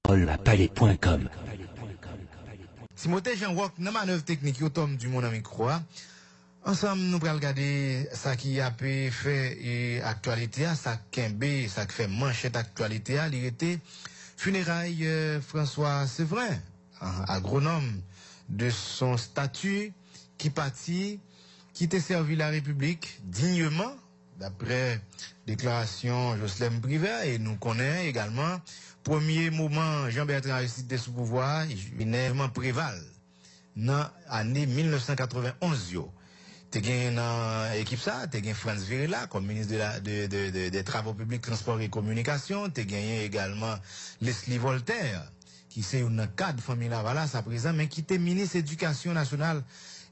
Palais.com. Timothée Jean-Roch, dans manœuvre technique, au tome du mon ami Croix. Ensemble, nous allons regarder ça qui a fait actualité, ça qui ça qui fait manchette actualité, il était funérailles François Séverin, agronome de son statut, qui partit, qui était servi la République dignement, d'après déclaration Jocelyn Privé, et nous connaissons également, premier moment Jean-Bertrand Aristide sous pouvoir, Minervement Préval, dans l'année 1991, yo. T'es gagné dans l'équipe ça, t'es gagné Franz Virela comme ministre des Travaux publics, Transport et Communication, t'es gagné également Leslie Voltaire, qui c'est un cadre famille Lavalas à présent, mais qui était ministre Éducation nationale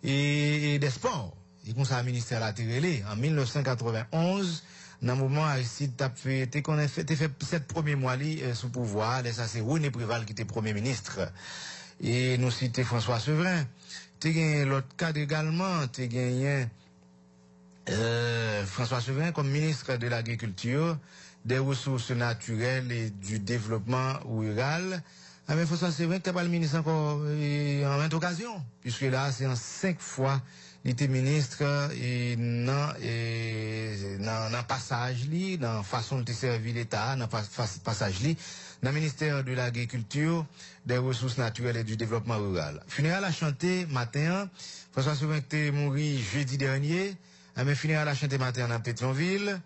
et des Sports. Et comme ça, ministère la Télé, en 1991, dans le moment Aristide t'a fait, t'es fait 7 premiers mois sous pouvoir, et ça c'est René Préval qui était premier ministre. Et nous citons François Séverin. Tu as gagné l'autre cadre également, tu as gagné François Séverin comme ministre de l'Agriculture, des Ressources naturelles et du Développement rural. Ah, mais François Séverin, tu n'as pas le ministre encore en 20 occasions, puisque là, c'est en 5 fois, il était ministre et dans passage, dans façon de servir l'État, dans passage, dans le ministère de l'Agriculture, des Ressources naturelles et du Développement rural. Funéral a chanté matin, François Séverin était mort jeudi dernier, mais funéral a chanté matin dans Pétionville.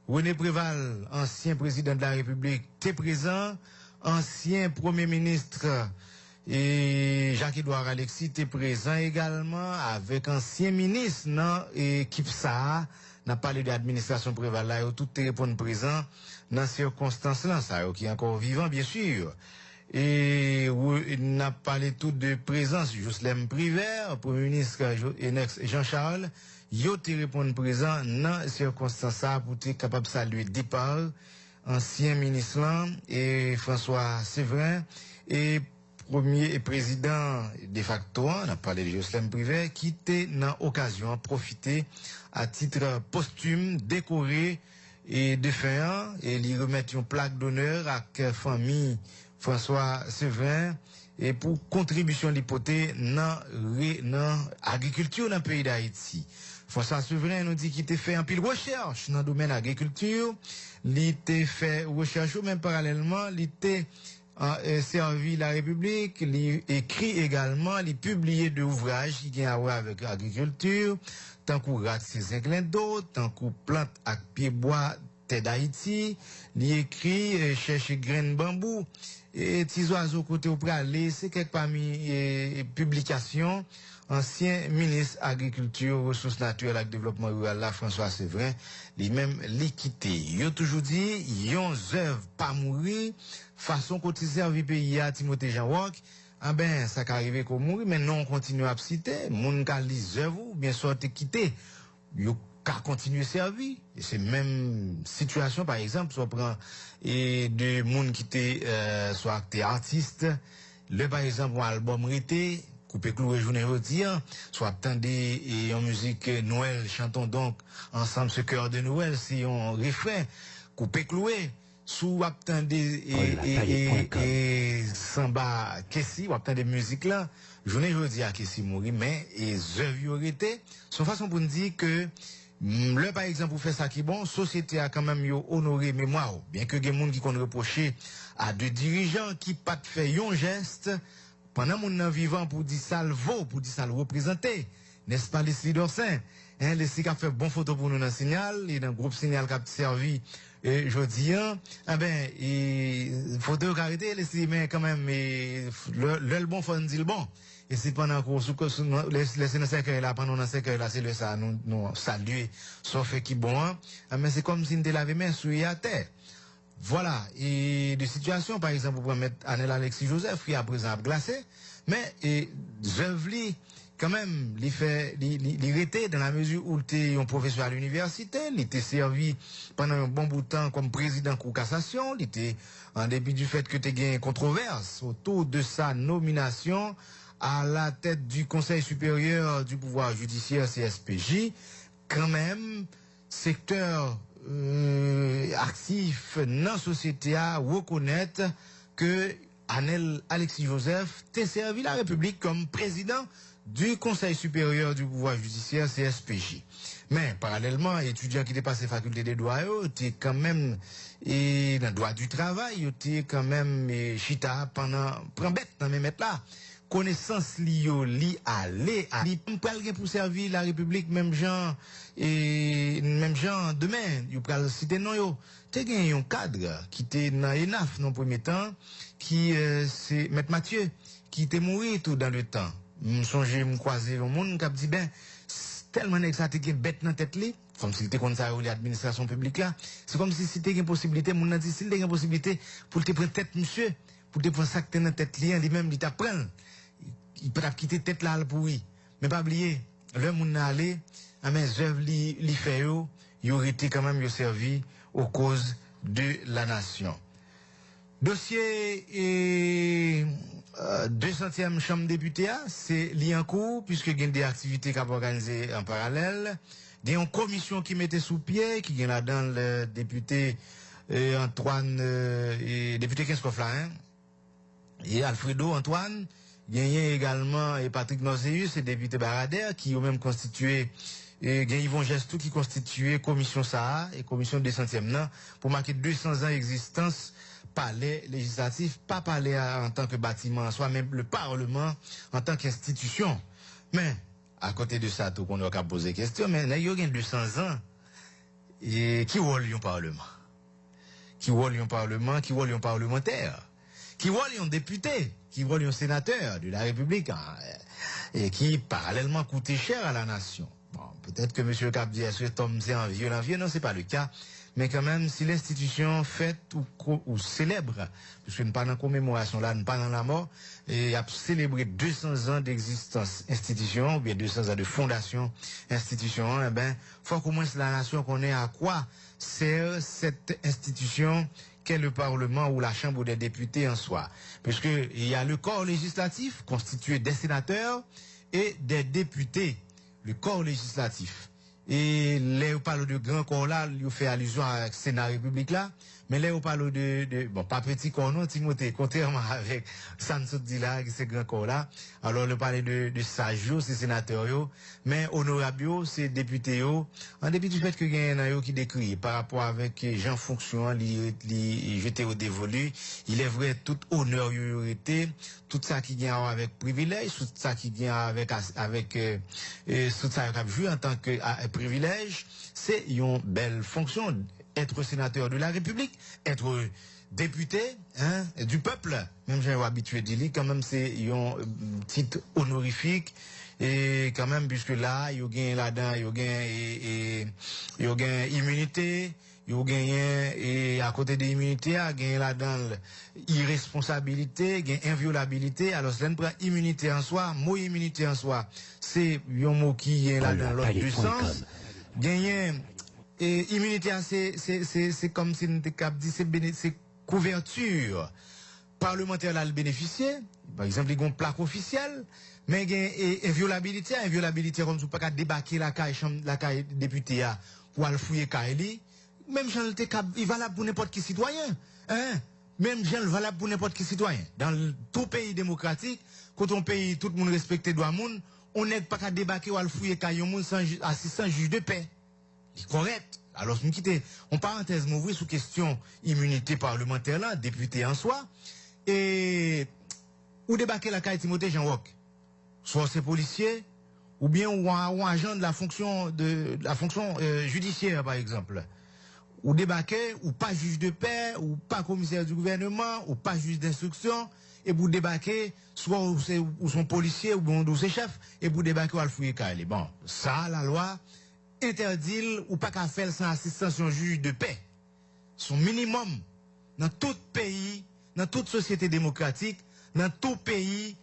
René Préval, ancien président de la République, était présent. Ancien premier ministre et Jacques-Édouard Alexis était présent également avec ancien ministre dans l'équipe ça n'a parlé de l'administration Préval là, tout répondre présent dans ces circonstances là, ça qui est encore vivant bien sûr. Et n'a parlé tout de présence Jocelyn Privé, premier ministre Jean-Charles, yo te répondre présent dans ces circonstances là pour être capable de saluer départ ancien ministre et François Séverin et premier président de facto, on a parlé de Jocelyn Privé, qui était dans l'occasion profiter à titre posthume, décoré et défunt et lui remettre une plaque d'honneur à la famille François Séverin et pour contribution l'hypothèse dans l'agriculture dans le pays d'Haïti. François Séverin nous dit qu'il était fait un pile recherche dans le domaine de l'agriculture. Il était fait recherche, même parallèlement, il était servi la République, il écrit également, il publié deux ouvrages qui ont à voir avec l'agriculture, tant qu'on rate ses inclins d'eau, tant qu'on plante à pied bois terre d'Haïti, il écrit cherche graines bambou, et petits oiseaux côté au pralé, c'est quelque parmi publications. Ancien ministre agriculture, ressources naturelles et développement rural, là, François Séverin, lui-même l'équité. Il a toujours dit, yon œuvre pas mourir, façon qu'on servi pays à Timothée Jean-Roch, ah ben, ça qu'arrive qu'on mourir, mais non, on continue à citer, moun ka li œuvre, bien sûr, te quitter, yo ka continuer servir. Et c'est même situation, par exemple, soit prend, et de moun qui soit artiste, le, par exemple, un album rete, coupé cloué journée retien, soit attendez et en musique Noël, chantons donc ensemble ce cœur de Noël, si on refrain, coupé cloué, sous attendez et samba kessi, ou attendez musique là, journée jeudi à kessi mourir, mais et œuvres été, son façon pour nous dire que le par exemple pour faire ça qui bon, société a quand même yo honoré mémoire, bien que des gens qui qu'on reproché à deux dirigeants qui pas fait un geste pendant mon vivant pour dire ça le vaut, pour dire ça le représenter, n'est-ce pas les d'Orsin? Hein, les qui a fait bon photo pour nous dans le signal, et dans le groupe signal qui a servi, jeudi, ah ben, photo arrêté, les mais quand même, le bon faut dire le bon. Et c'est pendant qu'on laissez dans 5 heures là, pendant dans 5 heures là, c'est le ça, nous saluer, sauf qui bon, ah mais c'est comme si nous te lavé main sur à terre. Voilà, et de situation, par exemple, pour mettre Anel Alexis Joseph, qui est à présent glacé, mais, Zevli, quand même, il était dans la mesure où il était un professeur à l'université, il était servi pendant un bon bout de temps comme président de cassation, il était, en dépit du fait que tu as gagné controverse autour de sa nomination à la tête du Conseil supérieur du pouvoir judiciaire CSPJ, quand même, secteur actif dans la société à reconnaître que Anel Alexis Joseph t'est servi la République comme président du Conseil supérieur du pouvoir judiciaire, CSPJ. Mais, parallèlement, étudiant qui était passé faculté des droits, t'es quand même, et dans le droit du travail, t'es quand même, chita pendant, prend bête dans mes mètres là. Connaissance li aller, pour servir la République, même gens, demain, you pral citer non yo. T'es gagné un cadre qui était dans ENAF, dans le premier temps, qui, c'est Maître Mathieu, qui était mort tout dans le temps. M'songe m'croiser au monde qui a dit ben tellement nèg ça t'es bête dans tête li comme s'il était comme ça l'administration publique là c'est comme si c'était une possibilité mon a dit s'il était une possibilité pour te prendre tête monsieur pour te prendre ça que dans tête li lui-même il t'apprend il peut quitter tête là pour lui mais pas oublier le monde aller à mes œuvres li fait yo aurait été quand même yo servi aux causes de la nation. Dossier et 200e chambre député, c'est lié en cours, puisque il y a des activités qui sont organisées en parallèle. Il y a une commission qui mettait sous pied, qui est là-dedans le député Antoine, député Kinscoffla, hein, et Alfredo Antoine. Il y a également et Patrick Nozeus, et député Barader, qui ont même constitué, et il y a Yvon Gestou qui constituait commission SAA et commission 200e, pour marquer 200 ans d'existence palais législatif, pas palais en tant que bâtiment, soit même le Parlement en tant qu'institution. Mais, à côté de ça, tout qu'on a posé question, mais il y a 200 ans, et qui voit un Parlement? Qui voit un Parlement, qui voit un parlementaire? Qui voit un député? Qui voit un sénateur de la République? Hein, et qui, parallèlement, coûtait cher à la nation. Bon, peut-être que M. Cap dit, est-ce que Tom c'est un vieux? Non, c'est pas le cas. Mais quand même, si l'institution fête ou célèbre, puisque nous pas dans la commémoration là, nous pas dans la mort, et a célébré 200 ans d'existence institution, ou bien 200 ans de fondation institution, eh ben, faut qu'au moins la nation connaisse à quoi sert cette institution qu'est le Parlement ou la Chambre des députés en soi. Puisque il y a le corps législatif constitué des sénateurs et des députés, le corps législatif. Et là, on parle de grand corps là, il fait allusion à Sénat République là, mais là, on parle bon, pas petit corps non, Timothée, contrairement avec Sanso dit là, qui c'est grand corps là. Alors, on parle de Sajio, c'est sénateur yo, mais honorable c'est député yo, en dépit du fait que il y en a yo qui décrit par rapport avec Jean Fonction, li jeté au dévolu, il est vrai, tout honneur yo été, tout ça qui vient avec privilège, tout ça qui vient avec tout ça qui a vu en tant que privilège, c'est une belle fonction. Être sénateur de la République, être député hein, du peuple, même j'ai habitué de dire, quand même c'est un titre honorifique, et quand même, puisque là, il y a gagné là-dedans, il y a gagné immunité, il y a gagné, et à côté de l'immunité, il y a gagné là-dedans irresponsabilité, il y a inviolabilité, alors c'est prend immunité en soi, mot immunité en soi, c'est un mot qui est là-dedans l'autre du sens, gagner et immunité, c'est comme si nous dit, c'est couverture parlementaire là le bénéficier. Par exemple, il y a une plaque officielle, mais il y a inviolabilité comme si vous pas débarquer la caille député pour aller fouiller Kaili. Même Jean il valable pour n'importe qui citoyen. Hein? Même Jean valable pour n'importe qui citoyen. Dans tout pays démocratique, quand on pays, tout le monde respecte les droits monde, on n'est pas qu'à débarquer ou à fouiller Kaili sans assistant juge de paix. Correct. Alors, on parenthèse m'ouvrir sous question immunité parlementaire là, député en soi, et ou débarquer la caille Timothée Jean-Roch, soit c'est policier, ou bien ou agent de la fonction judiciaire par exemple, ou débarquer ou pas juge de paix, ou pas commissaire du gouvernement, ou pas juge d'instruction, et vous débarquer soit ou son policier ou ses chefs, et vous débarquer ou à fouiller caille. Bon, ça la loi interdit ou pas qu'à faire sans assistance d'un juge de paix. Son minimum dans tout pays, dans toute société démocratique, dans tout pays,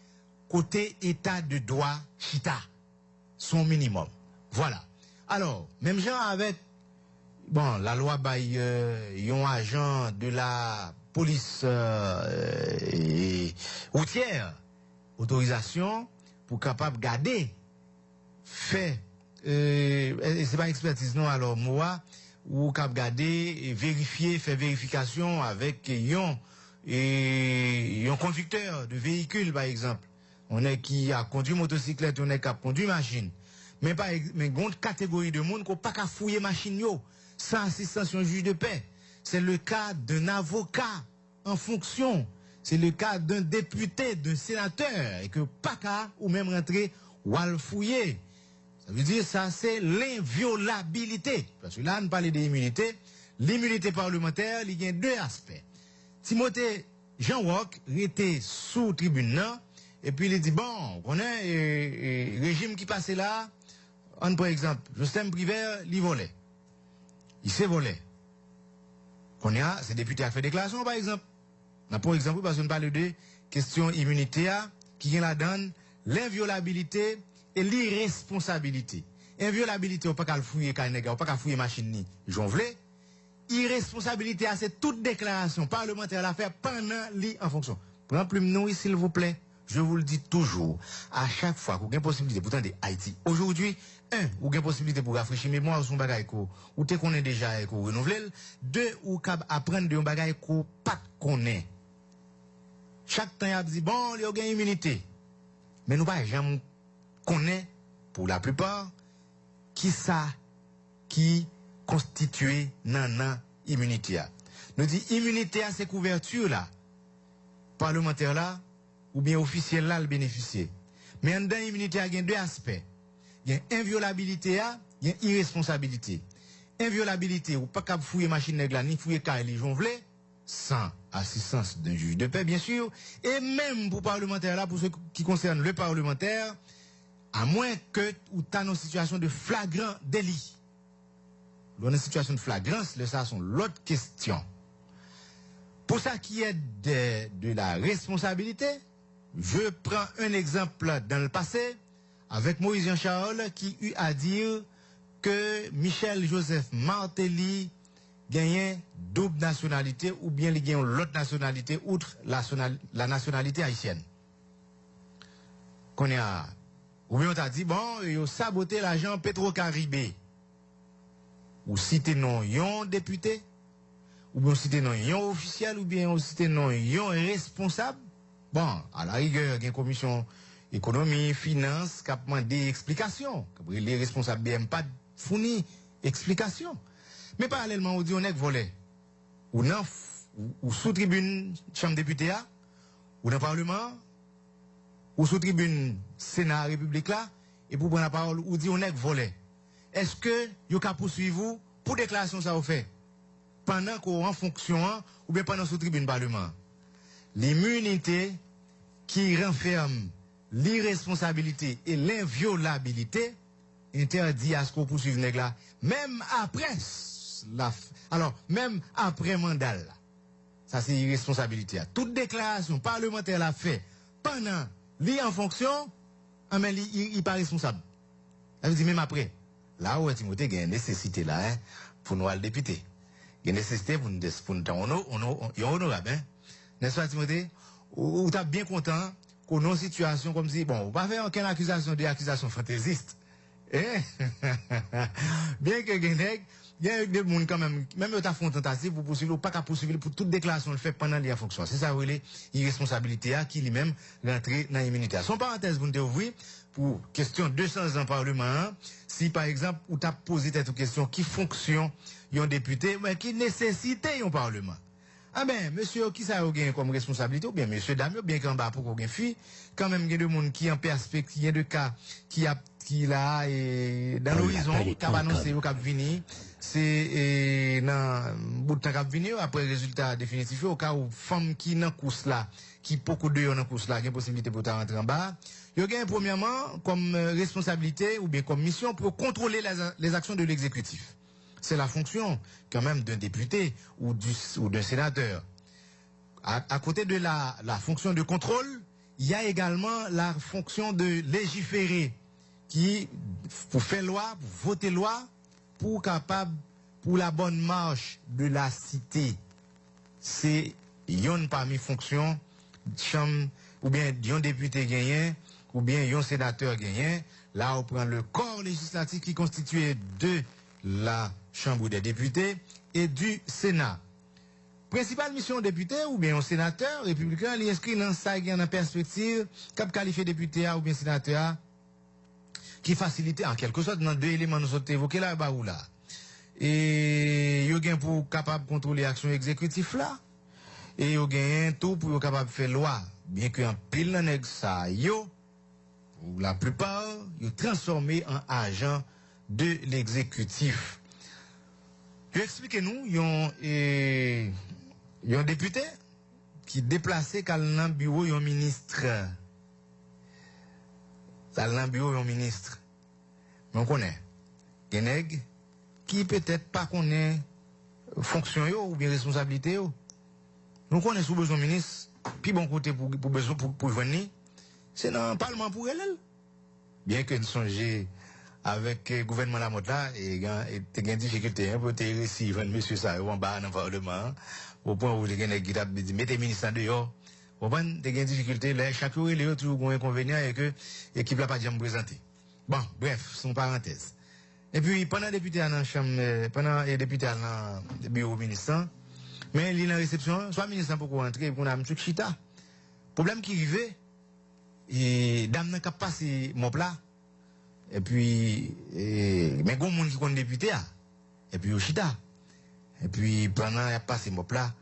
côté état de droit, chita. Son minimum. Voilà. Alors, même genre avec, bon, la loi bail, un agent de la police routière, autorisation pour capable garder, fait, c'est pas expertise non alors moi ou cap garder et vérifier faire vérification avec yon et un conducteur de véhicule, par exemple. On est qui a conduit motocyclette, on est qui a conduit machine. Mais pas mais une catégorie de monde qui n'a pas qu'à fouiller machine yo, sans assistance d'un juge de paix. C'est le cas d'un avocat en fonction. C'est le cas d'un député, d'un sénateur, et que pas qu'à ou même rentrer ou à le fouiller. Ça veut dire ça, c'est l'inviolabilité. Parce que là, on parle d'immunité. L'immunité parlementaire, il y a deux aspects. Timothée Jean-Roch était sous tribune, et puis il dit, bon, on a un régime qui passait là, on, par exemple, Justin Privé, il volait. Il s'est volé. On a, ces députés a fait déclaration, par exemple. On a pour exemple, parce qu'on parle de question immunitaire, qui vient là-dedans, l'inviolabilité et l'irresponsabilité. Inviolabilité, on ne peut pas fouiller, on ne peut pas fouiller machine ni jonvler. Irresponsabilité, c'est toute déclaration parlementaire à la faire pendant l'y en fonction. Prends plume nous, s'il vous plaît. Je vous le dis toujours, à chaque fois qu'on a une possibilité pour tendre Haïti. Aujourd'hui, ou une possibilité pour rafraîchir mémoire ou son bagage ou te connaît déjà et qu'on renouvelle. Deux, ou cap apprendre de un bagage qu'on pas connaît. Chaque temps, il a dit, bon, il y a une immunité. Mais nous pas jamais connaît, pour la plupart, qui ça, qui constitue nan immunité. Nous dit immunité à ces couvertures là, parlementaire là, ou bien officiel là, le bénéficier. Mais en dedans immunité il y a deux aspects. Il y a inviolabilité, il y a irresponsabilité. Inviolabilité, ou pas capable fouiller machine nègre là, ni fouiller car les jonvlés, sans assistance d'un juge de paix, bien sûr. Et même pour parlementaire là, pour ce qui concerne le parlementaire, à moins que ou t'as une situation de flagrant délit. Dans une situation de flagrance, ça sont l'autre question. Pour ça qui est de la responsabilité, je prends un exemple dans le passé avec Moïse Jean-Charles qui eut à dire que Michel Joseph Martelly gagnait double nationalité ou bien il gagne l'autre nationalité outre la nationalité haïtienne. Qu'on a, ou bien on t'a dit, bon, il a saboté l'agent Petro-Caribé. Ou cité non yon député, ou bien cité non yon officiel, ou bien cité non yon responsable. Bon, à la rigueur, il y a une commission économie, finance, qui a demandé explications. Les responsables BM pas fourni explications. Mais parallèlement, on dit on est volé. Ou non, ou sous tribune chambre député, ou dans le Parlement, ou sous tribune Sénat République là, et pour prendre la parole, ou dit on est volé. Est-ce que vous pouvez poursuivre vous pour déclaration ça vous fait pendant qu'on en fonction ou bien pendant sous tribune parlement? L'immunité qui renferme l'irresponsabilité et l'inviolabilité interdit à ce qu'on poursuive nèg là même après même après mandat là. Ça c'est irresponsabilité. Toute déclaration parlementaire l'a fait pendant li en fonction, mais il pas responsable. Ça veut dire même après. Là où Timothée, il y a une nécessité là, hein, pour nous, le député. Il y a une nécessité pour nous honorable, hein. N'est-ce pas, Timothée? Ou t'as bien content qu'on a une situation comme si, bon, on va faire aucune accusation d'accusations fantaisistes. Eh? Bien que il y a des gens quand même t'as fait une tentative pour poursuivre, ou pas qu'à poursuivre pour toute déclaration le fait pendant les fonctions. C'est ça, oui, l'irresponsabilité qui lui-même rentre dans l'immunité. Son parenthèse, vous nous ouvrir pour question 200 ans Parlement, si par exemple, ou t'as posé cette question, qui fonction un député, mais qui nécessite un Parlement. Ah ben, monsieur, qui ça a gagné comme responsabilité, ou bien monsieur, dame, ou bien qu'en bas pour qu'on ait fille, quand même, il y a des gens qui en perspective, il y a des cas qui là, et dans l'horizon, qui a annoncé, qui a venu, c'est, dans, bout de temps qui a venu, après le résultat définitif, au cas où, femme qui dans course là, qui beaucoup de dans course là, il y a une possibilité pour rentrer en bas, il y a premièrement, comme responsabilité, ou bien comme mission, pour contrôler les actions de l'exécutif. C'est la fonction, quand même, d'un député ou d'un sénateur. À côté de la fonction de contrôle, il y a également la fonction de légiférer, qui, pour faire loi, pour voter loi, pour la bonne marche de la cité. C'est une parmi fonctions, ou bien un député gagnant, ou bien un sénateur gagnant. Là, on prend le corps législatif qui constitue de la Chambre des députés et du Sénat. principale mission député ou bien un sénateur républicain, il inscrit dans ça qui en perspective, cap qualifié député ou bien sénateur, qui facilite en quelque sorte dans deux éléments nous sommes évoqués là, bah ou là. Et yo gen pour capable contrôler l'action exécutive là, et yo gen tout pour capable faire loi, bien que en pile nan nèg ça yo, ou la plupart, yo transformé en agent de l'exécutif. Je explique nous, yon député qui déplacé dans le bureau yon ministre. Dans le bureau yon ministre. Mais on connaît. Genèg qui peut-être pas connaît fonction yo ou bien responsabilité yo. Nous connaissons sous besoin ministre, puis bon côté pour besoin pour venir, c'est dans le parlement pour elle. Bien que nous songions avec le gouvernement la mode là, et il y a des difficultés pour te réussir, monsieur ça, on va dans le parlement, au point où les gens qui mettez ministre en dehors, on va des difficultés là, chaque jour il y a toujours un inconvénient et que l'équipe n'a pas jamais présenté. Bon, bref, son parenthèse. Et puis, pendant député à la chambre, pendant les députés à la bureau ministre, mais il y a une réception, soit ministre pour rentrer, pour un truc chita. Problème qui arrivait, et dame n'a qu'à passer mon plat. Et puis, mais gon monde qui connaît député, et puis au chita. Et puis, pendant il a passé mon plat,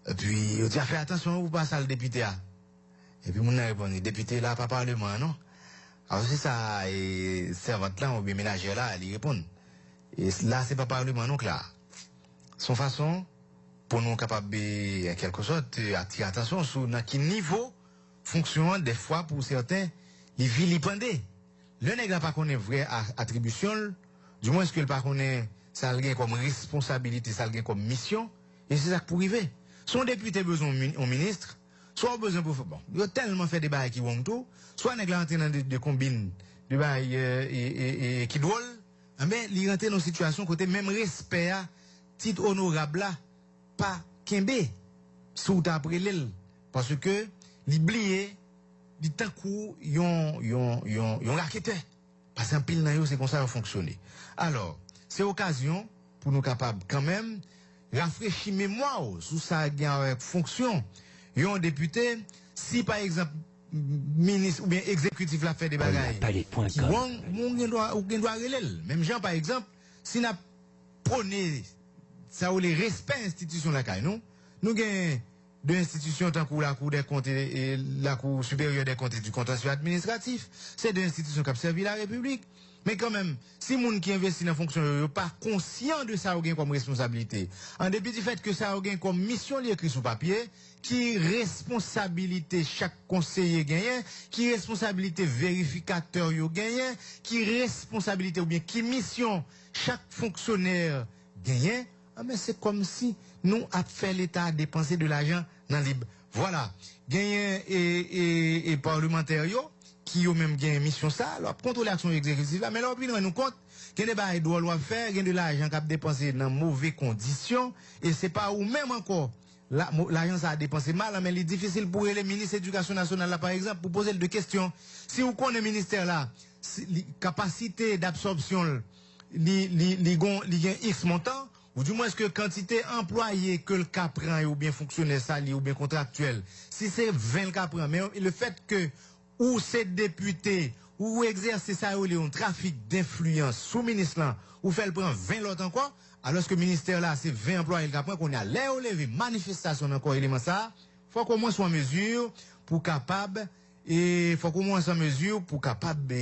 et puis, il a fait attention pour passer le député. Et puis, mon a répondu, député là, pas parlement, non? Alors, c'est ça, et servante là, ou bien ménagère là, elle y répond. Et là, c'est pas parlement, non, là. Son façon, pour nous capables, en quelque sorte, attirer attention sur quel niveau fonctionne des fois pour certains, les vilipender. Le nègre n'a pas connaît vraie attribution, du moins ce que le pas connaît, ça a comme responsabilité, ça a comme mission, et c'est ça pour arriver. Son député besoin un ministre, soit besoin pour bon, il a tellement fait des bails qui vont tout, soit nègre rentre dans des combines, des bails qui drôle, mais il rentre dans une situation côté même respect à titre honorable là, pas kembe sous après l'île, parce que l'oublié du temps où yon raquette. Parce qu'un pile nan yo, c'est comme ça fonctionner. Alors, c'est occasion pour nous capables quand même rafraîchir mémoire sous sa fonction. Yon député, si par exemple ministre ou bien exécutif la fait des bagailles, qui on doit relève. Même gens par exemple, si n'a prôné ça ou les respect institution la caille, nous gagnons deux institutions tant que la Cour des comptes et la Cour supérieure des comptes et du contentieux administratif, c'est deux institutions qui ont servi la République. Mais quand même, si les gens qui investissent dans la fonction n'est pas conscient de ça comme responsabilité, en dépit du fait que ça comme mission écrit sur papier, qui responsabilité chaque conseiller gagnant, qui responsabilité vérificateur gagnant, qui responsabilité ou bien qui mission chaque fonctionnaire gagnant, mais c'est comme si nous avons fait l'État dépenser de l'argent dans le libre. Voilà. Gagnant et parlementaires qui ont même gagné mission ça, alors contrôler l'action exécutive là, mais là, on nous compte qu'il y a des doit faire, il y a de l'argent qui a dépensé dans mauvaises conditions, et c'est pas ou même encore. L'argent ça a dépensé mal, mais il est difficile pour les ministres de l'Éducation nationale là, par exemple, pour poser deux questions. Si vous connaissez le ministère là, capacité d'absorption, il y a X montant, ou du moins est-ce que quantité employée que le cas prend ou bien fonctionnaire sali ou bien contractuel, si c'est 20 le cas prend, mais le fait que ou c'est député ou exercer ça ou un trafic d'influence sous ministre là, ou fait le prendre 20 l'autre encore, alors que le ministère là c'est 20 employés le cas prend qu'on a l'air levé manifestation encore élément ça, faut qu'on moins soit en mesure pour capable et faut qu'on moins soit en mesure pour capable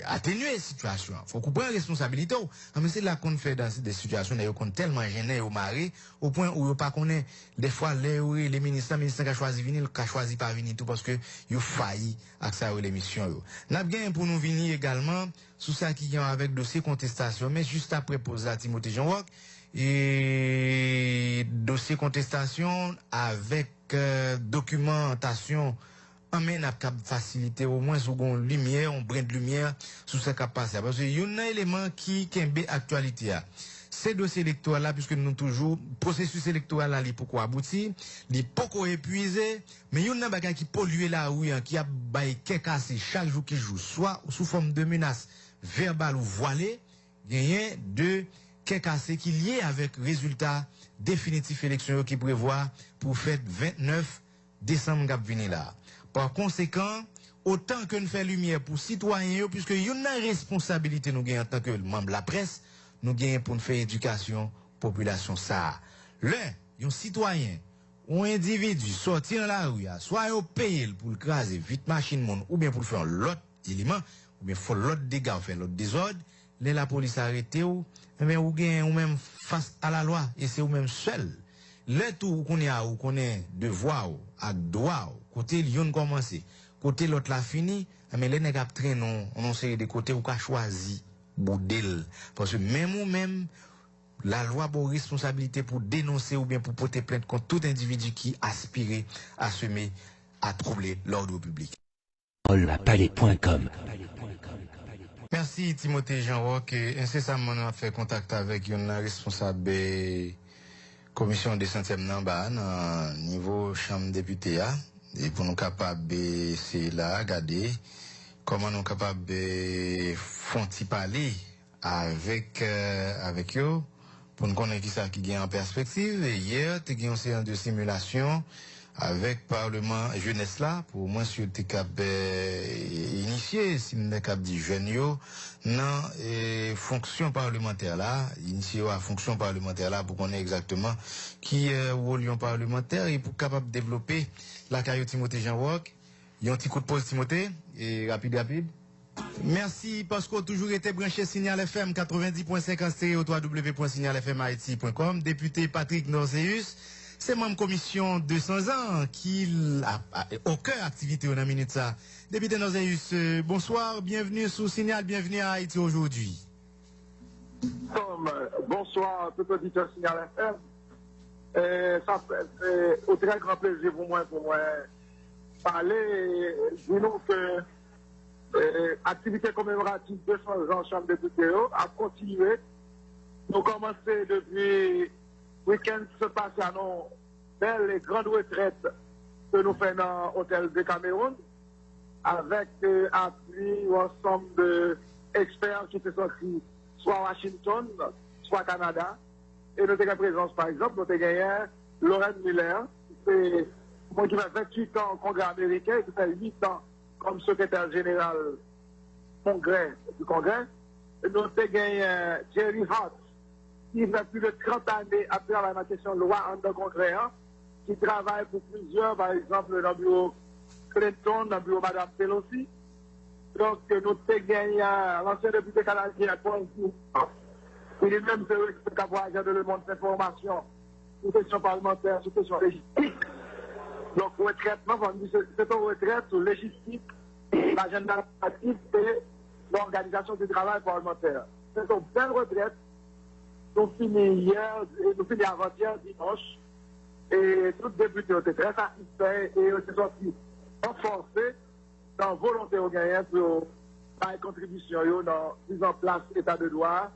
atténuer la situation. Faut qu'on prenne responsabilité. Mais c'est là qu'on fait dans des situations où on est tellement gêné au mari au point où on pas connaît des fois les ministres qui ont choisi venir, qui ont choisi pas venir tout parce que ils ont failli à ça l'émission. N'a bien pour nous venir également sous ça qui vient avec dossier contestation, mais juste après poser à Timothée Jean-Roch et dossier contestation avec documentation amène à faciliter au moins une lumière, un brin de lumière sur ce qui a passé. Parce qu'il y a un élément qui est actualité. Ces dossiers électoraux là, puisque nous toujours, processus électoral là, pourquoi abouti, il pourquoi épuisé, mais il y a un bagage qui pollue la rue, qui a cassé chaque jour qui joue, soit sous forme de menace verbale ou voilée, il y a de qu'est cassé qui est lié avec résultat définitif élection qui prévoit pour fête 29 décembre qui venir là. Par conséquent, autant que nous faisons lumière pour citoyens, puisque il y a une responsabilité nous gagnons en tant que membre de la presse, nous gagnons pour nous faire éducation population ça. Là, un citoyen ou un individu sorti dans la rue, soit il paye pour craser vite machine monde ou bien pour faire l'autre élément ou bien faire l'autre dégâts, faire l'autre désordre, là la police arrête ou mais ou gain ou même face à la loi et c'est ou même seul. Là tout qu'on a ou qu'on est devoir à droit côté lion commencer, côté l'autre la fini, mais les nèg a traîner on série de côté ou qu'a choisi boudel parce que même ou même la loi a responsabilité pour dénoncer ou bien pour porter plainte contre tout individu qui aspire à semer, à troubler l'ordre public. Palais.com. Merci Timothée Jean-Roch. Incessamment, on a fait contact avec une responsable de commission de centième namba au niveau chambre député et pour nous capables c'est là regarder comment nous capables de font parler avec avec eux pour nous connaître qui ça qui gagne en perspective. Et hier, tu as une séance de simulation avec Parlement jeunesse là pour moi sur tes cap initié si nous cap dit jeunes yo non fonction parlementaire là initié à fonction parlementaire là pour connaître exactement qui rôle parlementaire et pour capable développer la carrière Timothée Jean-Roch. Il y a un petit coup de pause Timothée et rapide. Merci parce qu'on a toujours été branché Signal FM 90.5 en stéréo www.signalfmhaiti.com. Député Patrick Norzeus, c'est membre commission 200 ans qui a au cœur activité on a minute ça. Député Norzeus, bonsoir, bienvenue sous Signal, bienvenue à Haïti aujourd'hui. Bonsoir tout auditeur Signal FM. Ça fait au très grand plaisir pour moi parler, dis-nous que activité commémorative 200 ans Chambre des députés a continué. Nous commençons depuis week-end se passe à nos belles et grandes retraites que nous faisons dans l'hôtel de Cameroun avec appui ensemble d'experts qui sont sortis soit à Washington, soit au Canada. Et nous avons présence par exemple, nous avons gagné Lauren Miller, c'est moi qui fait 28 ans au Congrès américain et qui fait 8 ans comme secrétaire général du Congrès. Et nous avons gagné Jerry Hart, qui fait plus de 30 années à travailler la question de loi en le Congrès, qui travaille pour plusieurs, par exemple, dans le bureau Clinton, dans le bureau Mme Pelosi. Donc, nous avons gagné l'ancien député canadien, il est même capable de le monde d'information sur question parlementaire, sur question légistique. Donc, retraitement, c'est une retraite sur légistique, l'agenda actif et l'organisation du travail parlementaire. C'est une belle retraite. Nous finissons hier, nous finissons avant-hier, dimanche, et tous les députés ont été très satisfaits et ont été sortis renforcés dans la volonté au gagnant pour faire une contribution dans la mise en place de l'état de droit,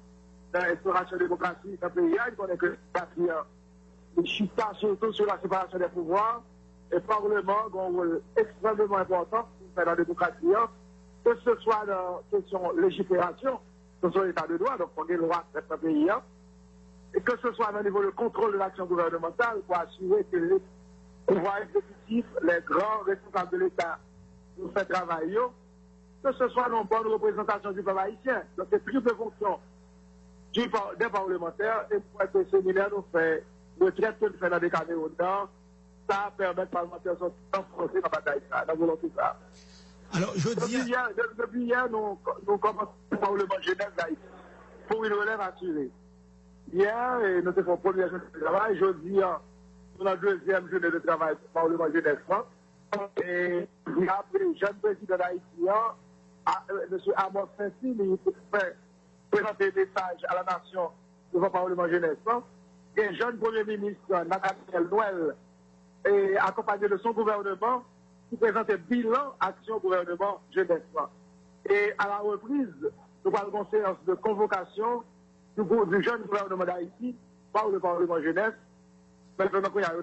dans l'instauration de la démocratie dans le pays. Il connaît que le chita surtout sur la séparation des pouvoirs, et le Parlement a un rôle extrêmement important pour faire la démocratie, que ce soit dans la question de légifération, que ce soit l'état de droit, donc on a le droit de ce pays, et que ce soit au niveau de contrôle de l'action gouvernementale pour assurer que les pouvoirs exécutifs, les grands responsables de l'État nous font travailler, que ce soit dans une bonne représentation du peuple haïtien. Donc c'est triple fonction des parlementaires et pour être séminaire nous fait le traite que nous faisons dans des Cameroun, ça permet aux parlementaires de s'enfoncer dans la bataille, dans la volonté ça. Alors, depuis hier, nous commençons le Parlement jeunesse d'Haïti pour une relève assurée. Hier, nous avons fait une première journée de travail. Jeudi, nous avons la deuxième journée de travail pour le Parlement jeunesse. Et il y a le jeune président d'Haïti, M. Amos Fancy, il fait présenter des messages à la nation devant le Parlement jeunesse. Et le jeune premier ministre, Nathaniel Noël, et accompagné de son gouvernement, qui présente un bilan action gouvernement jeunesse. Et à la reprise, nous avons une séance de convocation du jeune gouvernement d'Haïti par le Parlement jeunesse. Maintenant, il y a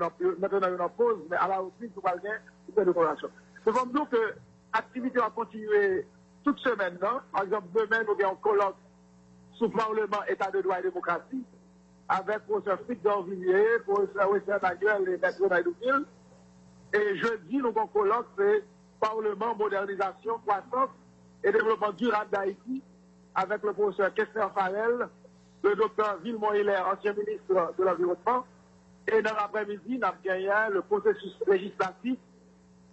une pause, mais à la reprise, nous allons faire une convocation. Nous avons dit que l'activité va continuer toute semaine. Par exemple, demain, nous avons un colloque sous Parlement, État de droit et démocratie, avec professeur Philippe d'Orvilliers, professeur Wessel Manuel et maître Naïdouville. Et jeudi, nous avons colloque, c'est Parlement, modernisation, croissance et développement durable d'Haïti, avec le professeur Kessler Farel, le docteur Villemont Hilaire, ancien ministre de l'Environnement. Et dans l'après-midi, nous avons gagné le processus législatif,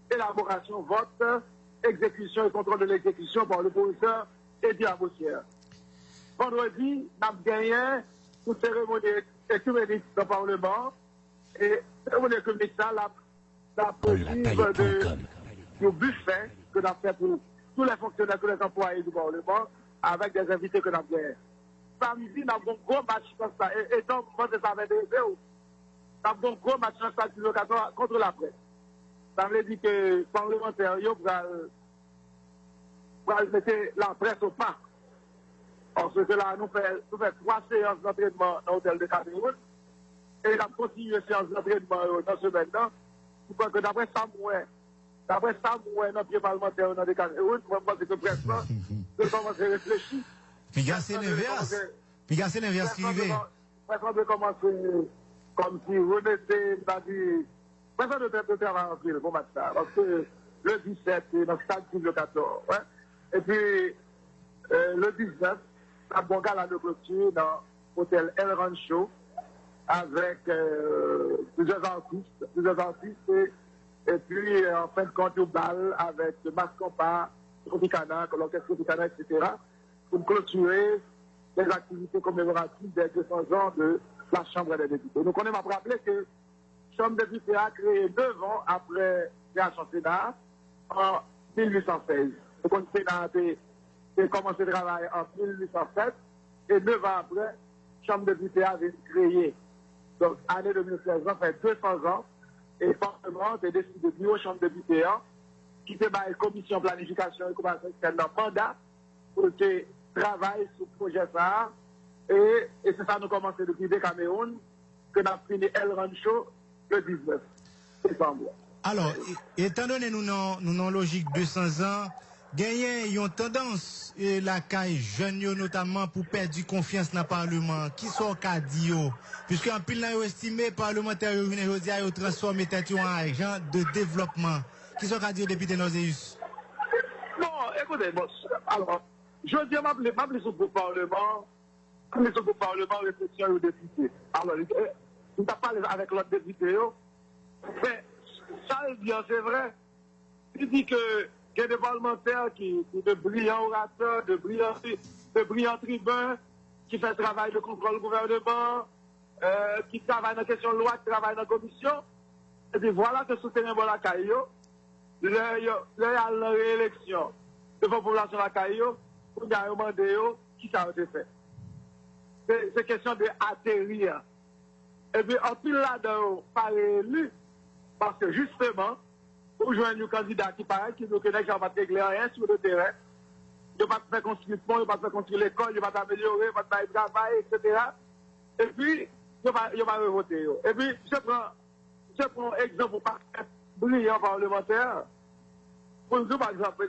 élaboration, vote, exécution et contrôle de l'exécution par le professeur Eddie Abossière. Vendredi, nous avons gagné une cérémonie écuménique dans le Parlement. Et cérémonie écuménique, ça, la possible du buffet que nous avons fait pour tous les fonctionnaires, tous les employés du Parlement, avec des invités que nous avons gagnés. Samedi, nous avons un gros match comme ça. Et donc, moi, ça avait des nous avons un gros match dans le stade contre la presse. Ça veut dire que les parlementaires vont mettre la presse au pas. Parce que là, nous faisons 3 séances d'entraînement dans l'hôtel de Cameroun. Et nous avons continué les séances d'entraînement dans ce maintenant. Je crois que d'après ça, notre parlementaire dans le Cameroun, je pense que la presse, nous commencer à réfléchir. Puis c'est l'inverse. Puis c'est l'inverse qui arrive. Personne ne commence comme si vous n'étiez pas dit. Personne ne travaille en ville pour mettre ça. Parce que le 17, c'est dans le stade le 14. Ouais. Et puis, le 19, à Bongala de clôture dans l'hôtel El Rancho avec plusieurs artistes et puis en fin de compte au bal avec Mascompa, Tropicana, l'orchestre Tropicana, etc. pour clôturer les activités commémoratives des 200 ans de la Chambre des députés. Donc on aime à rappeler que la Chambre des députés a créé 9 ans après la création Sénat en 1816. Donc le Sénat a commencé le travail en 1807 et 9 ans après, la Chambre des députés a été créée. Donc année 2016, ça fait 200 ans et le Parlement a décidé de venir aux Chambres des députés qui fait une commission planification et coopération externe dans mandat pour que travaille sur le projet ça. Et c'est ça nous commençons depuis le Cameroun, que nous avons fini El Rancho le 19 décembre. Alors, étant donné nous avons logique 200 ans, gagner une tendance, la caille jeune notamment pour perdre du confiance dans le Parlement, qui sont cadio, puisque en pile là, estimé parlementaire viennent aujourd'hui à transformer tête en agent de développement. Qui sont cadio député Noséus? Non, écoutez, bon, alors, je dis, m'appeler sur le Parlement, réflexion aux députés. Alors, nous avons parlé avec l'autre député, mais ça, c'est vrai. Il dit que il y a des parlementaires qui de brillants orateurs, de brillants tribuns, qui font travail de contrôle du gouvernement, qui travaillent dans la question de loi, qui travaillent dans la commission. Et puis voilà que soutenir la Caillou, la réélection de la population de la Caillou, pour demander qui ça a été fait. C'est question de atterrir. Et puis en pile là-dedans, pas élu, parce que justement, pour joindre un candidat qui paraît, qui nous connaît, qui n'a pas régler rien sur le terrain, il n'a pas fait construire le pont, il n'a pas fait construire l'école, il n'a pas améliorer, il n'a pas fait travail, etc. Et puis, il va voter. Et puis, je prends exemple pour brillant parlementaire. Pour nous, par exemple,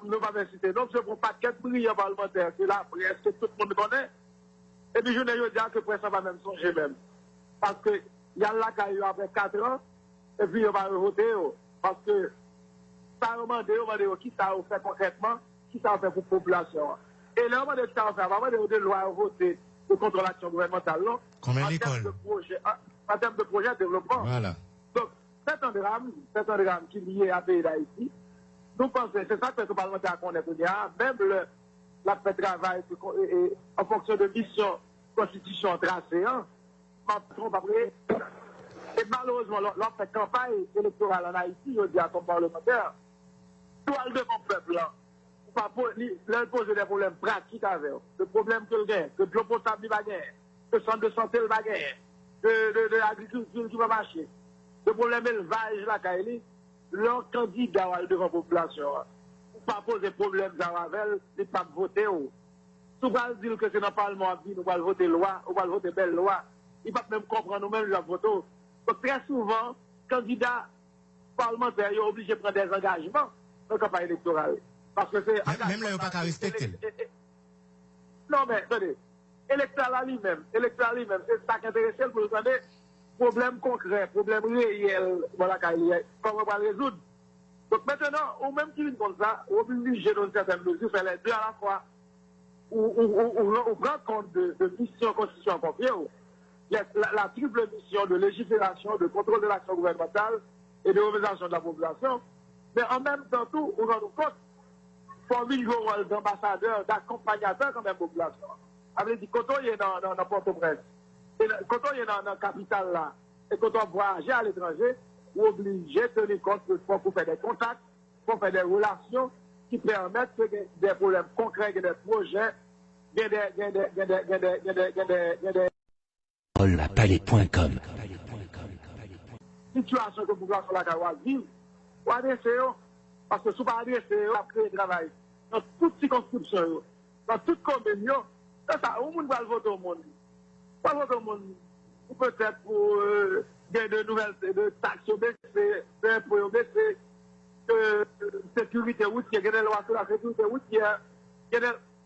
ne pas citer. Donc, je prends paquet brillant parlementaire, c'est la presse, que tout le monde connaît. Et puis, je ne dis pas que presse va même songer même. Parce que, il y a là qui a eu après 4 ans, et puis, il va voter. Parce que ça a demandé qui ça a fait concrètement, qui ça a fait pour la population. Et là, on a demandé qui ça a fait, on a demandé de loi à voter contre l'action gouvernementale, combien d'écoles en termes de projet de développement. Voilà. Donc, c'est un drame qui est lié à pays d'Haïti. Nous pensons, c'est ça que le parlementaire connaît bien, même la fait travail en fonction de mission, constitution tracée, et malheureusement, lorsque fait campagne électorale en Haïti, je dis à son parlementaire, tout le peuple, là, poser des problèmes pratiques avec eux. Le problème que le gagne, que l'eau potable va gagner, que le centre de santé va gagner, de l'agriculture qui va marcher, le problème élevage, la Kaili, leur candidat devant la population. Pas poser problème avec eux, ils ne pas voter. Si on va dire que c'est dans le Parlement, nous allons voter loi, on va voter belle loi, ils ne peuvent même comprendre nous-mêmes la photo. Donc, très souvent, candidats parlementaires sont obligés de prendre des engagements dans la campagne électorale. Parce que c'est. Même là, ils n'ont pas qu'à respecter. Non, mais attendez, électoral lui-même, c'est ça qui intéresse pour nous donner problème concret, problème réel, voilà, comment on va le résoudre. Donc maintenant, ou même qui vient comme ça, on est obligé dans une certaine mesure, faire les deux à la fois, ou prend compte de mission constitution papier, la triple mission de légifération, de contrôle de l'action gouvernementale et de représentation de la population, mais en même temps, tout, on rend compte, formule le rôle d'ambassadeur, d'accompagnateur quand même population. Avec dit, quand on est dans Port-au-Prince, quand on est dans la capitale là, et quand on voyage à l'étranger, on est obligé de tenir compte pour faire des contacts, pour faire des relations qui permettent des problèmes concrets, des projets, des Paul-Palais.com. situations que la population la vivre, ou adresser, parce que si vous adresser, vous créer travail dans toute circonscription, dans toute commune, c'est ça, où vous va voter au monde. Pas voter au monde, ou peut-être pour gagner de nouvelles de taxes baissées, d'impôts baissés, de sécurité routière, gagner des lois sur la sécurité routière,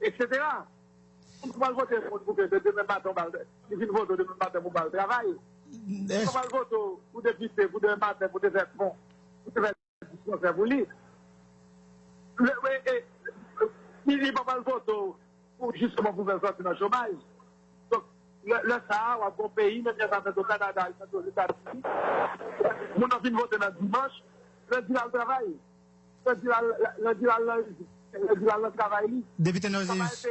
etc. On va voter pour que demain matin, il faut voter demain matin pour le travail. On va voter pour député, pour demain matin, pour des fonds, pour des discours pour lui. Il n'y a pas de vote pour justement pour faire sortir dans le chômage. Donc, le Sahara, un bon pays, même si ça fait au Canada, aux États-Unis, on a fini de voter dans dimanche, lundi dans le travail. Lundi dans le travail. Député Nozius.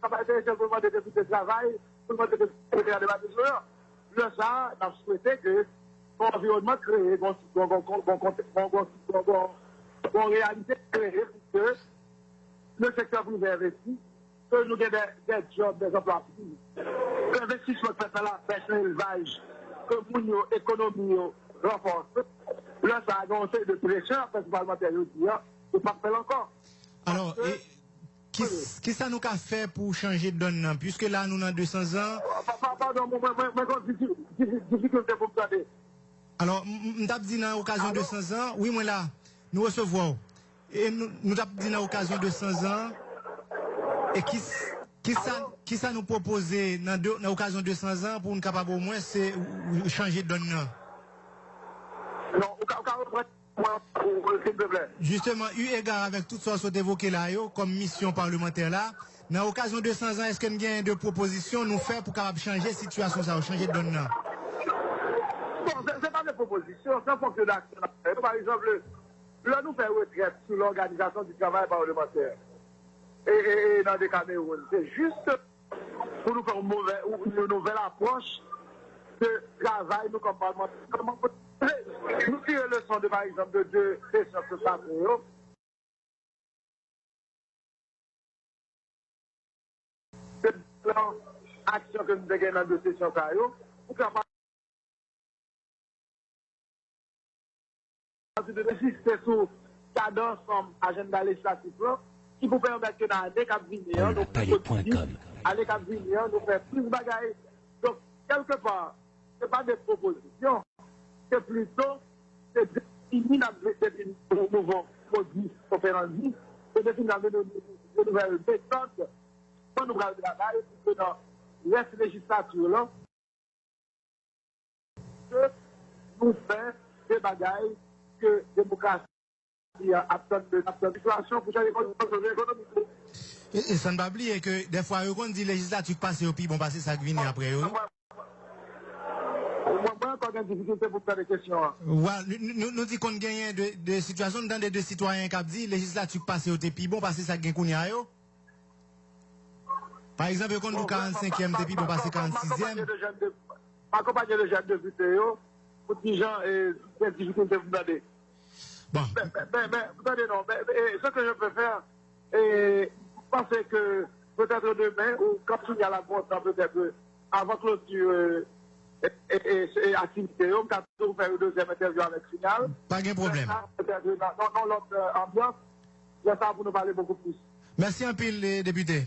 Ça va intéresser le gouvernement de députés de travail, pour le gouvernement de députés de bâtiment. Le Sahara a souhaité que l'environnement créé, qu'on réalité créée, pour que le secteur privé investit, que nous ayons des jobs, des emplois publics. L'investissement fait dans la pêche, l'élevage, que l'économie renforce. Là, ça a annoncé de pression, principalement parlementaire, et pas faire encore. Alors, qu'est-ce que ça nous a fait pour changer de donne, puisque là, nous avons 200 ans. Pardon, moi, difficulté pour me garder. Alors, nous avons dit dans l'occasion de 200 ans, oui, moi là, nous recevons. Et nous avons dit dans l'occasion de 200 ans, et qui ça nous proposait dans l'occasion de 200 ans pour nous capable au moins c'est changer de donne. Non, s'il te plaît. Justement, eu égard avec tout ça qui est évoqué là, comme mission parlementaire là, dans l'occasion de 200 ans, est-ce qu'il y a de propositions nous faire pour capable changer la situation, ça, changer de donne? Bon, c'est pas des propositions, c'est un fonction d'action. Par exemple, là, nous faisons retraite sur l'organisation du travail parlementaire. Et dans des Cameroun. C'est juste pour nous faire une nouvelle approche de travail, nous comme parlementaires. Nous tirons le son de, par exemple, de deux sessions de Samuel. De plan action que nous avons dans deux sessions pour de résister sur cadence comme agenda législatif qui vous permettre que dans l'année qui vient, nous faisons plus de bagailles. Donc, quelque part, ce n'est pas des propositions, c'est plutôt des nouveaux produits opérandis, c'est des nouvelles méthodes pour nous travailler pour que dans cette législature-là, que nous faisons des bagailles que la démocratie a de la situation pour changer l'économie. Et ça ne va pas oublier que des fois, on dit législature passe au pays, bon, passer ça qui vient après. Moi, quand j'ai une difficulté pour faire des questions. Nous disons qu'on gagne des situations dans des citoyens qui disent législature passe au pays, bon, passer ça qui vient. Par exemple, quand nous 45e depuis, bon, passer 46e. Accompagner les jeunes députés, pour que les gens aient des difficultés pour demander. Bon. Attendez, non, ce que je peux faire, je pense que peut-être demain, ou quand il y a la boîte, peut-être avant clôture et activité, on peut faire une deuxième interview avec Signal. Pas de problème. Dans l'autre ambiance, il y a ça pour nous parler beaucoup plus. Merci un peu, les députés.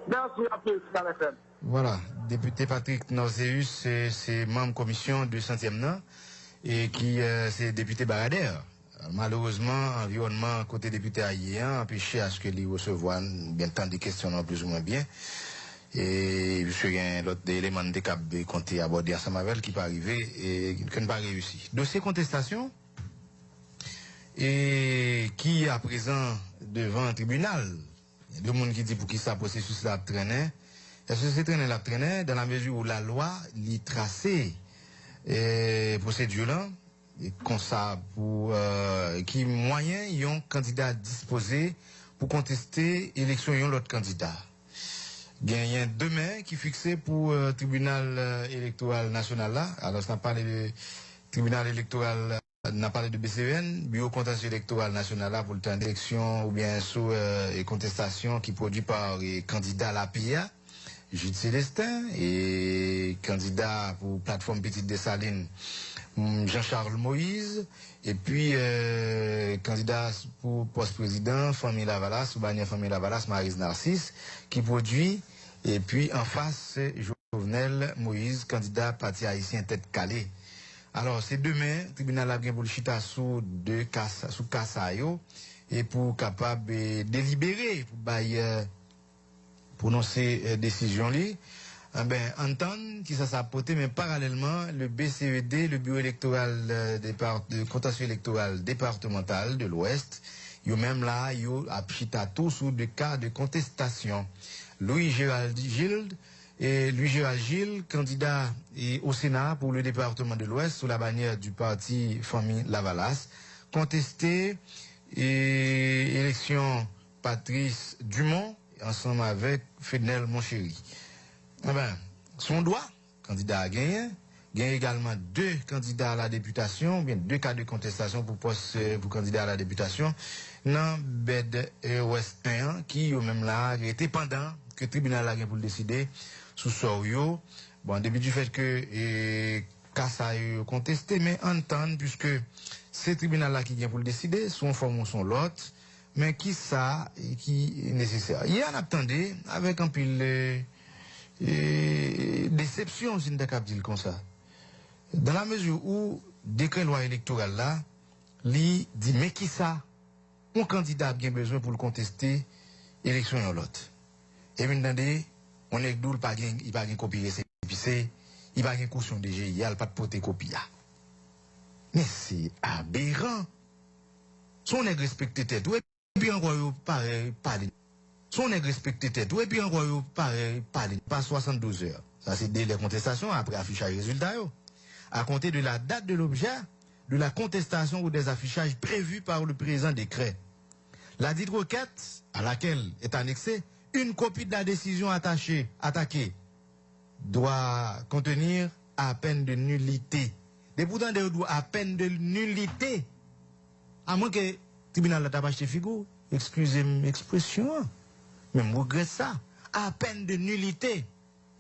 Merci un peu, Signal FM. Voilà, député Patrick Nozius, c'est membre commission de 100e et qui c'est député Baradère. Malheureusement, environnement côté député haïtien empêché à ce que les recevoir bien tant de questions plus ou moins bien. Et je suis un autre élément de cap de compter aborder à Samavel qui peut arriver et qui ne pas réussi. Dossier contestation et qui à présent devant un tribunal. Il y a deux monde qui dit pour qui ça processus la traîner. Est-ce que c'est traîner la traîner dans la mesure où la loi l'y tracée procédure là et comme ça pour qui moyen y ont candidat disposé pour contester élection y ont l'autre candidat. Il y a demain qui fixé pour tribunal électoral national là. Alors ça parle de tribunal électoral n'a parlé de BCN, bureau contentieux électoral national là pour le temps d'élection ou bien sous et contestation qui produit par les candidats à la PIA, Jude Célestin et candidat pour plateforme Petite Dessalines Jean-Charles Moïse et puis candidat pour poste président Famille Lavalas ou bannière Famille Lavalas Maryse Narcisse qui produit et puis en face c'est Jovenel Moïse candidat parti haïtien tête calée. Alors c'est demain tribunal a bien pour le chita sous deux cas sous Kassayo et pour capable délibérer pour bailler prononcer décision li entendre qui ça s'apporter mais parallèlement le BCED le bureau électoral de contentieux électoral départemental de l'Ouest yo même là yo a chita tout sous des cas de contestation Louis-Gérald Gilles candidat au Sénat pour le département de l'Ouest sous la bannière du parti Famille Lavalas contesté élection Patrice Dumont ensemble avec Fenel Monchéri. Son droit, candidat à gagner, gagne également deux candidats à la députation, bien deux cas de contestation pour poste pour candidat à la députation, dans BED Ouest 1, qui au même là, était pendant que le tribunal a pour le décider sous Sorio. Bon, début du fait que Kassa a contesté, mais entendre, puisque c'est le tribunal là qui vient pour le décider, son forme ou son l'autre, mais qui ça qui est nécessaire. Il y en attendait avec un pile déception, si on peut dire comme ça. Dans la mesure où décret loi électorale là, lui dit mais qui ça, un candidat a bien besoin pour le contester élection en l'autre. Et maintenant on est d'où il pas gain copier c'est il pas gain caution de GI, il pas de porter copie. Mais c'est aberrant. Son nèg respecté tête, et puis encore yo pareil parler. Son nèg respecté tête, et puis encore yo pareil parler pas 72 heures. Ça c'est délai contestation après affichage résultat yo. À compter de la date de l'objet de la contestation ou des affichages prévus par le présent décret. La dite requête à laquelle est annexée une copie de la décision attaquée doit contenir à peine de nullité. Des pourtant de doit à peine de nullité. À moins que le tribunal n'a pas acheté figure, excusez-moi l'expression, mais je regrette ça. À peine de nullité.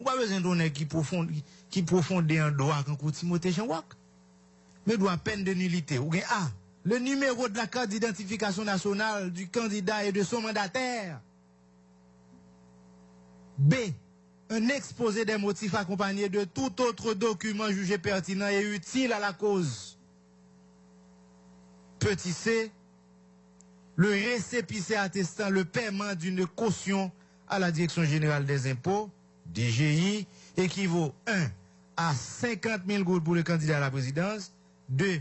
Ou pas besoin d'un qui profonde un droit quand Timothée Jean-Wak. Mais doit à peine de nullité. Ou bien A, le numéro de la carte d'identification nationale du candidat et de son mandataire. B, un exposé des motifs accompagné de tout autre document jugé pertinent et utile à la cause. Petit c, le récépissé attestant le paiement d'une caution à la Direction générale des impôts, DGI, équivaut 1 à 50 000 gouttes pour le candidat à la présidence, 2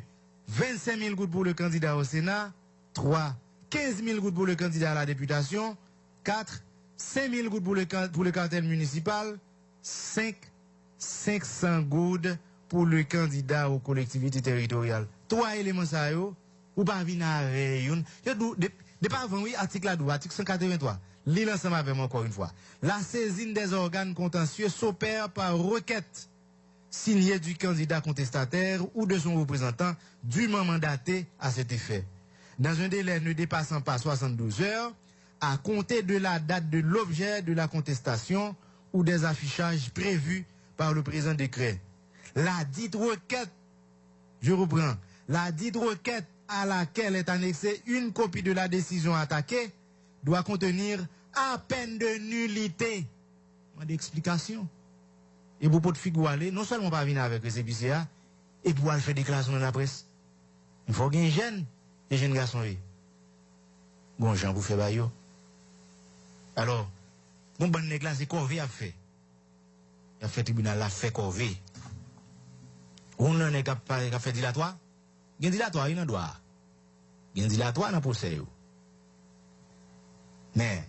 25 000 gouttes pour le candidat au Sénat, 3 15 000 gouttes pour le candidat à la députation, 4 5 000 gouttes pour le cartel municipal, 5 500 gouttes pour le candidat aux collectivités territoriales. 3 éléments ça yo, ou pas venir à rayon. De pas avant oui article là article 183. L'île ensemble avec moi encore une fois. La saisine des organes contentieux s'opère par requête signée du candidat contestataire ou de son représentant dûment mandaté à cet effet. Dans un délai ne dépassant pas 72 heures, à compter de la date de l'objet de la contestation ou des affichages prévus par le présent décret. La dite requête, je reprends, la dite requête à laquelle est annexée une copie de la décision attaquée doit contenir à peine de nullité. D'explication. Et pour de figure aller, non seulement pas venir avec le CPCA, et pour aller faire déclaration dans la presse. Il faut qu'il y ait une gêne. les jeunes garçons, bon, Jean, vous faites baillot. Alors, bon, bon, nègre là, c'est Corvée a fait. Il a fait tribunal, a fait Corvée. On a fait dilatoire. Il y a dilatoire, il y a droit. Il y a dilatoire dans le procès. Mais,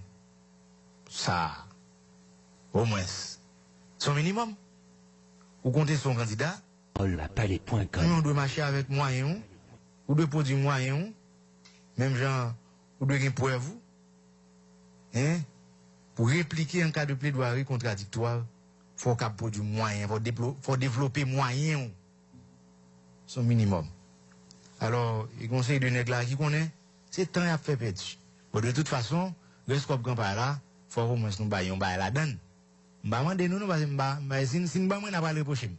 ça, au moins, son minimum, vous comptez son candidat, on doit marcher avec moyens, ou doit produire moyens, même genre, ou doit gagner preuve, hein, pour répliquer en cas de plaidoirie contradictoire, il faut qu'on produise moyens, il faut développer moyens, son minimum. Alors, le conseil de nègre là qui connaît, c'est temps à faire petit. Bon, de toute façon, le scope qu'on parle là, il faut au moins nous bailler la donne. M'a demandé nous parce que si nous pas n'a pas reprocher.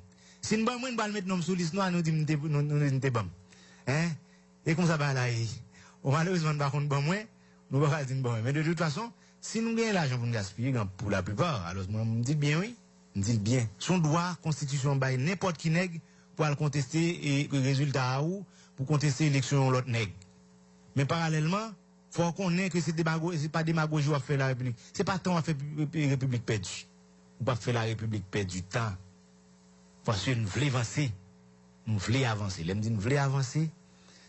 Si nous pas le mettre nous sur liste noire nous dit nous bon. Hein? Et comme ça bah là malheureusement pas contre bon moi, nous pas dire bon mais de toute façon, si nous gagnons l'argent pour nous gaspiller pour la plupart, alors moi me dit bien oui, me dit bien. Son droit constitution bail n'importe qui nègre pour aller contester et résultat ou pour contester l'élection l'autre nègre. Mais parallèlement, faut qu'on ait que c'est pas démagogie à faire la République. C'est pas temps à faire République perdue. On pas faire la République perdre du temps. Parce que nous voulons avancer. Nous voulons avancer. L'aime dit nous voulons avancer.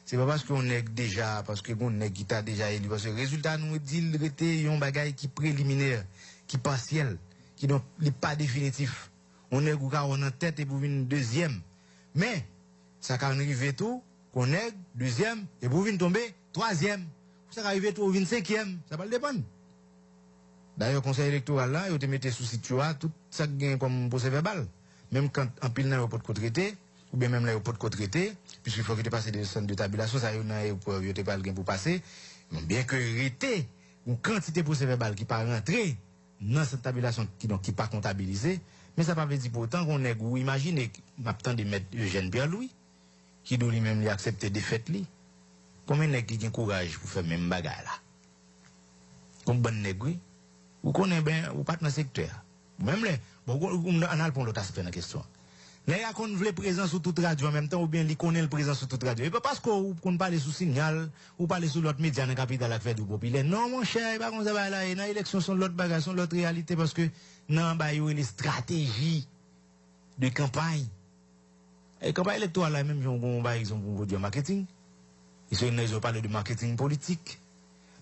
C'est pas parce qu'on est déjà, parce que on est qui t'a déjà élu. Parce que le résultat nous dit le rété un bagage qui préliminaire, qui partiel, qui n'est pas définitif. On est en tête et pour une deuxième. Mais, ça quand arrive tout, qu'on est deuxième et pour venir tomber troisième. Ça arrive tout au 25e. Ça va le dépendre. D'ailleurs, le conseil électoral là, il te mettait sous situation tout ça gagne comme procès verbal. Même quand en pile n'a pas de co-traité, ou bien même là, il n'y a pas de co-traité, puisqu'il faut que tu passes des centres de tabulation, ça y est, il n'y a pas de pour passer. Mais bien que rété, une quantité de procès verbal qui pas rentrer dans cette tabulation qui n'est pas comptabilisée, mais ça ne veut pas dire pour autant qu'on est, vous imaginez, maintenant de mettre Eugène Pierre-Louis, qui doit lui-même accepter des fêtes lui. Combien de qui ont courage pour faire même bagarre là? Comme bon nègre, ou connaît bien, ou pas dans le secteur. Même les, bon, on a pour l'autre aspect de la question. Les gars qu'on veut présence sur toute radio en même temps, ou bien ils connaissent le présence sur toute radio. Et pas parce qu'on parle sous signal, ou parle sur l'autre média dans la capitale à faire du populaire. Non, mon cher, pas comme ça va là. Dans l'élection, sont l'autre bagage, sont l'autre réalité, parce que, non, bah, il y a les stratégies de campagne. Et campagne électorale, là, même, par exemple, pour dire marketing. Ils ont parlé de marketing politique.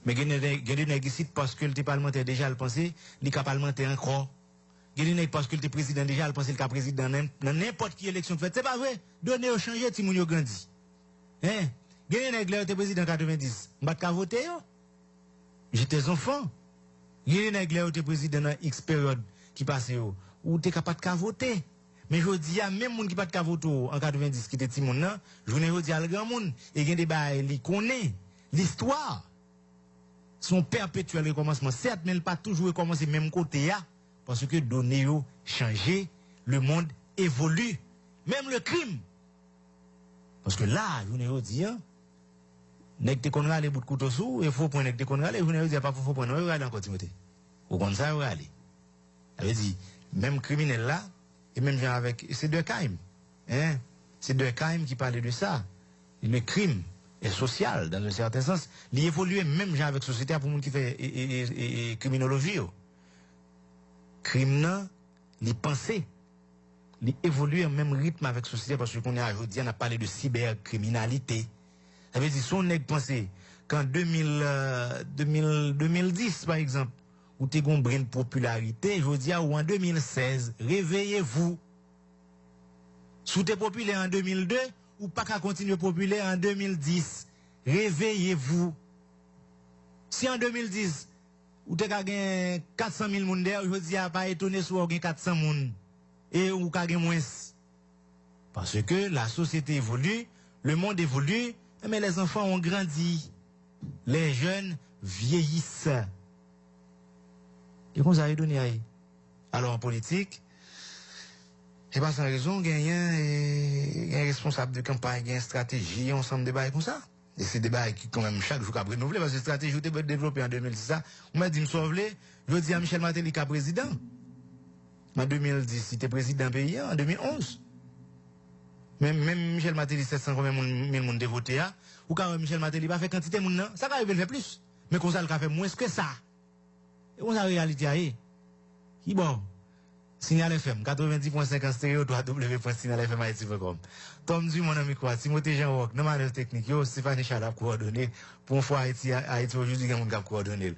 Mais il y a des négociations parce que le parlementaire déjà le pensé, il est parlementaire encore. Il y a parce que le président déjà le pensé, le cas président dans n'importe quelle élection faite. C'est pas vrai. Donner au changer, si moun grandi. Hein? Il y a des président en 90. Je n'ai pas voté. J'étais enfant. Il y a des président dans X période qui passe. Ou tu n'es capable de voter. Mais je dis à même moun qui pas de voter en 90 qui était petit moun nan, je ne dis à le grand moun et il y a des bails qui connaît l'histoire. Son perpétuel recommencement. Certes, mais il pas toujours recommencer même côté parce que données ont changé, le monde évolue, même le crime. Parce que là, je ne dis pas, nèg te konra les bout de couteau sous et faut prendre nèg te konra les, je ne dis pas faut prendre aller en continuité. Au comme ça aller. Ça veut dire même criminel là et même genre avec c'est deux crimes. Hein? C'est deux crimes qui parlaient de ça. Le crime est social dans un certain sens. Il évolue même genre avec société pour monde qui fait criminologie. Crime nan, il pensé. Il évolue en même rythme avec société parce qu'on est aujourd'hui on a parlé de cybercriminalité. Ça veut dire son nèg pensé qu'en 2010 par exemple ou t'es gon brin popularité, je dis ou en 2016, réveillez-vous. Sous t'es populaire en 2002 ou pas qu'à continuer populaire en 2010, réveillez-vous. Si en 2010 ou t'es gagné 400 000 moun der, je dis pas étonné soit gagné 400 moun et ou gagné moins. Parce que la société évolue, le monde évolue, mais les enfants ont grandi. Les jeunes vieillissent. Et qu'on s'est donné à eux. Alors en politique, c'est pas sans raison, il y a un responsable de campagne, il y a une stratégie, ensemble de bails comme ça. Et c'est des bails qui, quand même, chaque jour, qu'a renouvelé, parce que la stratégie a été développée en 2010. On m'a dit, je dis à Michel Martelly qu'il est président. En 2010, il était président pays, en 2011. Même Michel Matéli, 700 combien de monde dévoté, ou quand Michel Matéli pas fait quantité de monde, ça va faire plus. Mais qu'on ça le fait moins que ça. Et on a réalité, qui bon. Signal FM, 90.5 stéréo, www.signalfm.com. Tom du mon ami quoi, Timothée Jean-Roch, dans ma technique, yo, Stéphanie Chalap coordonné, pour une fois Haïti aujourd'hui, il y a un gars coordonné.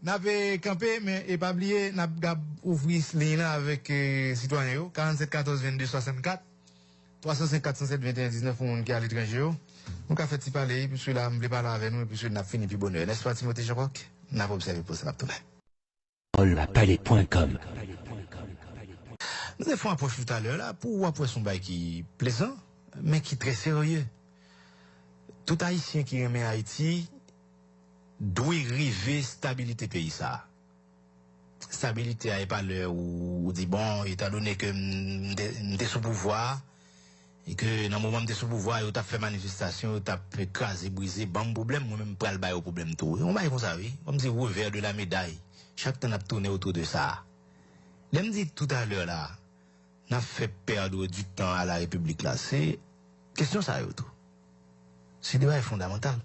N'a pas campé, mais, et pas oublié, n'a pas ouvert ce lien avec, citoyens, 47 14 22 64, 305 407 21 19 pour moun qui à l'étranger, yo. Donc, a fait parler, puis celui-là, m'blé parler avec nous, et puis celui-là, n'a fini, puis bonheur. N'est-ce pas, Timothée Jean-Roch? N'a pas observé pour ça, n'a pas tout. Olapalais.com. Nous avons fait un approche tout à l'heure là pour voir son bail qui est plaisant, mais qui est très sérieux. Tout Haïtien qui remet Haïti doit arriver stabilité pays ça. Stabilité à pas l'heure où dit bon, étant donné que m'était sous pouvoir et que dans le moment de sous pouvoir, il a fait manifestation, il a écrasé, brisé, bon problème, moi-même pas le bail au problème tout. On va comme ça, oui. On me dit revers de la médaille. Chaque temps, on a tourné autour de ça. Je me dis tout à l'heure là, on a fait perdre du temps à la République là. C'est question ça tout. C'est débat fondamental.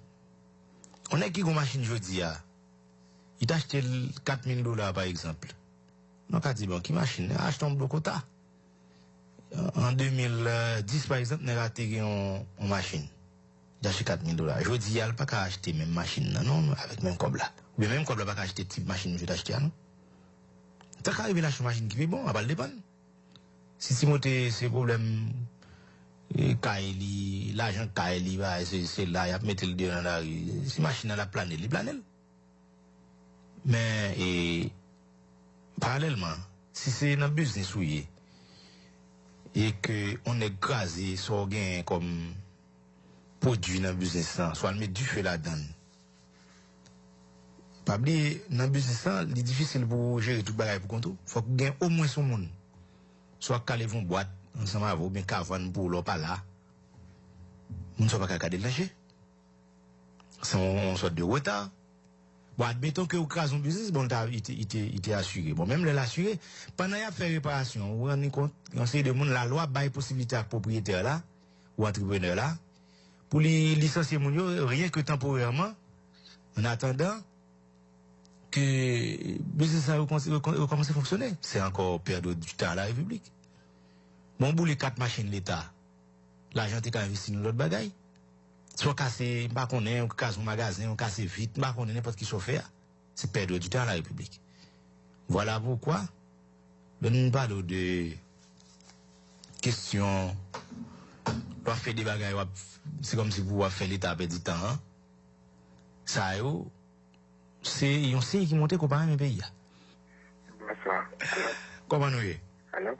On a qui une machine jeudi a. Il t'a acheté $4,000 par exemple. On a dit bon qui machine achète un blocota. En 2010 par exemple, on a raté une machine. Il a acheté $4,000. Jeudi il n'a pas qu'à acheter même machine non avec même comme là. Ou même comme là pas qu'à acheter type machine je t'acheter non. T'as qu'à arriver là sur machine qui fait bon, à pas le dépendre. Si Timothée, c'est problème, Kaili, l'argent Kaili, c'est là, il a mettre le deux dans la rue. Si machine à la planète, il planète. Mais, parallèlement, si c'est dans le business souillé, et que on est grasé, soit gain comme produit dans le business, soit on met du feu là-dedans. Pas oublier, dans le business, il est difficile pour gérer tout le bagage pour compte. Il faut que gain au moins son monde. Soit calé vont boîte ensemble avec vous, bien qu'avant pour l'eau pas là. On ne soit pas qu'à délancer. C'est une sorte de retard. Bon, admettons que vous crasez un business, bon, il était assuré. Bon, même l'assuré, pendant qu'il a fait réparation, vous vous rendez compte, on sait de monde, la loi baille possibilité à propriétaire là, ou entrepreneur là, pour les licencier mon yo, rien que temporairement, en attendant que le business a recommencé à fonctionner. C'est encore perdre du temps à la République. Bon, pour les 4 machines l'État, l'argent est investi dans l'autre bagaille. Soit cassé, pas qu'on est, on casse un magasin, on casse vite, pas qu'on est n'importe qui chauffeur. C'est perdre du temps à la République. Voilà pourquoi, nous parlons de questions, on fait des bagailles, c'est comme si vous faites l'État perdre du temps. Hein? Ça, c'est un signe qui monte comparé à mes pays. Bonsoir. Comment nous est? Allô?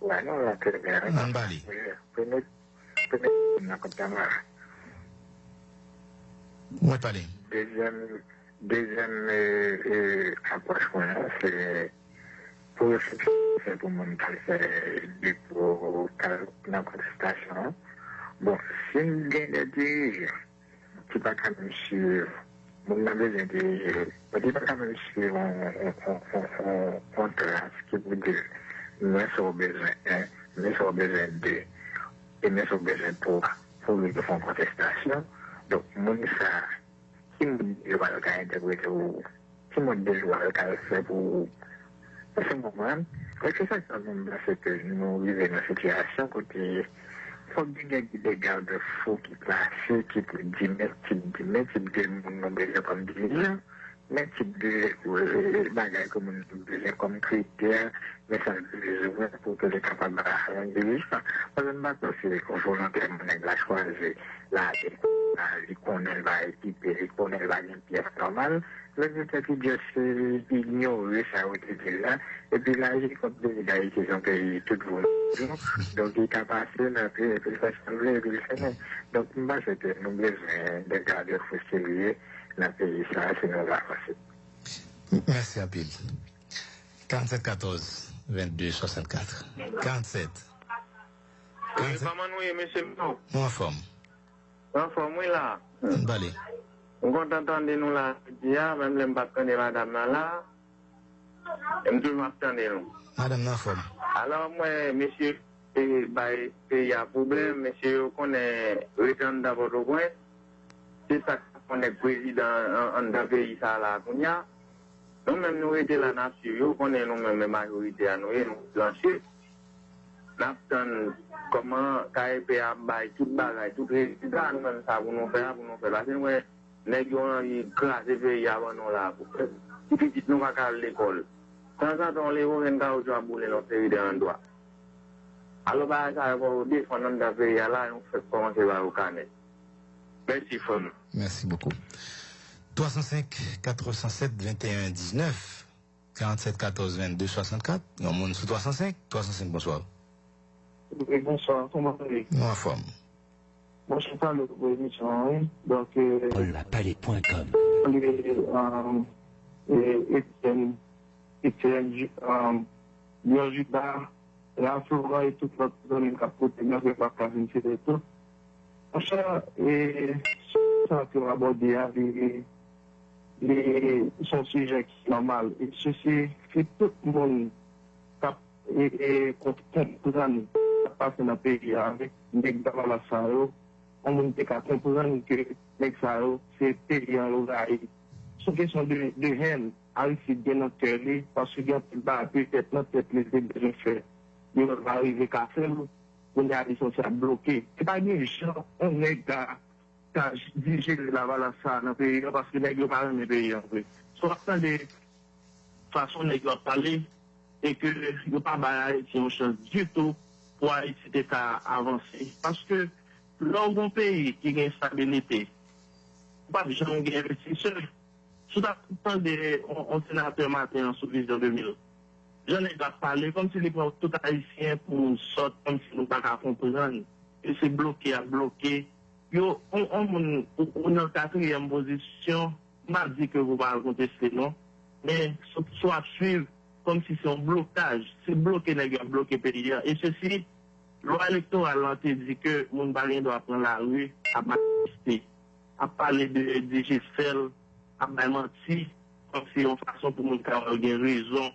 Ouais, non, là, très bien. On va aller. Moi, parler. Deuxième approche, c'est pour mon pour la contestation. Bon, si une gain de dirigeants qui va quand même suivre, mon besoin de diriger, qui va quand même suivre un contrat, ce qui veut dire, mais sur besoin 1, mais sur besoin 2, et mais sur besoin 3, pour lui faire une contestation. Donc, mon ça, qui me dit que je vais interpréter ou qui me dit que je vais faire pour ce moment, c'est ça que nous vivons dans la situation côté. Il faut bien qu'il y ait des garde-fous qui placent, qui peut dire, mais type de nombre comme dirigeant, mais type de bagages comme comme critère, mais ça veut dire pour que les capables de faire un dirigeant. Par exemple, c'est qu'on volontairement la choisir, là, il connaît, va équiper, il connaît, va une pièce normale. Le résultat qui dit, c'est ignorer ça, là, et puis là, j'ai compris les qui sont payés tout le monde. Donc, il a passé, et puis il fait changer, et puis il fait. Donc, moi, c'était nous besoin de garder le sérieux, dans le pays, ça, c'est nous la passer. Merci à Pile. 47 14 22 64. 47. Oui, comment nous, monsieur Mou? Nous en forme. En forme, oui, là. Balé. On compte entendre nous là, même les mbakans de madame là. Et nous devons attendre nous. Madame, nous en forme. Alors, moi, monsieur, il y a problème, monsieur, qu'on est return d'abord au point. C'est ça qu'on est président en d'un pays, ça là, qu'on y a. Nous-mêmes, nous étions la nation, qu'on est nous-mêmes majorité à nous, nous plancher. Nous comment KEP a bail, tout bagaille, tout résultat, nous-mêmes, ça, pour nous faire. Parce que nous, nous écrasé le pays avant nous là. Si petit, nous va à l'école. Quand ça, on les voit, on va bouler notre pays de l'endroit. Alors, ça va défendre notre pays là, on fait commencer par le canet. Merci, Femme. Merci beaucoup. 305 407 21 19 47 14 22 64. On monte sous 305. 305, bonsoir. Oui, bonsoir. Comment allez-vous? Non, en forme. Moi, je parle de l'émission. Donc, paulapalais.com. Étienne, Bianjuda, la Flora et toute l'autre zone de capote, je ne vais pas venir de tout. Ça, ça que aborder avec son sujet qui est normal. Et ceci fait tout le monde comprendre passe dans le pays avec les gens on ne peut pas comprendre que les gens c'est pays en l'oreille. C'est une question de haine à essayer de notre cœur parce qu'il y a peut-être notre tête les besoins faire. Il va arriver qu'à faire, on a des sociétés bloquées. C'est pas des gens, on est qu'à diriger la balance dans le pays parce que les gens parlent dans le pays. Soit de façon de parler et que il n'y a pas de chose du tout pour essayer d'avancer. Parce que dans un pays qui a une stabilité, pas de gens qui ont investisseurs. Tout à temps de un sénateur matin sous vision 2000. J'en ai pas parlé comme si les tout haïtiens pour une sorte, comme si nous ne pas comprendre. Et c'est bloqué à bloquer. Yo, on est en quatrième position. M'a dit que vous allez contester, non? Mais soit suivre comme si c'est un blocage. C'est bloqué, bloqué pays. Et ceci, loi électorale a dit que mon balin doit prendre la rue à manifester, à parler de DGFL, à mentir, comme si on façon pour mon cas avoir raison,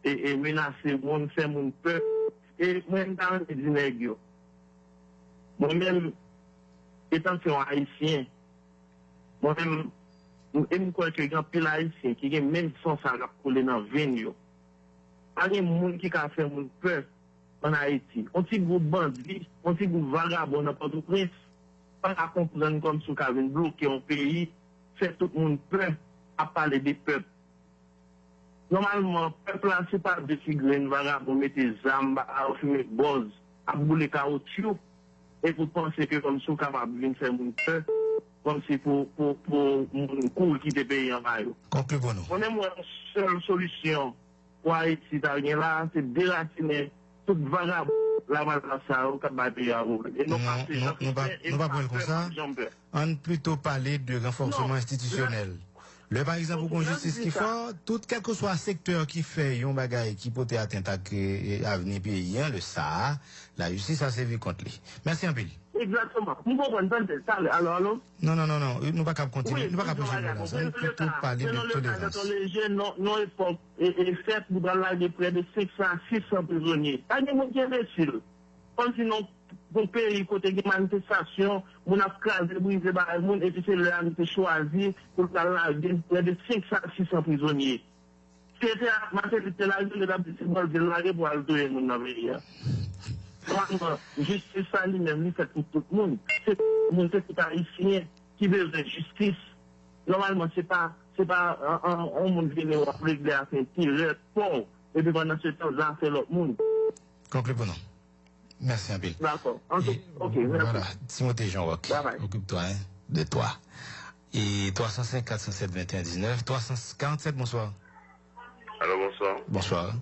et menacer mon faire mon peuple. Et moi-même, dans les dîners, moi-même, étant un haïtien, moi-même, je crois que grand pile haïtien qui a même sans ça à couler dans le vin. Pas de monde qui a fait mon peuple en Haïti. On petit groupe bandit, on petit groupe vagabond dans Port-au-Prince, pas à comprendre comme si on avait bloqué un pays, fait tout le monde peur à parler des peuples. Normalement, le peuple là, c'est pas de figurines vagabond, mettre des armes, à fumer boz, à bouler caoutchouc, et vous pensez que comme si on capable de faire mon peur, comme si pour mon cours qui te paye en maillot. Conclue pour nous. On est une seule solution pour Haïti, là, c'est déraciner tout vagabond, la malgrâce au cap pays à vous. Et non, pas prendre comme ça. On plutôt parler de renforcement institutionnel. Le par exemple, pour justice qui fait, tout quel que soit secteur qui fait un bagage qui peut atteindre à l'avenir paysan, le ça, la justice a servi contre lui. Merci un peu. Exactement. Nous comprenons ça. Alors, non, nous ne pouvons pas continuer. Nous ne pouvons pas continuer. Nous plutôt parler de tolérance. Les jeunes, non, époque, et fait pour aller près de 500 à 600 prisonniers. Il y a des gens qui sont imbéciles. Comme sinon, pour pays côté de manifestation, on a crasé, brisé, et puis c'est là qui choisi pour aller près de 500 à 600 prisonniers. C'était la maternité là, je l'ai dit, c'est de l'arrêt pour aller dans le pays. Normalement, justice, ça lui-même, fait pour tout le monde. C'est le monde qui est haïtien qui veut de justice. Normalement, c'est pas un monde qui vient régler à faire tirer fort. Et puis pendant ce temps-là, c'est l'autre monde. Conclue pour nous. Merci un peu. D'accord. Ok, merci. Voilà, Timothée Jean-Roch, occupe-toi de toi. Et 305 407 21 19, 347, bonsoir. Alors, bonsoir. Bonsoir.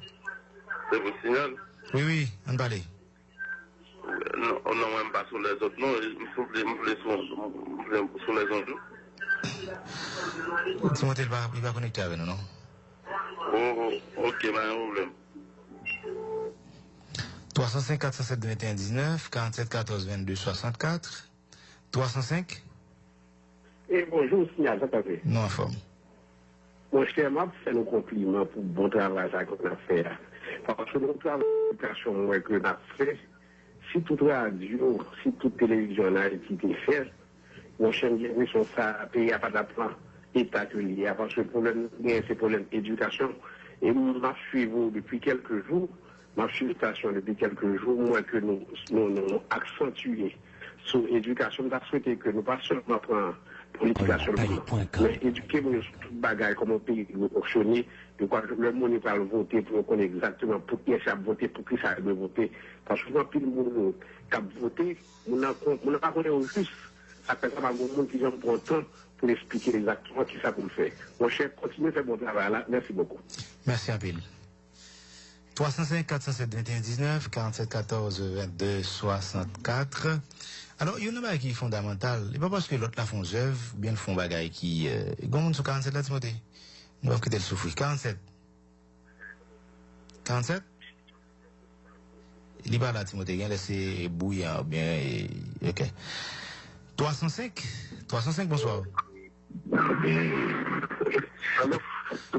C'est vous signal? Oui, on va aller. Non, on n'a même pas sur les autres. Non, il faut sur les autres. Timothée, il va connecter avec nous, non? Ok, pas un problème. 305 407 21 19, 47 14 22 64, 305. Et bonjour, signal, ça fait. Non, en forme. Mon cher, moi, c'est un compliment pour le bon travail qu'on a fait. Parce que notre l'éducation que nous avons fait, si toute radio, si toute télévision a été faite, mon chaîne de mission, ça paye à pas d'apprendre, État que lié, parce que le problème, c'est le problème d'éducation. Et m'a suivi depuis quelques jours, ma station depuis quelques jours, moi que nous accentuer sur l'éducation, nous avons souhaité que nous pas seulement prendre l'éducation, mais éduquer sur tout bagage, comment le pays doit fonctionner, de quoi le monde n'est pas voter pour qu'on exactement pour qui ça voter, pour qui ça doit voter. Parce que quand le monde qui a voté, on n'a pas connu au juste, ça fait ça, il y a monde qui vient prendre temps pour expliquer exactement qui ça pour le faire. Mon cher, continuez à faire bon travail là. Merci beaucoup. Merci à Bill. 305 407 21 19 47 14 22 64. Alors, il y a une chose qui est fondamentale. Et pas parce que l'autre la font œuvre, bien le font bagaille qui. Comment sur 47 là, Timothée? Nous avons quitté le souffrir. 47. 47? Il n'est pas là, Timothée. Il a laissé bouillir bien. Ok. 305? 305, bonsoir.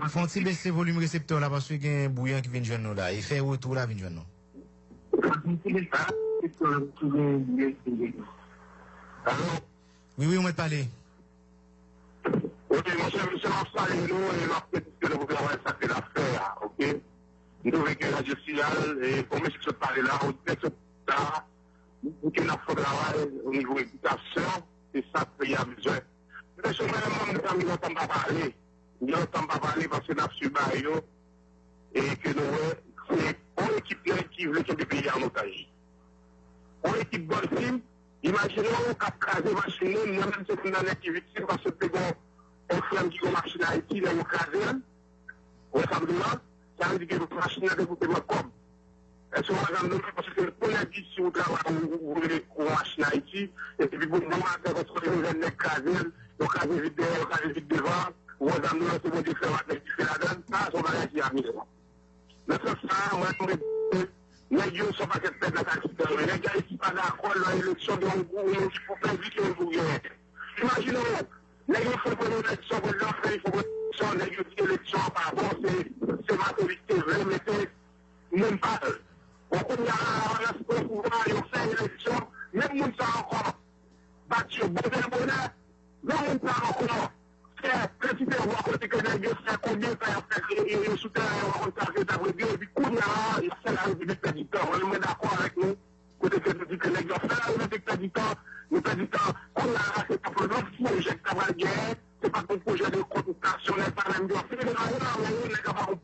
Faut-il baisser volume récepteur là parce qu'il y a un bouillant qui vient de joindre nous là. Il fait retour là, vient de joindre nous. Oui, on va te parler. Ok, monsieur, Marcel, nous, et la petite que nous avons ça fait l'affaire, ok? Nous, avec la gestion, et comme je te parlais là, on fait ça, pour qu'il y ait un travail au niveau de l'éducation, c'est ça que le pays a besoin. Mais je ne n'entends pas parler. Nous n'entendons pas parler parce que nous avons subi et que nous, c'est une équipe qui veut que le pays en otage. Une équipe bonne film, imaginons qu'à craser machine, moi-même, c'est une année qui est victime parce que on fait qui a machine à Haïti, là, on crase, on s'abonne, ça veut dire que la machine a développé ma com. Est-ce qu'on va nous parce que le premier dit si vous travaillez ou machine à Haïti, et puis pour nous, on va retrouver une écrasée, on crase vite derrière, on crase vite devant, on va nous lancer mon différent avec différents donnes, ça, on va réagir à mille. Mais ça, on va tomber. Les gens ne sont pas capables de faire les gars qui ne sont pas d'accord dans l'élection de Hongou, il faut faire vite le gouvernement. Imaginons, les gens font une élection, il faut une élection, les élections, pardon, c'est ma vérité, je mettais même pas. On connaît le pouvoir, on fait une élection, même nous sommes encore battus, bonheur, même nous sommes encore. C'est petit peu voir côté que les gens font combien de temps ils soutiennent, on s'arrête d'avoir bien, et puis qu'on a, il fait la République du temps. On est d'accord avec nous, côté que les gens font la République du temps, nous perdons du temps, on a, c'est pas pour notre projet de travail guerre, c'est pas pour projet de contestation, n'est pas même bien fait, mais on est capable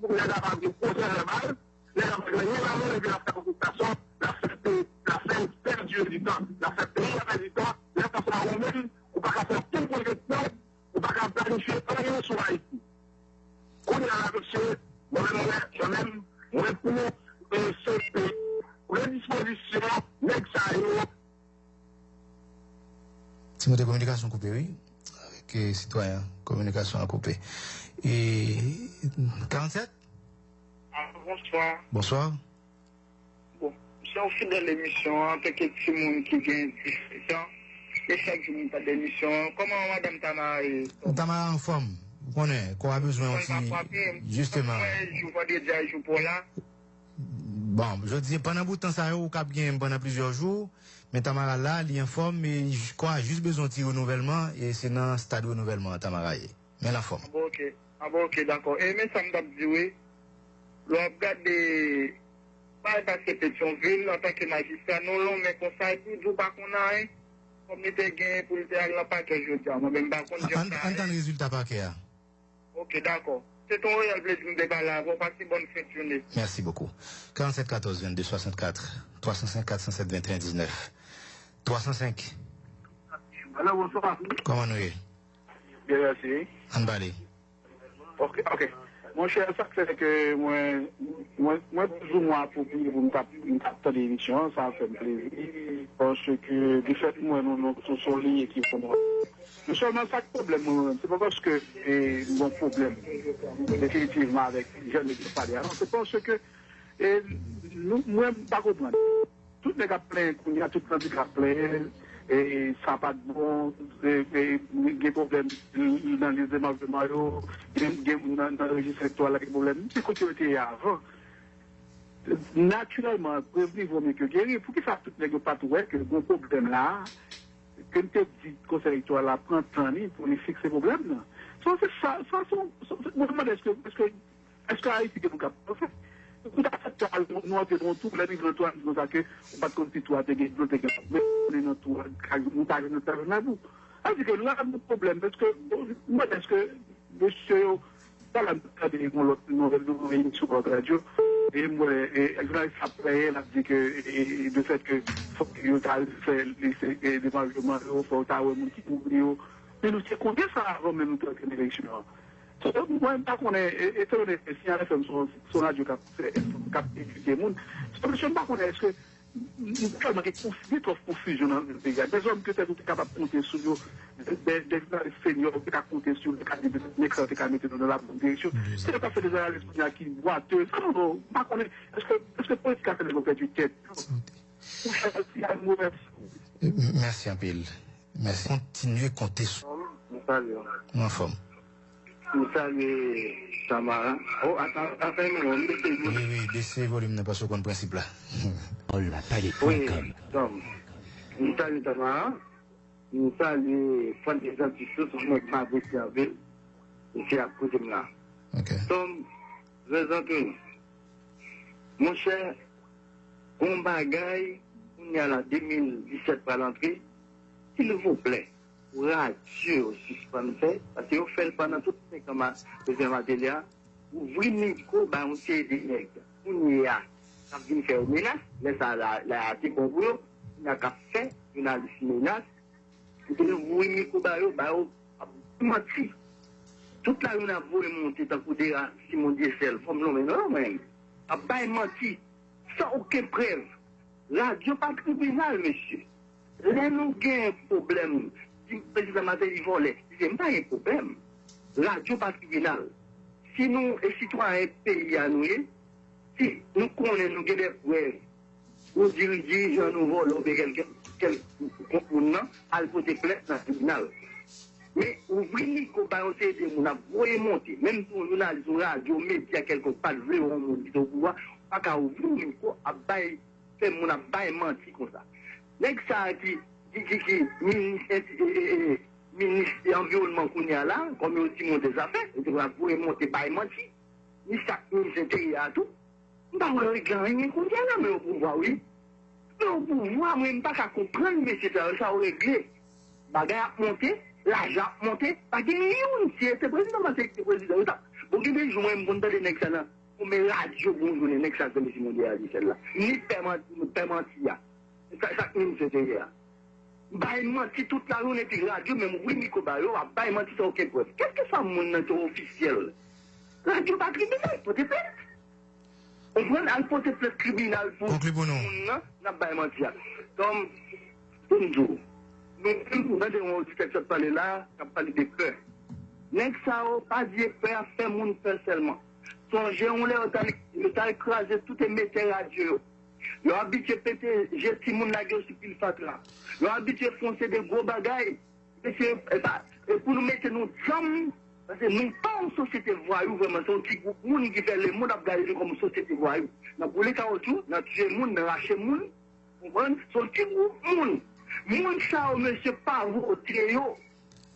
de poser la balle, les gens font la balle, la contestation, la fait perdre du temps, la fait perdre du temps, la fait ça même, on va faire tout pour le temps. On va pas planifier rien sur Haïti. On est à moi-même, pour les dispositions, Timothée, communication coupée, oui. Avec citoyens, communication coupée. Et 47? Bonsoir. Bonsoir. Bon, c'est au fil de l'émission, en tant que petit monde qui vient discussion. Et chaque jour, nous avons des missions. Comment Madame Tamara est? Tamara en forme. Vous connaissez, qu'on a besoin aussi. Justement. Je vois déjà un jour pour là. Bon, je dis, pendant bout de temps, ça a eu bien pendant plusieurs jours. Mais Tamara là, il est en forme, mais je crois qu'il a juste besoin de renouvellement. Et c'est dans le stade de renouvellement, Tamara. Mais la forme. Ah bon, ok, d'accord. Et mais ça me dit, oui. Le regarde pas passer Pétionville en tant que magistrat, non, non, mais comme ça, et puis, je ne sais pas qu'on a, hein. Comme il était gagné pour le faire la paquet, je dis, moi-même, par contre, je entends le résultat paquet. Ok, d'accord. C'est ton royal plaisir de débat là. Vous passez bonne fin de journée. Merci beaucoup. 47 14 22 64 305 407 21 19 305. Alors, bonsoir. Comment nous est? Bien, merci. Anbalé. Ok. Mon cher, ça fait que moi, plus ou moins, pour me taper l'émission, ça fait plaisir. Parce que, du fait, moi, nous sommes liés qui font. Mais seulement ça, le problème, c'est pas parce que, mon problème, définitivement, avec les jeunes qui parlent. Non, c'est parce que, nous, moi, pas comprendre. Tout les gars plein, il y a tout le monde qui a plein. Et ça n'a pas de bon, des problèmes dans les démarchements, dans le registre électoral, des problèmes. C'est quoi qui était avant. naturellement, prévenir vaut mieux que guérir. Pour que ça ne pas tout que le problème là, que nous te dit conseil électoral là, prend temps pour les fixer le problème là. C'est ça, moi, est-ce que Haïti que nous avons fait? Nous avons fait tout, les livres de toi, nous avons fait, on va continuer tout à te gagner, mais on est dans tout, nous avons à vous. C'est que là, le problème, parce que, moi, est-ce que, monsieur, dans la nouvelle sur votre radio, et moi, après, elle a dit que, de fait que, faut que vous fait les démarchements, il faut que vous mais nous sommes combien ça avant même une élection. Moi, on est étonné si on a fait son radio cap éduquer le monde. Je ne sais pas est-ce que nous avons des trop confusion dans le pays. Des hommes qui sont capables de compter sur des seniors qui sont compter sur les candidats qui sont mettre dans la bonne direction. C'est pas fait des analyses qui boiteux. Est-ce que le politique a fait des opérations du tête? Merci un peu. Merci. Continuez à compter sur Salut. ma femme. Salut, Tamara. Oh, attends, oui, baissez le volume, n'est pas sur le principe là. Olapalais.com. Oui, Tom. Salut, Tamara. Salut, Fond des Antistes, je ne pas observé. C'est à côté de là. Ok. Tom, raison que, mon cher, on bagaille, on y a la 2017 par l'entrée. S'il vous plaît, radio suspendez, parce que vous faites pendant tout ce temps, deuxième atelier, vous ouvrez le micro, on sait des nègres. On y a, ça vient faire une menace, laisse la article pour vous, on a qu'à faire une menace, vous ouvrez le micro, vous menti. Toute la rue a voulu monter, tant que Simon Diesel, comme l'homme, non, même, a pas menti, sans aucune preuve. Radio pas tribunal, monsieur. Là, nous avons un problème. Si le président Matéli volait, ce n'est pas un problème. Radio pas tribunal. Si nous, les citoyens pays à nous, si nous connaissons, nous avons des preuves, nous dirigeons, nous volons, quelqu'un, à le côté plainte dans le tribunal. Mais ouvrir qu'on va essayer de nous monter, même si on a une radio, média, quelque part, le monde qui est au pouvoir, pas qu'à ouvrir qu'on a fait mon abaye menti comme ça. Nèg ça qui ministre de l'environnement qu'on y a là, comme aussi mon des affaires, il va pouvoir monter bail menti. Ni ça, ni intérieur à tout. On va régler qu'on y a là, mais au pouvoir, oui. Mais au pouvoir, moi, je ne pas comprendre, mais c'est ça, ça a réglé. Bagay a monté, l'argent a monté, pas de millions, c'est le président, c'est le président. Bon, il y a des gens qui ont monté les excellents. On met radio, bonjour, les excellents, comme si mon Dieu a dit celle-là. Ni paiement, ça, c'est derrière. Si toute la journée est radio, même oui, Nico Bayo, a menti sur aucune preuve. Qu'est-ce que ça, mon officiel? Radio pas criminel, faut te faire. On prend un porte plainte criminel pour n'a pas menti. Comme, bonjour. Nous avons dit que ça parle là, ça parle de peur. N'est-ce pas dire peur, faire mon peur seulement. Songez, on l'a écrasé tout et mettre radio. Ils ont habitué à péter, j'ai tout le monde la gueule sur le fat là. Ils ont habitué à foncer des gros bagailles. Et pour nous mettre nos jambes, parce que nous pas une société voyou, vraiment, c'est un petit groupe qui fait le monde à garder comme société voyou. Dans les cas autour, dans tuer le monde, dans lâcher le monde, vous comprenez? C'est un petit groupe monde. Monde ça, monsieur, pas voter yo.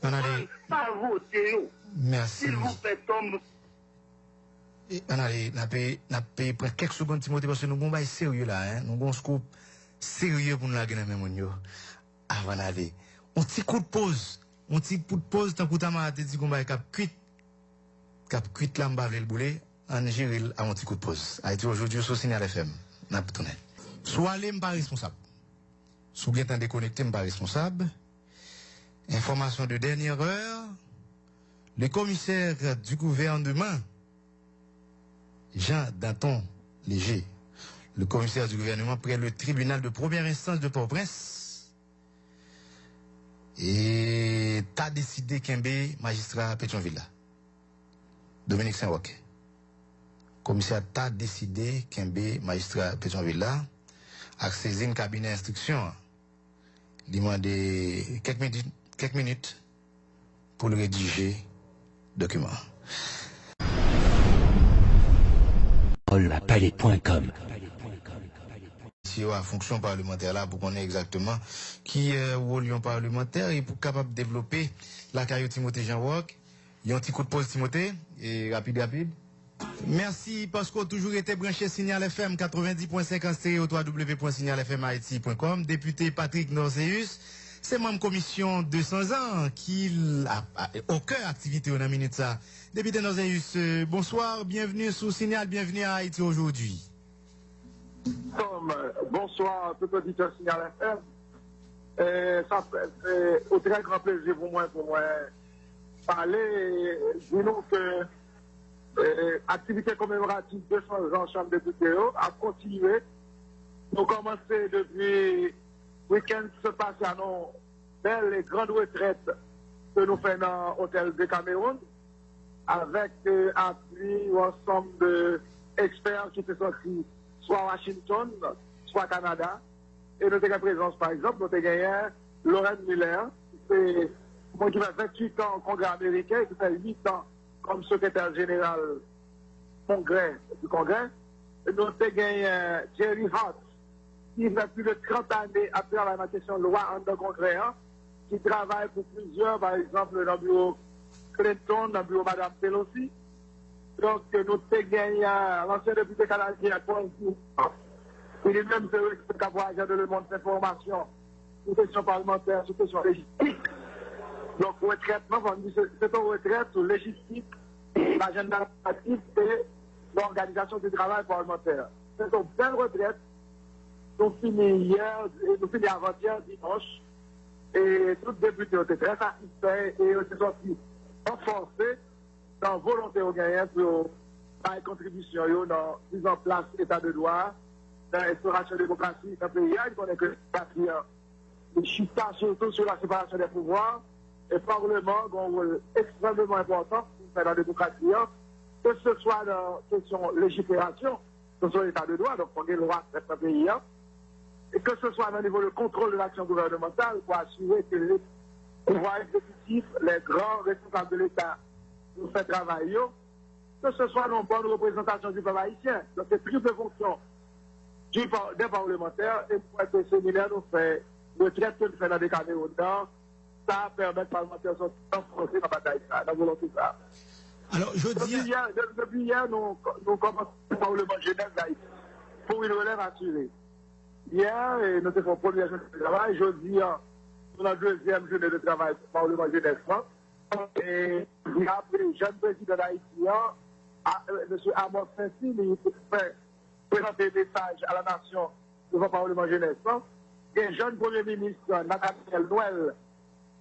Pas voter yo. Merci. S'il vous plaît, Tom. On a payé prendre quelques secondes, Timothée, parce que nous avons un sérieux là, hein. Nous avons un scoop sérieux pour nous la gagner même. Avant d'aller. Un petit coup de pause. Un petit coup de pause, tant que tu as dit qu'on va cap cuit là, m'bavle le boulet, en gérer à un petit coup de pause. Haïti aujourd'hui, sur Signal FM. N'a pas tourné. Soit aller, m'pas responsable. Soit bien déconnecté, m'pas responsable. Information de dernière heure. Le commissaire du gouvernement, Jean Danton Léger, le commissaire du gouvernement près le tribunal de première instance de Port-au-Prince, et t'as décidé qu'un magistrat Pétionville. Dominique Saint-Roch. Commissaire t'as décidé qu'un magistrat Pétionville a saisi une cabinet d'instruction. Il demandé quelques minutes pour le rédiger document. paulapalais.com. Si à fonction parlementaire là pour qu'on ait exactement qui est au lion parlementaire et pour capable de développer la carrière Timothée Jean-Roch. Il y a un petit coup de pause Timothée et rapide. Merci parce qu'on a toujours été branché Signal FM 90.5 en stéréo www.signalfmhaiti.com. Député Patrick Norzeus, c'est membre commission 200 ans qui a au cœur activité on a minute ça. Député Norzeus, bonsoir, bienvenue sous Signal, bienvenue à Haïti aujourd'hui. Bonsoir tout auditeur Signal FM. Ça fait au très grand plaisir pour moi parler. Dis-nous que activité commémorative 200 ans Chambre des députés a continué. Nous commençons depuis week-end se passe à nos belles et grandes retraites que nous faisons dans l'hôtel de Cameroun avec appui ou ensemble d'experts qui sont sortis soit Washington, soit Canada. Et nous avons présence, par exemple, nous avons gagné Lauren Miller, c'est moi qui fait 28 ans au Congrès américain, qui fait 8 ans comme secrétaire général du Congrès. Et nous avons gagné Jerry Hart, qui fait plus de 30 années à travers la question de loi en Congrès, qui travaille pour plusieurs, par exemple, dans le bureau Clinton, dans le bureau Mme Pelosi. Donc, nous avons gagné l'ancien député canadien, il est même le de le monde d'information, sur question parlementaire, sur question légistique. Donc, retraite, c'est une retraite sur légistique, l'agenda administratif et l'organisation du travail parlementaire. C'est une belle retraite. Nous finissons hier, nous finissons avant-hier, dimanche, et tous les députés ont été très satisfaits et ont été sortis renforcés dans la volonté au gagnant pour faire contribution dans la mise en place de l'état de droit, dans l'instauration de la démocratie dans le pays. Il connaît que le chita surtout sur la séparation des pouvoirs et le Parlement a un rôle extrêmement important dans la démocratie, que ce soit dans la question de légifération, que ce soit l'état de droit, donc on est le droit de ce pays, et que ce soit au niveau de contrôle de l'action gouvernementale pour assurer que les pouvoirs exécutifs, les grands responsables de l'État, nous fait travailler, que ce soit une bonne représentation du peuple haïtien. Donc, c'est triple fonction des parlementaires et pour être séminaire, nous faisons retraite que nous faisons dans des Cameroun. Ça permet aux parlementaires de s'enfoncer dans la bataille, dans la volonté ça. Alors, depuis hier, nous commençons le Parlement jeunesse d'Haïti pour une relève assurée. Hier, nous avons fait une première journée de travail. Jeudi, nous avons la deuxième journée de travail pour le Parlement jeunesse. Et il y a le jeune président d'Haïti, M. Amos Saint-Cyr, il fait présenter des messages à la nation devant le Parlement jeunesse. Et le jeune premier ministre, Nathaniel Noël,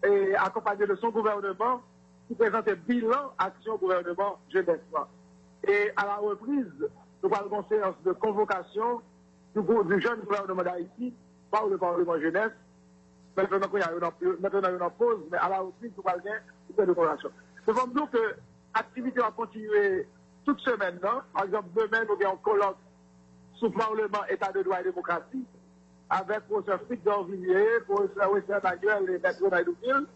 et accompagné de son gouvernement, qui présente un bilan action gouvernement jeunesse. Et à la reprise, nous avons une séance de convocation du jeune gouvernement d'Haïti par le Parlement jeunesse. Maintenant, il y a une pause, mais à la reprise, nous allons faire une convocation. Nous avons dit que l'activité va continuer toute semaine. Par exemple, demain, nous avons un colloque sous le Parlement État de droit et démocratie avec le professeur Fritz d'Orvilliers, le professeur Wessel Manuel et Maître Naïdouville.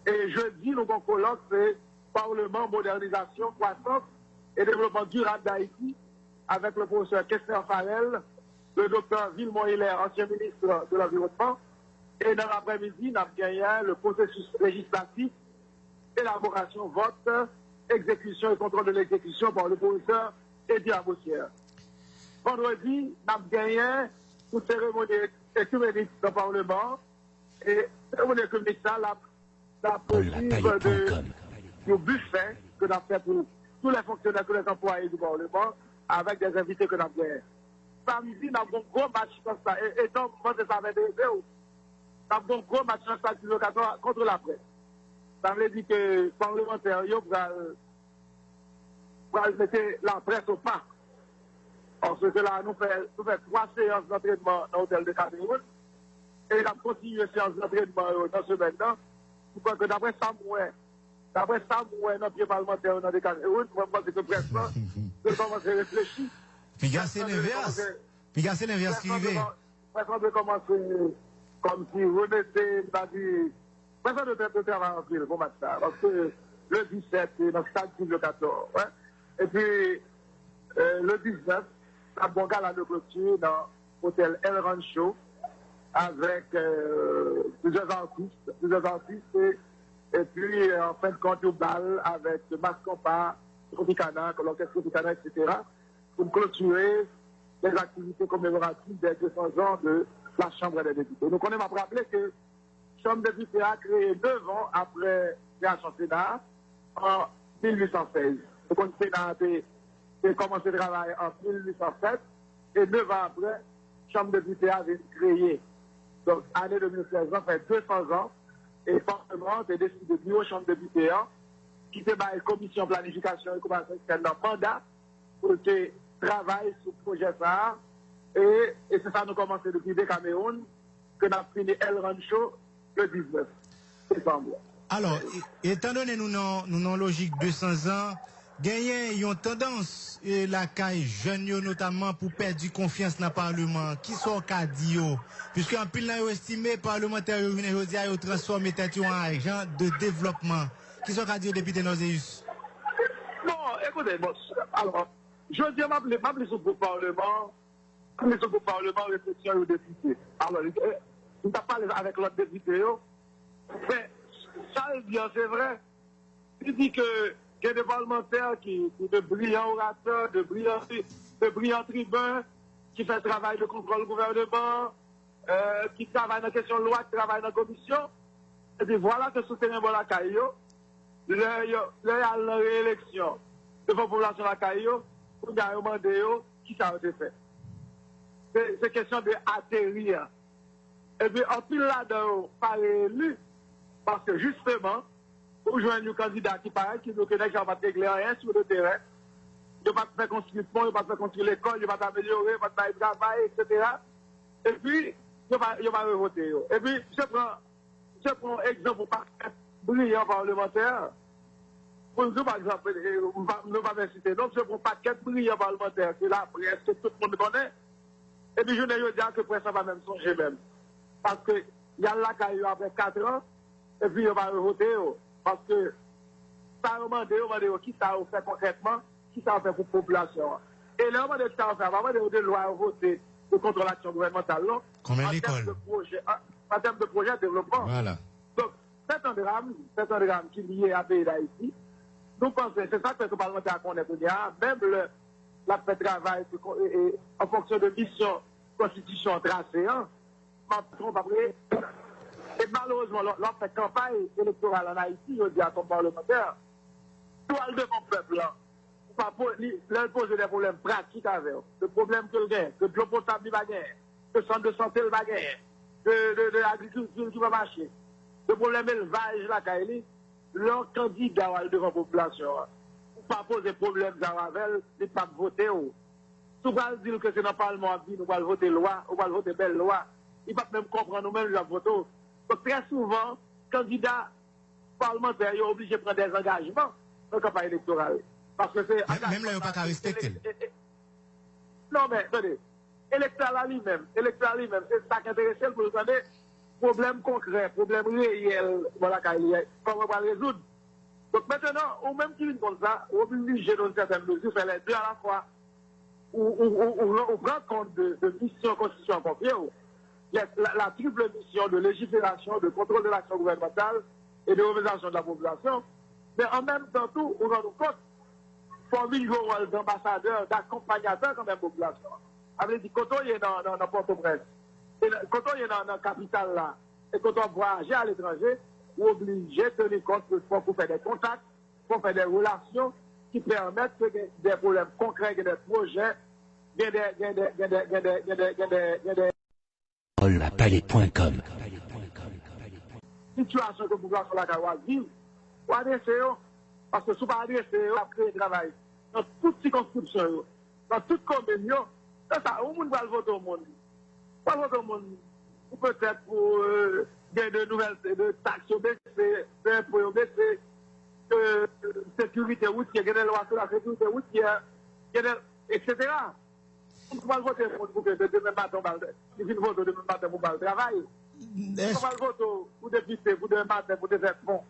Et jeudi, nous avons un colloque, c'est Parlement, modernisation, croissance et développement durable d'Haïti avec le professeur Kessler Farel, le docteur Villemont Hilaire, ancien ministre de l'Environnement. Et dans l'après-midi, nous avons gagné le processus législatif, élaboration, vote, exécution et contrôle de l'exécution par le professeur Eddie Abossière. Vendredi, nous avons gagné une cérémonie écuménique dans le Parlement. Et cérémonie écuménique, ça, la possible du buffet que nous avons fait pour tous les fonctionnaires, tous les employés du Parlement, avec des invités que nous avons gagnés. Samedi, nous avons un gros match comme ça. Et donc, moi, ça avait des nous avons un gros match contre la presse. Ça veut dire que les parlementaires vont mettre la presse au pas. Parce que là, nous faisons 3 séances d'entraînement dans l'hôtel de Cameroun. Et nous avons continué les séances d'entraînement dans ce maintenant. Parce que d'après ça, moi, dans le parlementaire dans le Cameroun, je pense que la presse, je commence à réfléchir. Puis, c'est l'inverse. Puis, c'est l'inverse qui arrive. On peut commencer comme si vous mettez, personne ne travaille en ville pour ça, parce que le 17, c'est dans le stade le 14. Ouais. Et puis, le 19, à bon gala de clôture dans l'hôtel El Rancho avec plusieurs artistes et puis en fin de compte au bal avec Mascompa, Tropicana, l'orchestre Tropicana, etc. pour clôturer les activités commémoratives des 200 ans de la Chambre des députés. Donc on aime rappeler que la Chambre des députés a créé 9 ans après la création du Sénat en 1816. Donc le Sénat a commencé le travail en 1807 et 9 ans après, la Chambre des députés a été créée. Donc année 2016, ça fait 200 ans et le Parlement a décidé de bureau Chambre des députés qui fait la commission planification et coopération externe dans mandat pour que travail sur le projet ça. Et c'est ça nous commençons depuis le Cameroun, que nous avons fini El Rancho le 19 décembre. Alors, étant donné nous avons logique 200 ans, gagner une tendance, la caille jeune notamment pour perdre du confiance dans le Parlement, qui sont cadio, puisque en pile là, estimé parlementaire, ils ont transformé en agent de développement. Qui sont cadio député Noséus? Non, écoutez, bon, alors, je dis, m'appeler sur le Parlement, réflexion aux députés. Alors, nous avons parlé avec l'autre député, mais ça, c'est vrai. Il dit que il y a des parlementaires qui de brillants orateurs, de brillants tribuns, qui font travail de contrôle gouvernement, qui travaillent dans la question de loi, qui travaillent dans la commission. Et puis voilà que soutenir la Caillot, leur la réélection de la population de la Caillot, pour demander qui ça a été fait. C'est question de atterrir. Et puis en pile là-dedans, pas élu, parce que justement, pour joindre un candidat qui paraît, qui nous connaît, qui va pas régler rien sur le terrain, il ne va pas faire construire le pont, il ne va pas faire construire l'école, il ne va pas améliorer, il ne va pas faire travail, etc. Et puis, il va revoter. Et puis, je prends exemple pour pas être brillant parlementaire. Pour nous, par exemple, ne pas citer. Donc, je prends pas qu'être brillant parlementaire, c'est la presse que tout le monde connaît. Et puis, je ne dis pas que presse va même songer même. Parce que, il y a là qui a après 4 ans, et puis, il va revoter. Parce que ça a demandé qui ça a fait concrètement, qui ça a fait pour la population. Et là, on va dire que ça a fait, on va dire des lois votées de contre l'action gouvernementale. Combien d'écoles? En termes de projet de développement. Voilà. Donc, c'est un drame qui est lié à pays d'Haïti. Nous pensons, c'est ça que le parlementaire connaît, même la fait travail en fonction de mission, constitution tracée, et malheureusement, lors de campagne électorale en Haïti, on dit à son parlementaire, toile de mon peuple, leur poser des problèmes pratiques avec eux, le problème que le gagne, que de l'eau potable il va gagner, que le centre de santé il va gagner, de l'agriculture qui va marcher, le problème élevage, la Kaili, leur candidat devant la population, pour pas poser problème d'Aravel, ils ne pas voter. Si on va dire que c'est dans le Parlement, nous allons voter loi, on va voter belle loi, ils ne peuvent même comprendre nous-mêmes la voter. Donc très souvent, candidats parlementaires sont obligés de prendre des engagements dans la campagne électorale. Parce que c'est... Même là, ils n'ont pas qu'à respecter. Non, mais attendez, électoral lui-même, c'est ça qui intéresse pour nous donner problème concret, problème réel, voilà, comment on va le résoudre. Donc maintenant, ou même qui vient comme ça, on est obligé dans une certaine mesure, faire les deux à la fois, on prend compte de mission constitution confiée, la triple mission de légifération, de contrôle de l'action gouvernementale et de représentation de la population, mais en même temps, tout, on rend compte, pour un rôle d'ambassadeur, d'accompagnateur quand même population. Avec dit, quand on est dans Port-au-Prince, quand on est dans la capitale là, et quand on voyage à l'étranger, on est obligé de tenir compte pour faire des contacts, pour faire des relations qui permettent des problèmes concrets, des projets, des Olapalais.com. situation que la population la vivre, ou adresser, parce que si vous adresser, on va créer travail dans toute circonscription, dans toute commune, c'est ça, où on va voter au monde. Pas voter au monde, ou peut-être pour gagner de nouvelles de taxes baissées, d'impôts baissés, de sécurité routière, gagner des lois sur la sécurité routière, etc. On va voter pour que demain matin, il faut voter demain matin pour le travail. On va voter pour député, pour demain matin, pour des fonds,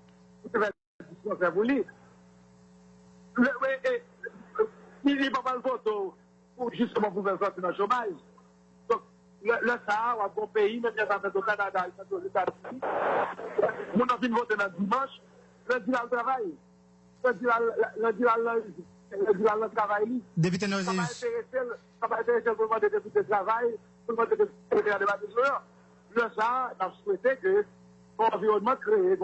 pour des discussions, pour lire. il n'y a pas de photo pour justement pour faire sortir dans le chômage. Donc, le Sahara, un bon pays, même si ça fait au Canada, ça fait aux États-Unis, mon envie de voter dans dimanche, lundi là le travail. Lundi là le travail. Député Nozius. Ça va intéresser le gouvernement des députés de travail, tout le monde des députés de débat. Le Sahara a souhaité que l'environnement créé,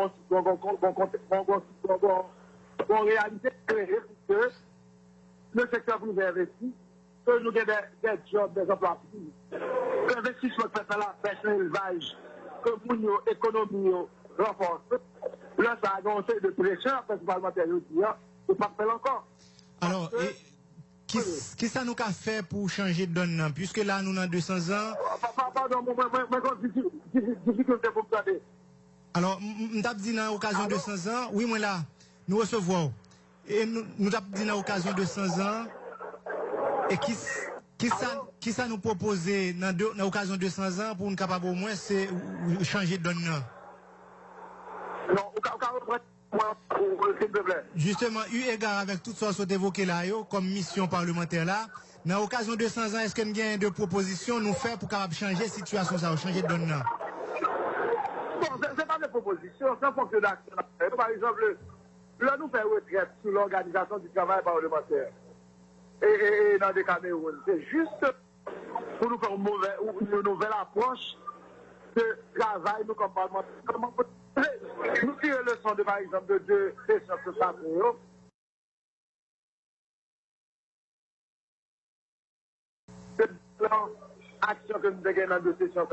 qu'on réalité créée pour que le secteur privé investit, que nous ayons des jobs, des emplois publics, que l'investissement fait dans la pêche, l'élevage, que l'économie renforce. Là, ça a annoncé de pression, principalement parlementaire, et pas faire encore. Alors, qui ça nous a fait pour changer de donne, puisque là, nous avons 200 ans. Pardon, moi, difficulté pour me garder. Alors, nous avons dit dans l'occasion de 200 ans, oui, moi là, nous recevons. Et nous avons dit dans l'occasion de 200 ans, et qui ça nous proposait dans l'occasion de 200 ans pour nous capable au moins c'est changer de donne? Non, s'il te plaît. Justement, eu égard avec toutes sortes évoquées là, comme mission parlementaire là, dans l'occasion de 200 ans, est-ce qu'il y a de propositions nous faire pour capable changer la situation, ça, changer de donne? Bon, ce n'est pas des propositions, c'est un fonction d'action. Par exemple, là, nous faisons retraite sur l'organisation du travail parlementaire. Et dans des Cameroun, c'est juste pour nous faire une nouvelle approche de travail, nous comme parlementaires. Nous tirons le son de, par exemple, de deux sessions de Samuel. De l'action que nous avons dans deux sessions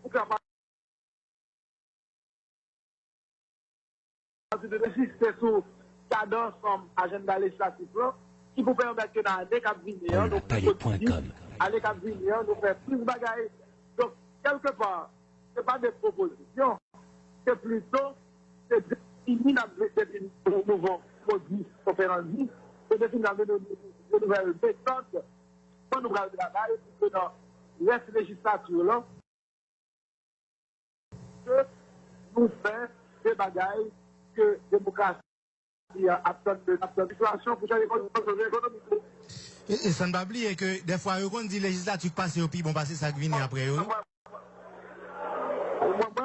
pour capable de résister sous cadence comme agenda législatif qui vous permettre que dans l'année qui vient, nous faire plus de bagailles. Donc, quelque part, ce n'est pas des propositions, c'est plutôt des nouveaux produits opérandis, c'est des nouvelles méthodes pour nous faire le travail, pour que dans cette législature-là, que nous faisons des bagailles que la démocratie a de situation pour changer l'économie. Et ça ne va pas oublier que des fois, on dit législature passée au pays, bon, passer ça qui vient après eux. Moi,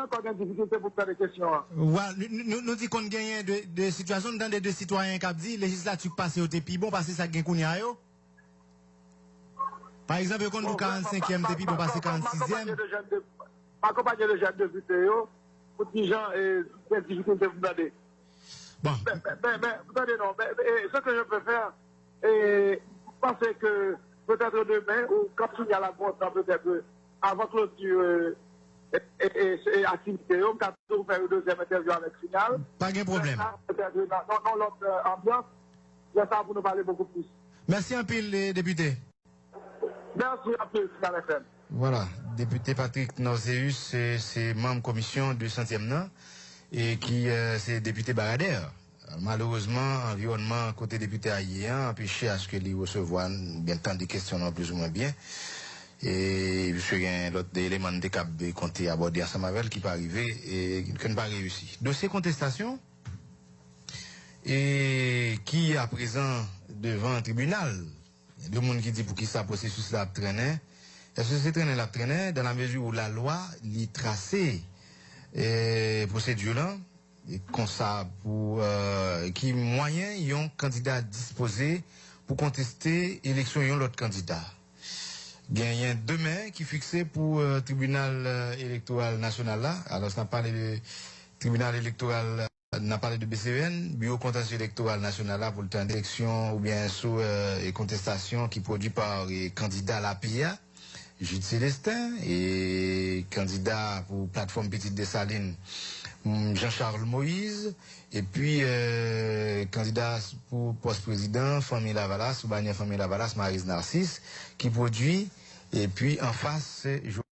encore une difficulté pour faire des questions. Nous disons qu'on gagne des situations dans des citoyens qui disent législature passée au pays, bon, passer ça qui vient après eux. Par exemple, quand nous 45e depuis, bon, passer 46e. Accompagner les jeunes députés, pour des gens et des difficultés vous donnez. Bon. Attendez, non, ce que je peux faire, et penser que peut-être demain, ou quand il y a la boîte, peut-être avant clôture et activité, on peut toujours faire une deuxième interview avec Signal. Pas de problème. Dans l'autre ambiance, là, ça pour nous parler beaucoup plus. Merci un peu, les députés. Merci un peu, Signal FM. Voilà, député Patrick Nozius, c'est membre commission du 100e et qui c'est député baradère. Malheureusement, environnement côté député haïtien empêché à ce que les recevoir bien tant de questions plus ou moins bien. Et je suis un autre élément de cap de compter aborder à Samavel qui peut arriver et qui n'a pas réussi. Dossier contestation et qui à présent devant un tribunal. Il y a deux monde qui dit pour qui ça processus l'a traîné. Est-ce que c'est traîné la traîné dans la mesure où la loi l'y tracé procédure là et comme ça pour qui moyen y ont candidat disposé pour contester élection y ont l'autre candidat. Il y a demain qui fixé pour tribunal électoral national là. Alors ça parle de tribunal électoral n'a parlé de BCN, bureau contentieux électoral national là pour le temps d'élection ou bien sous et contestation qui produit par les candidats à la PIA. Jude Célestin et candidat pour plateforme Petite Dessalines Jean-Charles Moïse et puis candidat pour poste-président Famille Lavalas ou bannière Famille Lavalas Maryse Narcisse qui produit et puis en face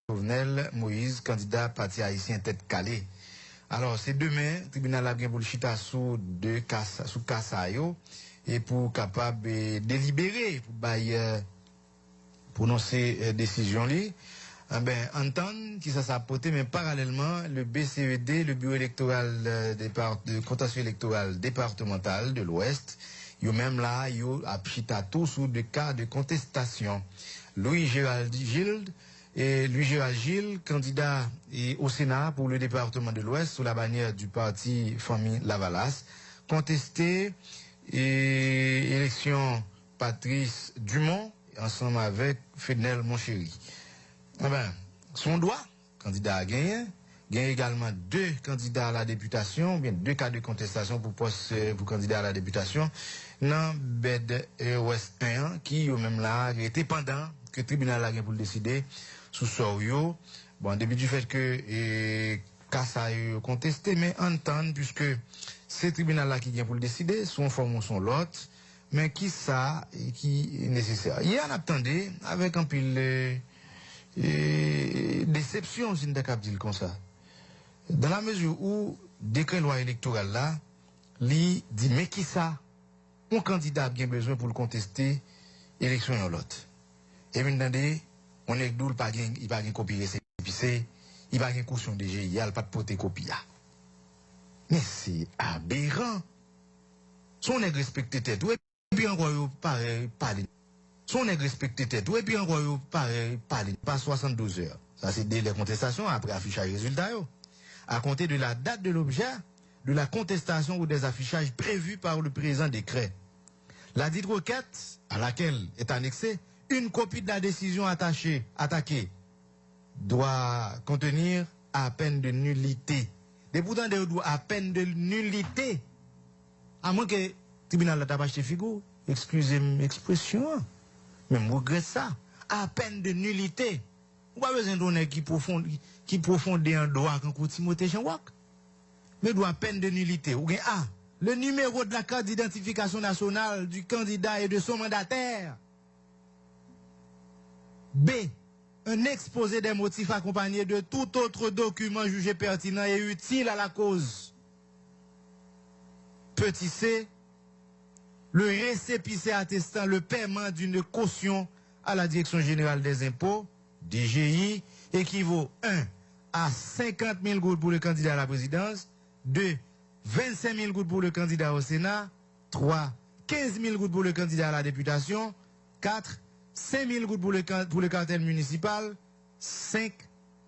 Jovenel Moïse candidat parti haïtien tête calée. Alors c'est demain tribunal a bien pour le chita sous deux cas sous Kassayo et pour capable délibérer pour bailler prononcer décision li, entendre qui ça s'apporter, mais parallèlement, le BCED, le bureau électoral de contentieux électoral départemental de l'Ouest, Yo même là, yo a chita tout sous des cas de contestation. Louis-Gérald Gilles, candidat au Sénat pour le département de l'Ouest sous la bannière du parti Famille Lavalas, contesté élection Patrice Dumont ensemble avec Fenel Monchéri. Eh ben, son droit, candidat à gagner. Il y a également 2 candidats à la députation, bien 2 cas de contestation pour poste pour candidat à la députation. Dans BED Ouest 1, qui même là, était pendant que le tribunal a pour le décider sous Sorio. Bon, début du fait que Kassa a contesté, mais entendre, puisque c'est le tribunal là qui vient pour le décider, son forme ou son l'autre, mais qui ça, qui est nécessaire. Il y en attendait, avec un pile déception, si on est capable de dire comme ça. Dans la mesure où, décret loi électorale là, lui dit, mais qui ça? Un candidat a bien besoin pour le contester, élection et l'autre. Et maintenant, on est d'où il n'y a pas de copie récépissé, il n'y a pas de caution de GIA, il n'y a pas de pote copie. Mais c'est aberrant. Son est respecté tête, et puis encore, pareil, parler. Son est respecté tête, et puis encore, pareil, parler. Pas 72 heures. Ça, c'est dès les contestations, après affichage résultat. À compter de la date de l'objet, de la contestation ou des affichages prévus par le présent décret. La dite requête, à laquelle est annexée une copie de la décision attaquée, doit contenir à peine de nullité. Des pourtant de à peine de nullité. À moins que le tribunal n'a pas acheté figure, excusez-moi l'expression, mais je regrette ça. À peine de nullité. On n'a pas besoin d'un qui profondait un droit comme Timothée Jean-Wak. Mais doit à peine de nullité. Ou bien A, le numéro de la carte d'identification nationale du candidat et de son mandataire. B, un exposé des motifs accompagné de tout autre document jugé pertinent et utile à la cause. Petit c, le récépissé attestant le paiement d'une caution à la Direction générale des impôts, DGI, équivaut 1 à 50 000 gouttes pour le candidat à la présidence, 2, 25 000 gouttes pour le candidat au Sénat, 3, 15 000 gouttes pour le candidat à la députation, 4, 5 000 gouttes pour le cartel municipal, 5,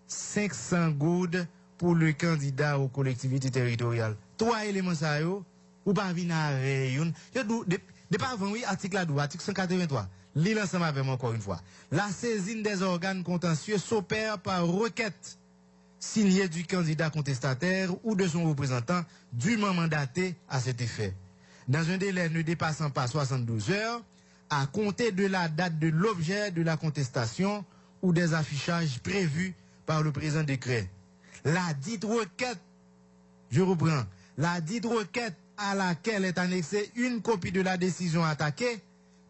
500 gouttes pour le candidat aux collectivités territoriales. 3 éléments ça yo, ou pas venir à rayon. De pas avant, oui, article 183. L'île ensemble avec moi encore une fois. La saisine des organes contentieux s'opère par requête signée du candidat contestataire ou de son représentant dûment mandaté à cet effet. Dans un délai ne dépassant pas 72 heures, à compter de la date de l'objet de la contestation ou des affichages prévus par le présent décret. La dite requête, je reprends, la dite requête à laquelle est annexée une copie de la décision attaquée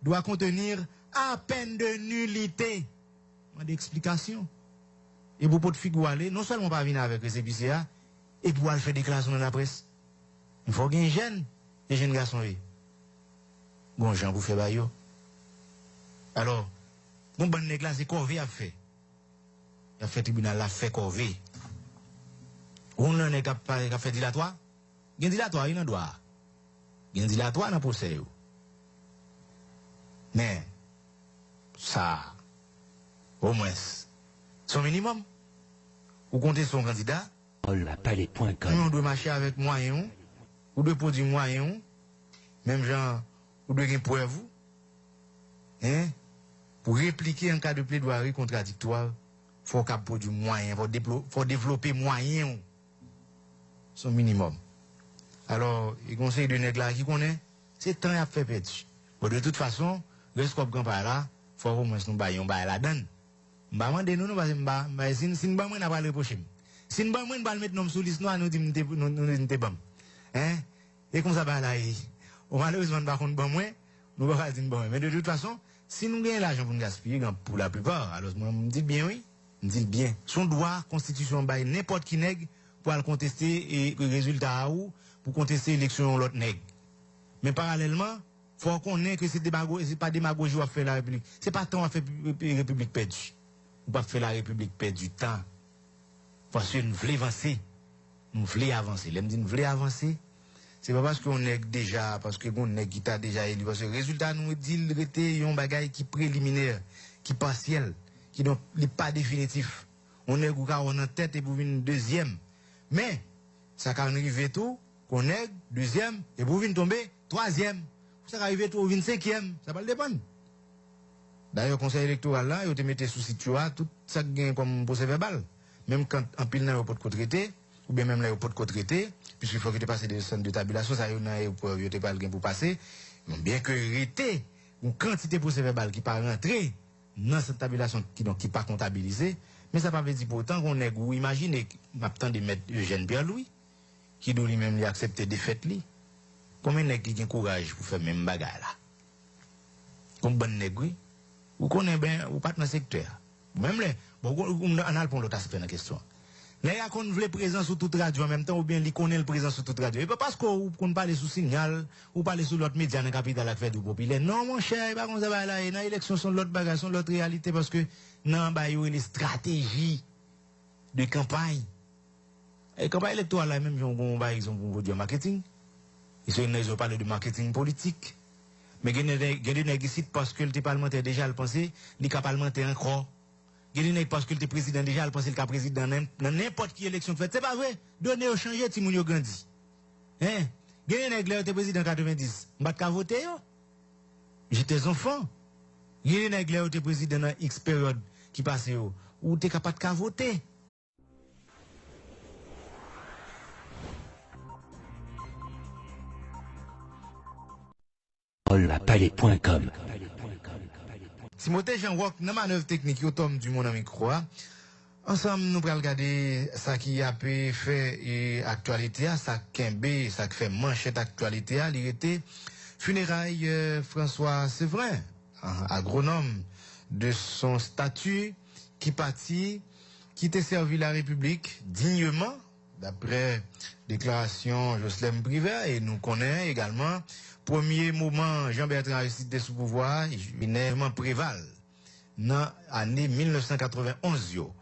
doit contenir à peine de nullité. D'explication. Et pour de figure aller, non seulement pas venir avec les CPCA, et pour aller faire déclaration dans la presse. Il faut qu'il y ait un jeune garçon. Bon, Jean, vous faites baillot. Alors, mon bon nègre là, c'est Corvé a fait. Il a fait tribunal, il a fait Corvé. On a fait dilatoire. Il y a dilatoire, il y a un droit. Il y a dilatoire dans le procès. Mais, ça, au moins, son minimum, ou comptez son candidat, on doit marcher avec moyens, ou de produire moyens, même genre, ou de gagner preuve, hein, pour répliquer un cas de plaidoirie contradictoire, il faut qu'il produise moyens, il faut développer moyens, son minimum. Alors, le conseil de nègre qui connaît, c'est temps à faire perdre. Bon, de toute façon, le scope grand par là, il faut au moins nous bailler la donne. M'a demandé nous parce que si nous pas n'a pas le prochain. Si nous pas pas mettre nom sur liste noire nous dit nous bon. Hein? Et comme ça ba là malheureusement pas contre bon moins, nous pas dire bon mais de toute façon, si nous gagnons l'argent pour nous gaspiller pour la plupart, alors moi me dit bien oui, me dit bien. Son droit constitution bail n'importe qui nègre pour aller contester et résultat ou pour contester l'élection l'autre nègre. Mais parallèlement, faut qu'on ait que c'est pas démagogie à faire la République. C'est pas temps à faire République perdue. On pas faire la République perdre du temps. Parce que nous voulons avancer. Nous voulons avancer. L'aime dit nous voulons avancer. c'est pas parce qu'on est déjà, parce que on est qui t'a déjà élu, parce que le résultat nous dit il était un bagage qui préliminaire, qui partiel, qui n'est pas définitif. On est en tête et pour une deuxième. Mais, ça quand arrive tout, qu'on est deuxième, et pour venir tomber, troisième. Ça quand arrive tout, pour venir cinquième. Ça va le dépendre. D'ailleurs, le conseil électoral là, il te mettait sous situation, tout ça gagne comme procès verbal. Même quand en pile n'a pas de co-traité, ou bien même là, il n'y a pas de co-traité, puisqu'il faut que tu passes des centres de tabulation, ça y est, il n'y a pas de gain pour passer. Bien que rété, une quantité de procès verbal qui pas rentrer dans cette tabulation qui n'est pas comptabilisée, mais ça ne veut pas dire pourtant qu'on est goût. Imaginez, maintenant de mettre Eugène Pierre-Louis, qui doit lui-même accepter des fêtes. Combien de qui ont courage pour faire même bagarre là? Comme bon nègre, ou qu'on est bien, ou pas dans le secteur. Même là, bon, on a l'autre aspect dans la question. Là, il y a qu'on veut présent sur toute radio en même temps, ou bien il connaît le présent sur toute radio. Et pas parce qu'on parle sous signal, ou parle sur l'autre média dans la capitale à faire du populaire. Non, mon cher, il n'y a pas comme ça là. Et dans l'élection, sont l'autre bagage, sont l'autre réalité, parce que, non, bah, il y a les stratégies de campagne. Et campagne électorale, là, même, ils ont du marketing. Ils ont parlé de marketing politique. Mais il y a des négociations parce que le parlementaire déjà le pensé, il est parlementaire encore. Il y a des parce que le président déjà le pensé, il est président dans n'importe qui élection faite. C'est pas vrai. Donner au changer, si moun yo grandi. Hein? Il y a des président en 90. M'bat ka voter yo. J'étais enfant. Il y a des président dans X période qui passe yo. Ou t'es capable de voter. Palais.com. Timothée Jean-Roch, dans la manœuvre technique, au tome du mon ami Croix. Ensemble, nous allons regarder ça qui a fait et actualité, ça qui fait manchette actualité, il était funérailles François Séverin, agronome de son statut, qui partit, qui était servi la République dignement, d'après déclaration Jocelyn Privé, et nous connaissons également premier moment Jean-Bertrand Aristide sous pouvoir, il préval dans l'année 1991 yo.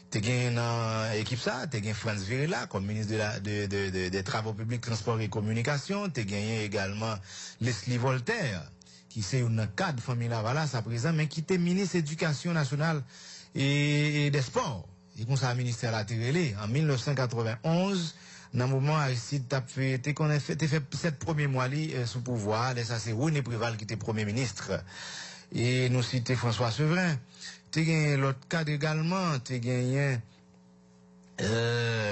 T'es gagné dans l'équipe ça, t'es gagné Franz Virela comme ministre des Travaux publics, Transport et Communication, t'es gagné également Leslie Voltaire qui c'est un cadre famille Lavalas à présent mais qui était ministre d'éducation nationale et des sports. Et comme ça ministère la Télé en 1991. Dans le moment, Aristide t'a fait 7 premiers mois sous pouvoir. Et ça, c'est René Préval qui était Premier ministre. Et nous citons François Séverin. Tu as gagné l'autre cadre également. Tu as gagné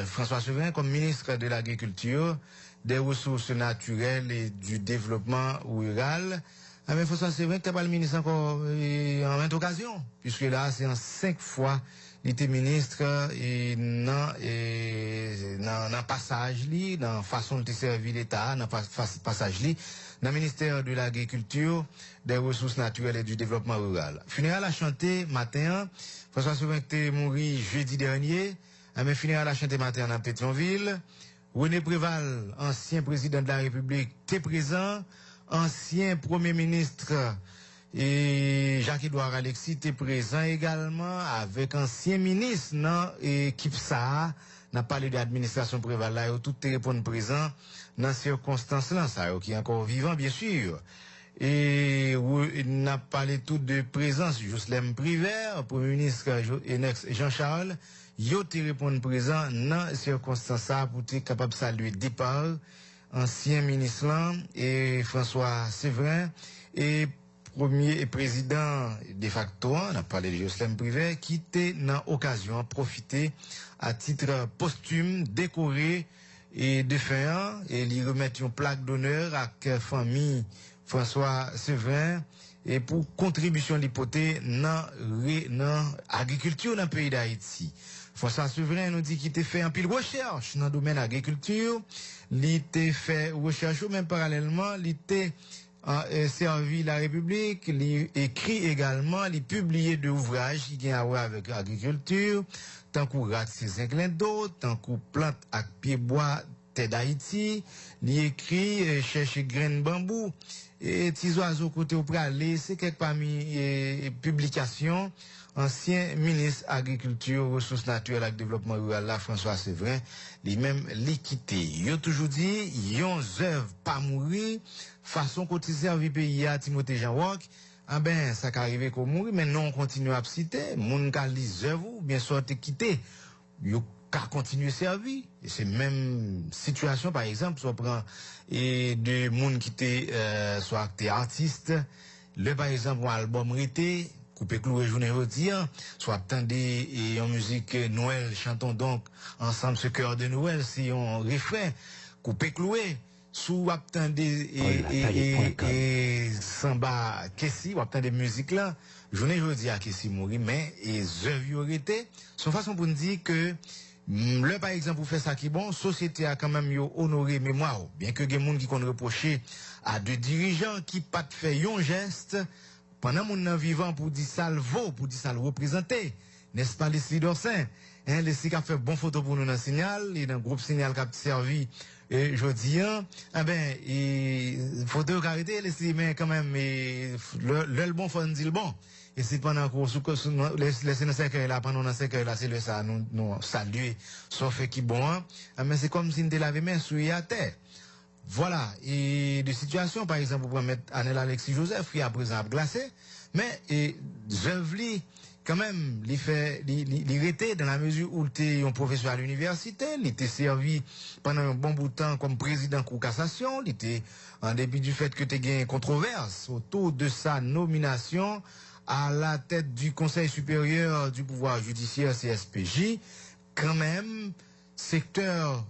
François Séverin comme ministre de l'Agriculture, des Ressources naturelles et du Développement rural. Mais François Séverin, tu n'as pas le ministre encore en 20 occasions. Puisque là, c'est en 5 fois. Il était ministre et dans passage li, dans façon de servir l'État, dans passage li, dans le ministère de l'Agriculture, des Ressources naturelles et du Développement rural. Funéral a chanté matin, François Séverin était mort jeudi dernier, mais funéral a chanté matin dans Pétionville. René Préval, ancien président de la République, était présent, ancien premier ministre. Et Jacques-Edouard Alexis était présent également avec ancien ministre dans l'équipe ça n'a parlé de l'administration Préval là tout répondre présent dans ces circonstances là ça qui est encore vivant bien sûr et n'a parlé tout de présence Jocelyn Privé premier ministre Jean-Charles yo te répondre présent dans ces circonstances ça pour être capable de saluer départ ancien ministre là et François Séverin et premier président de facto, on a parlé de Jocelyn Privé, qui était dans l'occasion profiter à titre posthume, décoré et défunt, et lui remettre une plaque d'honneur à la famille François Séverin, et pour contribution d'hypothèse dans l'agriculture dans le pays d'Haïti. François Séverin nous dit qu'il était fait un pile recherche dans le domaine de l'agriculture, il était fait recherche, même parallèlement, il était servi la République, il écrit également, il publié des ouvrages qui ont à voir avec l'agriculture, tant qu'on rate ses inclins d'eau, tant qu'on plante à pied bois, Terre d'Haïti, il écrit chercher grain bambou et petits oiseaux côté au pralé, c'est quelque parmi publications ancien ministre agriculture, ressources naturelles et développement rural là François Séverin, lui-même l'équité. Il a toujours dit yon œuvre pas mourir façon côté servi pays à Timothée Jean-Roch. Ah ben ça qu'arrivé qu'on mourir mais non on continue à citer, moun ka li œuvre bien sûr te quitter. Yo ka continuer servir et c'est même situation par exemple si on prend et de moun qui était soit acteur artiste le par exemple un album rété coupé cloué journée aujourd'hui soit attendez et en musique Noël chantons donc ensemble ce cœur de Noël si on refrain coupé cloué sous attendez et samba kessi ou attendez musique là journée aujourd'hui à kessi mourir mais et œuvre rété son façon pour nous dire que le par exemple pour faire ça qui bon société a quand même honoré mémoire bien que des monde qui qu'on reprocher à deux dirigeants qui pas fait un geste pendant mon vivant pour dire ça le vaut pour dire ça le représenter n'est-ce pas les d'Orsin hein les qui a fait bon photo pour nous dans signal et dans groupe signal qui a servi jodi ah ben et photo carité les mais quand même le bon faut dire le bon et c'est pendant qu'on laisser dans 5 heures là pendant dans 5 heures là c'est le ça nous saluer sauf qui bon mais c'est comme si on te laver main sur à terre voilà et de situation par exemple pour mettre Anel Alexis Joseph qui à présent glacé mais Zevli quand même il était dans la mesure où il était un professeur à l'université, il était servi pendant un bon bout de temps comme président Cour cassation, il était en dépit du fait que tu as gagné controverse autour de sa nomination à la tête du Conseil supérieur du pouvoir judiciaire CSPJ, quand même secteur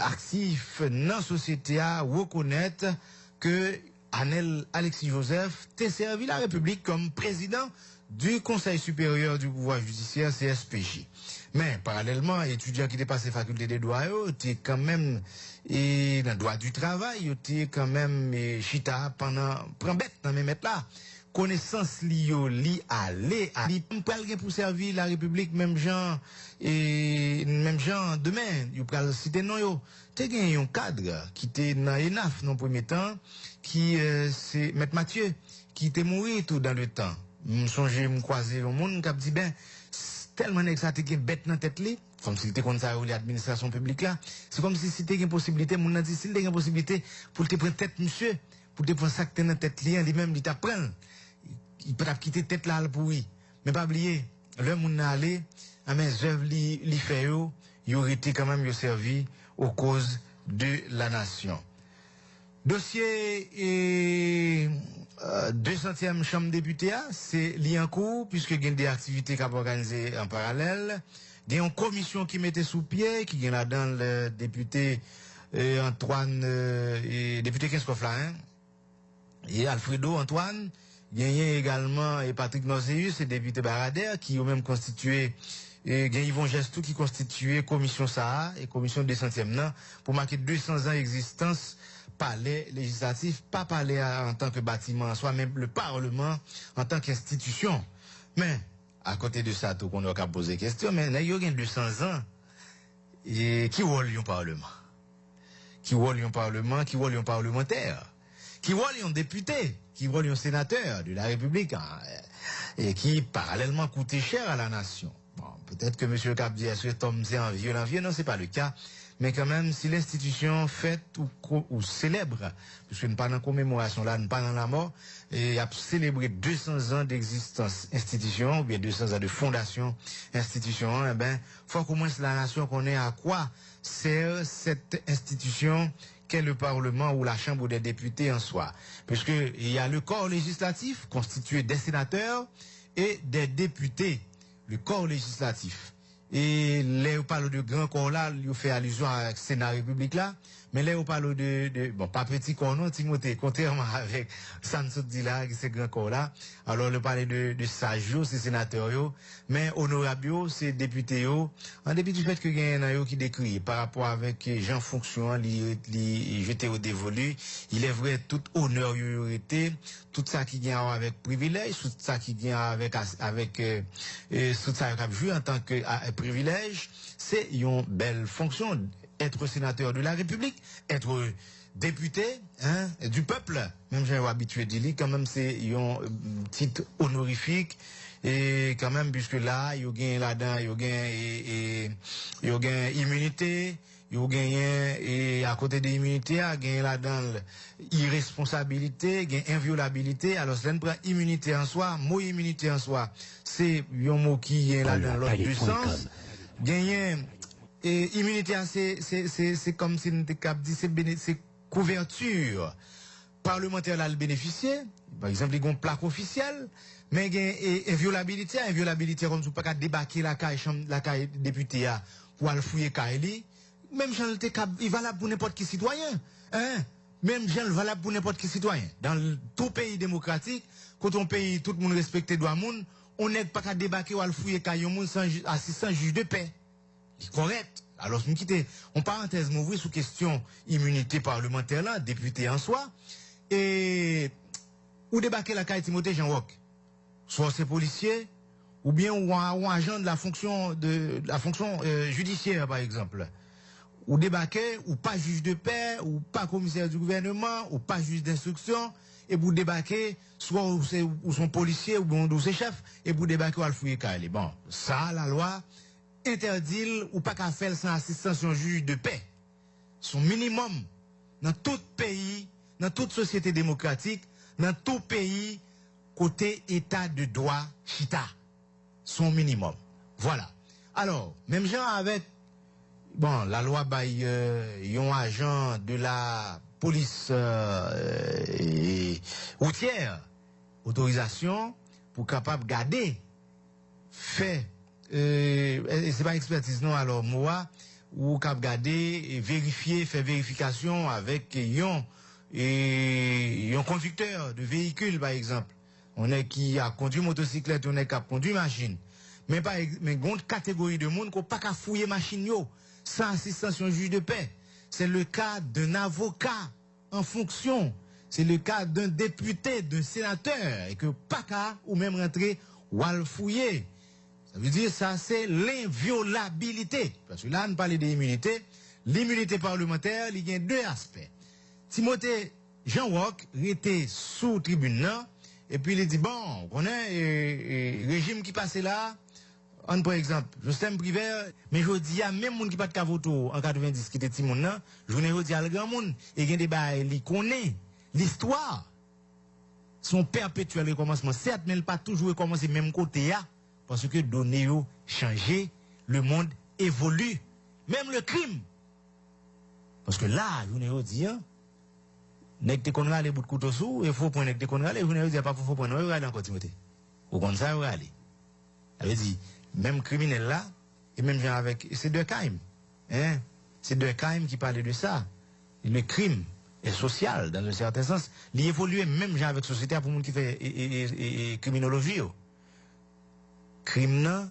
actif dans la société à reconnaître que Anel Alexis Joseph t'a servi la République comme président du Conseil supérieur du pouvoir judiciaire CSPJ. Mais parallèlement, étudiant qui était passé faculté des droits, était quand même et dans le droit du travail, était quand même chita pendant prend bête dans mes mettre là. Connaissance li aller à li pral pour servir la République même gens demain you pral citer non yo te gen un cadre qui était dans ENAF dans premier temps qui c'est Maître Mathieu qui était mourir tout dans le temps m'songe m'croiser au monde qui dit ben tellement nèg ça te gen bête dans tête li comme s'il était comme ça ou l'administration publique là c'est comme si c'était une possibilité moun nan dit s'il était une possibilité pour te prendre tête monsieur pour te prendre ça que dans tête li lui-même il t'a prendre il peut quitter tête là pour oui mais pas oublier le monde aller à mes œuvres li fait yo aurait été quand même yo servi aux causes de la nation. Dossier 200e chambre député c'est li en cours puisque il y a des activités qui ont organisées en parallèle. Il y a une commission qui mettait sous pied qui est là-dedans le député Antoine député Kinskoff là hein et Alfredo Antoine. Il y a également Patrick Nozeus et député Barader qui ont même constitué Yvon Gestou qui constituait commission Saha et commission 200e pour marquer 200 ans d'existence palais législatif, pas palais en tant que bâtiment, soit même le Parlement en tant qu'institution. Mais à côté de ça, tout qu'on a posé question, mais il y a 200 ans et qui rôle un Parlement, qui rôle un Parlement, qui rôle un parlementaire, qui rôle un député, qui rôle un sénateur de la République et qui parallèlement coûtait cher à la nation. Bon, peut-être que M. Cap dit, est-ce que Tom c'est un violent? Non, c'est pas le cas. Mais quand même, si l'institution faite ou célèbre, puisque nous pas dans la commémoration là, nous pas dans la mort, et a célébré 200 ans d'existence institution, ou bien 200 ans de fondation institution, eh ben, faut qu'au moins la nation connaisse à quoi sert cette institution qu'est le Parlement ou la Chambre des députés en soi. Puisque il y a le corps législatif constitué des sénateurs et des députés. Le corps législatif. Et là, on parle de grand corps là, il fait allusion à Sénat République là, mais là, on parle bon, pas petit corps non, Timothée, contrairement avec Sanso dit là, c'est grand corps là. Alors, on parle de sages, c'est sénateurs, mais honorable, c'est députés, en dépit du fait que il y en a qui décrit par rapport avec Jean Fonction, li jeté au dévolu, il est vrai, tout honneur, il été, tout ça qui vient avec privilège, tout ça qui vient avec tout ça qui a joué en tant que privilège, c'est une belle fonction. être sénateur de la République, être député hein, du peuple. Même j'ai habitué de dire, quand même, c'est un titre honorifique. Et quand même, puisque là, il y a là-dedans, il y a immunité, il y a et à côté de l'immunité, il y a là-dedans irresponsabilité, il y a inviolabilité. Alors, c'est une immunité en soi, mot immunité en soi, c'est un mot qui est là dans l'autre du sens. Gagner immunité, c'est comme si nous dit, c'est couverture parlementaire là le bénéficier. Par exemple, il y a un plaque officiel, mais il y a inviolabilité. Inviolabilité, comme tu ne peux pas débarquer la caille député pour aller fouiller Kaili. Même gens il valable pour n'importe qui citoyen. Hein? Même gens valable pour n'importe qui citoyen. Dans tout pays démocratique, quand on pays, tout le monde respecte les droits monde, on n'est pas qu'à débarquer ou à fouiller Kaili sans assistant juge de paix. C'est correct. Alors, nous quittons, en parenthèse, m'ouvrir sous question immunité parlementaire là, député en soi, et ou débarquer la caille Timothée Jean-Roch, soit c'est policier, ou bien ou agent de la fonction judiciaire, par exemple. Ou débarquer, ou pas juge de paix, ou pas commissaire du gouvernement, ou pas juge d'instruction, et vous débarquer, soit ou son policier, ou ses chefs, et vous débarquer ou à le fouiller caille. Bon, ça, la loi, interdit ou pas qu'à faire sans assistance d'un juge de paix. Son minimum dans tout pays, dans toute société démocratique, dans tout pays, côté état de droit, chita. Son minimum. Voilà. Alors, même genre avec, bon, la loi bail, un agent de la police routière, autorisation pour capable garder, fait, c'est pas expertise non alors moi ou cap garder et vérifier faire vérification avec un conducteur de véhicule par exemple on est qui a conduit motocyclette on est qui a conduit machine mais pas mais grande catégorie de monde qu'on pas qu'à fouiller machine yo sans assistance d'un juge de paix. C'est le cas d'un avocat en fonction, c'est le cas d'un député, d'un sénateur et que pas qu'à ou même rentrer ou à le fouiller. Ça veut dire ça, c'est l'inviolabilité. Parce que là, on parle d'immunité. L'immunité parlementaire, il y a deux aspects. Timothée Jean-Roch était sous tribune là, et puis il dit, bon, on a un régime qui passait là, par exemple, Justin Privé, mais je dis à même monde qui pas de cavoto en 90 qui était Timon là, je ne dis à le grand monde, et il y a des bails, il connaît l'histoire. Son perpétuel recommencement, certes, mais il pas toujours recommencer même côté là. Parce que données ont changé, le monde évolue, même le crime. Parce que là, je vous dis, n'est que qu'on a les bouts de couteau sous, il faut prendre que qu'on a les, je vous dis, pas faut prendre, on va aller en continuité. Au contraire, ça, on va aller. Ça veut dire, même criminel là, et même genre avec, c'est deux crimes. Hein? C'est deux crimes qui parlent de ça. Et le crime est social, dans un certain sens. Il évolue même genre avec société pour le monde qui fait criminologie. Crime nan,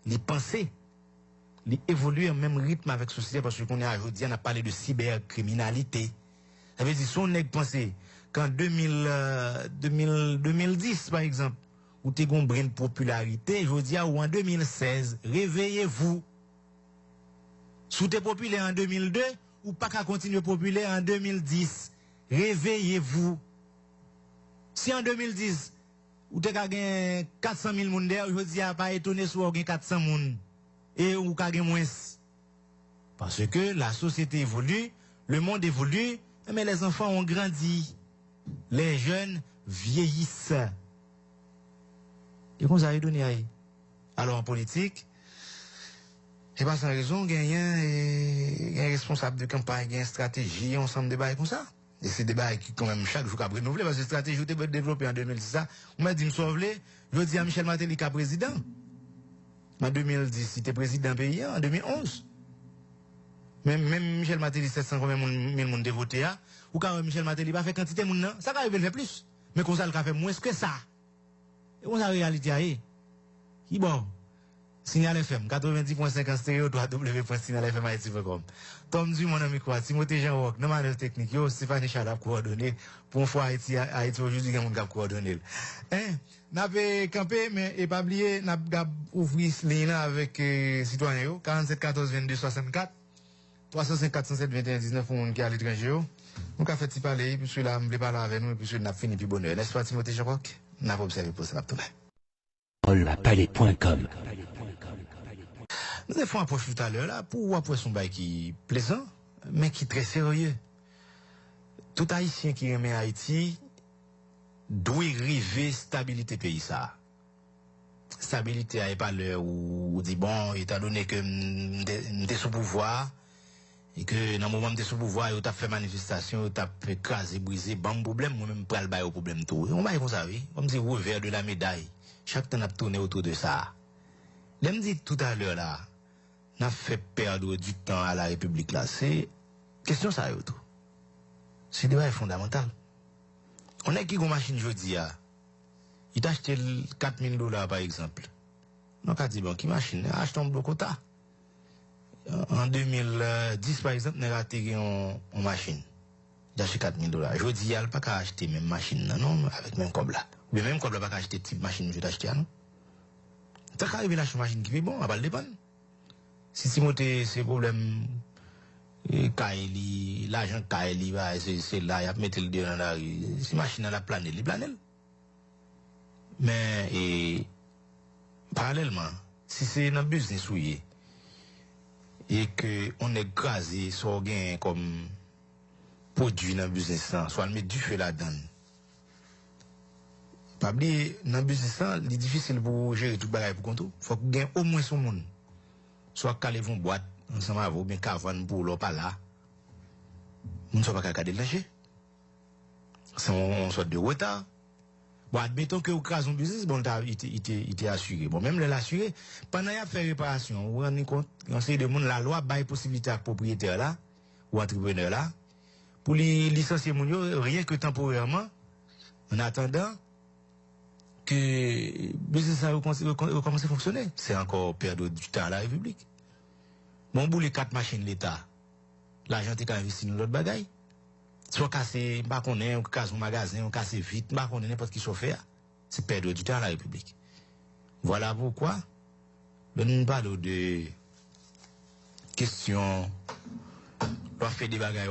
les pensées, les évoluent en même rythme avec la société parce qu'on est aujourd'hui, on a parlé de cybercriminalité. Ça veut dire, si on est pensé qu'en 2010, par exemple, où tu as une brin de popularité, je dis, ou en 2016, réveillez-vous. Si tu es populaire en 2002, ou pas qu'à continuer populaire en 2010, réveillez-vous. Si en 2010, ou te ka gen 400 000 moun der, je dis pas étonné si ou gen 400 moun. Et ou ka gen moins. Parce que la société évolue, le monde évolue, mais les enfants ont grandi. Les jeunes vieillissent. Et qu'on s'est donné aïe. Alors en politique, c'est pas sans raison, il y a un responsable de campagne, il y a une stratégie, ensemble de bails comme ça. Et c'est des bails qui, quand même, chaque jour, qu'a renouvelé, parce que la stratégie qui a été développée en 2010, on m'a dit, me sauver, je dis à Michel Martelly, qui président. En 2010, il était président pays, en 2011. Même Michel Martelly, 700 combien de monde de voté, ou quand Michel Martelly pas fait quantité de monde, ça va faire plus. Mais qu'on ça, il a fait moins que ça. Et on a réalité, qui bon. Signal FM, 90.5 en stéréo, www.signalfm.com. Tom du mon ami quoi, Timothée Jean-Roch, non manuel technique, yo, Stéphanie Chadap coordonné, pour une fois Haïti aujourd'hui, il y a un gars coordonné. N'a pas campé, mais, et pas oublié, n'a pas ouvert ce lien avec, citoyen yo, 47 14 22 64. 305 407 21 19 pour moun qui à l'étranger. Nous avons fait parler, puis celui-là, je parler avec nous, et puis celui-là, fini, puis bonheur. N'est-ce pas, Timothée Jean-Roch? Nous avons observé pour ça, Olapalais.com. Nous avons fait un approche tout à l'heure, là, pour approcher son bail qui est plaisant, mais qui est très sérieux. Tout Haïtien qui remet Haïti doit river stabilité pays ça. Stabilité à pas l'heure où dit bon, étant donné que m'était sous pouvoir, et que dans le moment où m'était sous pouvoir, il a fait manifestation, il a fait craser, briser, bon problème, moi-même, pas le bail au problème tout. On va comme ça, oui. On me dit revers de la médaille. Chaque temps, on a tourné autour de ça. Là, me dit tout à l'heure, là, on a fait perdre du temps à la République, là. C'est question ça, tout. C'est débat fondamental. On a qui une machine jeudi, il t'a acheté $4,000 par exemple. Donc, on dit, bon, qui machine? Achète un blocota. En 2010, par exemple, on a raté une machine. Il a acheté $4,000. Je dis, il n'y a pas qu'à acheter même machine, non, avec même comme là. Mais même comme là, pas qu'à acheter type machine, je t'achète, non? T'as qu'à arriver à acheter une machine qui est bon, elle va le dépendre. Si Timothée, c'est problème, l'argent Kaili, c'est là, il a mis le dans la rue. Si machine à la planète, il planète. Mais, parallèlement, si c'est un business ouillé, et que on est grasé sur gain comme produit dans le business, soit on met du feu là-dedans. Pas oublier, dans le business, il est difficile pour gérer tout le bagage pour compte. Il faut qu'il y ait au moins son monde. Soit calé vont boîte, ensemble avec vous, bien qu'avant pour l'eau pas là. On ne soit pas qu'à garder lâcher. C'est une sorte de retard. Bon, admettons que vous crasez un business, bon, il était assuré. Bon, même l'assuré, pendant qu'il a fait réparation, vous vous rendez compte, on sait de monde, la loi baille possibilité à propriétaire là, ou entrepreneur là, pour les licencier mon yo, rien que temporairement, en attendant que le business a commencé à fonctionner. C'est encore perdre du temps à la République. Bon, pour les 4 machines l'État, l'argent est investi dans l'autre bagaille. Soit casser, pas qu'on ait, on casse un magasin, on casse vite, pas qu'on ait n'importe qui chauffeur. C'est perdre du temps à la République. Voilà pourquoi, nous parlons de questions, on fait des bagailles,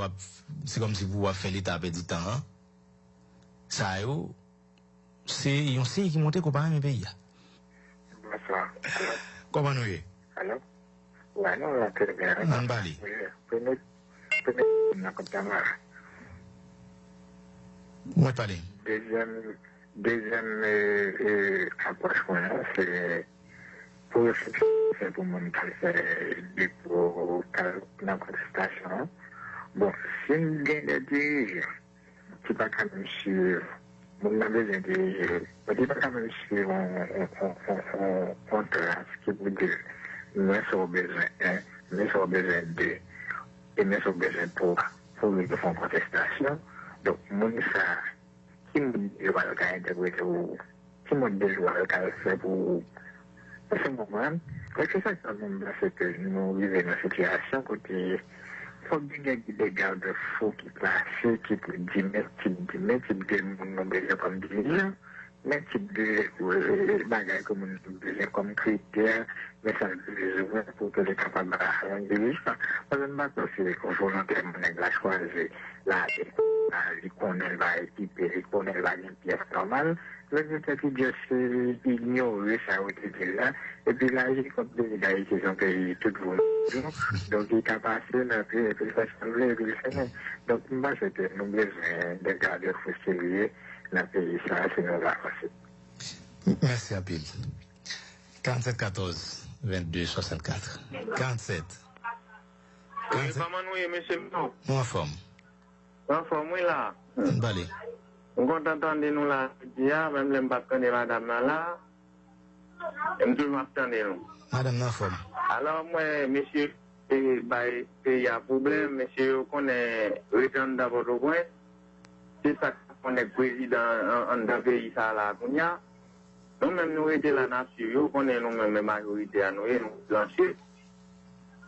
c'est comme si vous faites l'État perdre du temps. Hein? Ça, c'est un signe qui monte comparé à mes pays. Bonsoir. Comment nous est? Allô? Ouais, non, là, très bien. Non, pas lui. Premier, moi, pas lui. Deuxième approche qu'on a, c'est pour c'est pour mon faire du pour la contestation. Bon, si nous gagnons des dirigeants, qui pas quand même suivre, mon a besoin de diriger, mais pas quand même suivre un contrat, ce qui veut dire, nous avons besoin d'un, nous avons besoin deux, et nous avons besoin pour nous faire une contestation. Donc, mon ça, qui me dit que je vais interpréter ou qui me dit que je vais faire pour ce moment, c'est ça c'est que nous vivons dans une situation côté il faut qu'il y ait des garde-fous qui placent, qui peut dire type de monde comme dirigeant, mais type de bagages comme nous comme critères, mais ça veut pour que les capables de faire un dirigeant. Parce que maintenant, c'est volontairement la choisir, là, il connaît va équiper, il connaît va une pièce normale. Le fait que Dieu ignore ça au début là, et puis là, il compte des gars qui sont payés tout le monde. Donc, il a passé, et puis il fait changer, et puis il fait. Donc, moi, c'était nous besoin de garder fou sérieux, la pays, ça, c'est nos avancées. Merci à pile. 47 14 22 64. 47. Oui, pas manoué, monsieur. Moi, en forme. En forme, oui, là. Balé. On compte entendre nous là, même les mbats de madame là, et nous m'attendons nous. Madame en forme. Alors, moi, monsieur, il y a un problème, monsieur, qu'on est résident d'abord au point. C'est ça qu'on est président en pays, ça là, qu'on y a. Nous-mêmes, nous étions la nation, qu'on est nous-mêmes majorité à nous, nous blanchir.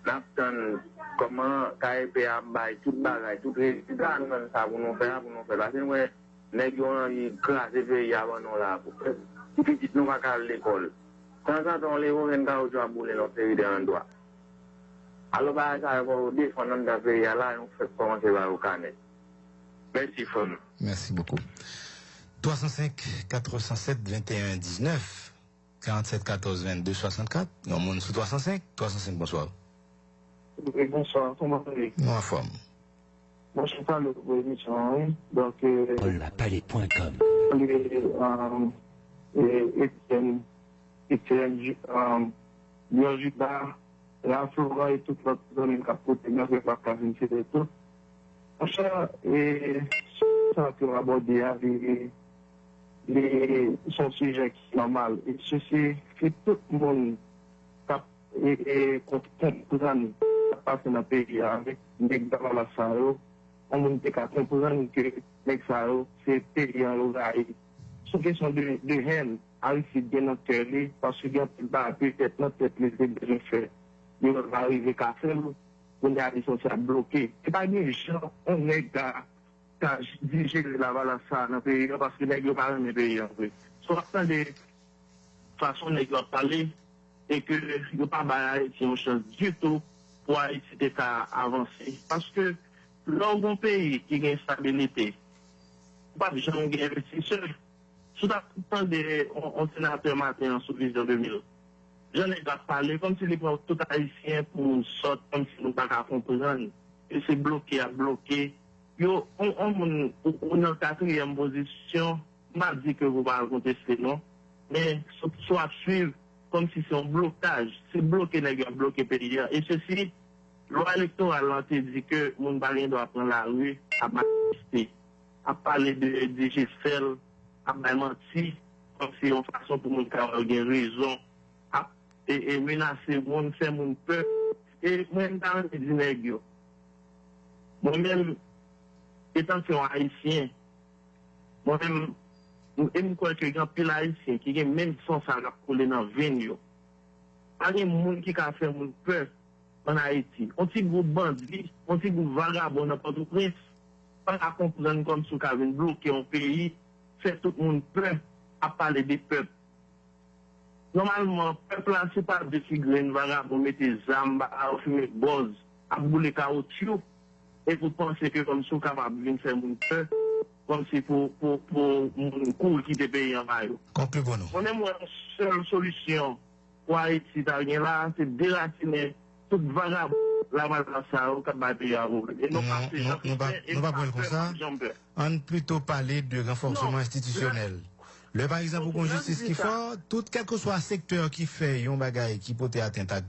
Nous attendons comment KEP a bail, tout bagage, tout résultat, nous-mêmes, ça, pour nous faire, parce que les gens qui classent les pays avant nous là, pour que nous ne pas à l'école. Quand on les voit, on va bouler notre pays de l'endroit. Alors, ça va défendre dans le pays, là, on fait commencer par au canet. Merci, Fon. Merci beaucoup. 305 407 21 19 47 14 22 64. On monte sous 305. 305, bonsoir. Oui, bonsoir, comment allez-vous? Non, en forme. Moi, je parle de l'émission, donc... Paulapalais.com Étienne, Judas, la Flora et toute l'autre zone qui a côté, mais je ne vais pas faire de tout. Ça, ça que aborder avec son sujet qui est normal. Et ceci fait tout le monde comprendre passe dans le pays avec les gens la salle. On ne peut pas comprendre que les gens c'est pays en l'oreille. C'est une question de haine. Arrive bien notre cœur, parce que peut-être notre tête les besoins faire. Il va arriver qu'à faire, on a des choses à bloquer. C'est pas des gens, on est qu'à diriger la valeur ça dans le pays, parce que les gens parlent dans le pays. Soit de façon de parler, et que il n'y a pas de chose du tout pour Haïti à avancer. Parce que dans un pays qui a une stabilité, pas de gens qui investissent. Tout à temps on sénateur matin sous vision 2000. J'en ai pas parlé comme si les tout haïtiens pour sortir comme si nous ne pas comprendre. Et c'est bloqué à bloquer. On est en quatrième position. Je ne dis que vous ne pouvez pas contester, non. Mais soit suivre comme si c'est un blocage. C'est bloqué, les gars, bloqué le pays. Et ceci, la loi électorale a dit que mon barien doit prendre la rue à manifester, à parler de GFL, à mentir, comme si on façon pour mon cas avoir raison, et menacer mon faire mon peuple, et moi-même dans les dîners, moi-même, étant un haïtien, moi-même, je crois que grand pile haïtien qui a même sens à coller dans le vin, pas de monde qui a fait mon peuple en Haïti. On petit groupe bandit, on petit groupe vagabond dans Port-au-Prince, pas à comprendre comme si on avait bloqué un pays, fait tout le monde peur à parler des peuples. Normalement, le peuple là, c'est pas de figurines vagabond, mettre des armes, à fumer boz, à bouler caoutchouc, et vous pensez que comme si on capable de faire mon peur, comme si pour mon cours qui te paye en maillot. Conclue pour nous. On a une seule solution pour Haïti, c'est déraciner toute vagabond. La madrasa au Kababi à vous. Et non pas parler comme ça. On plutôt parler de renforcement institutionnel. Le par exemple, pour justice qui fait, tout quel que soit secteur qui fait un bagage qui peut atteindre à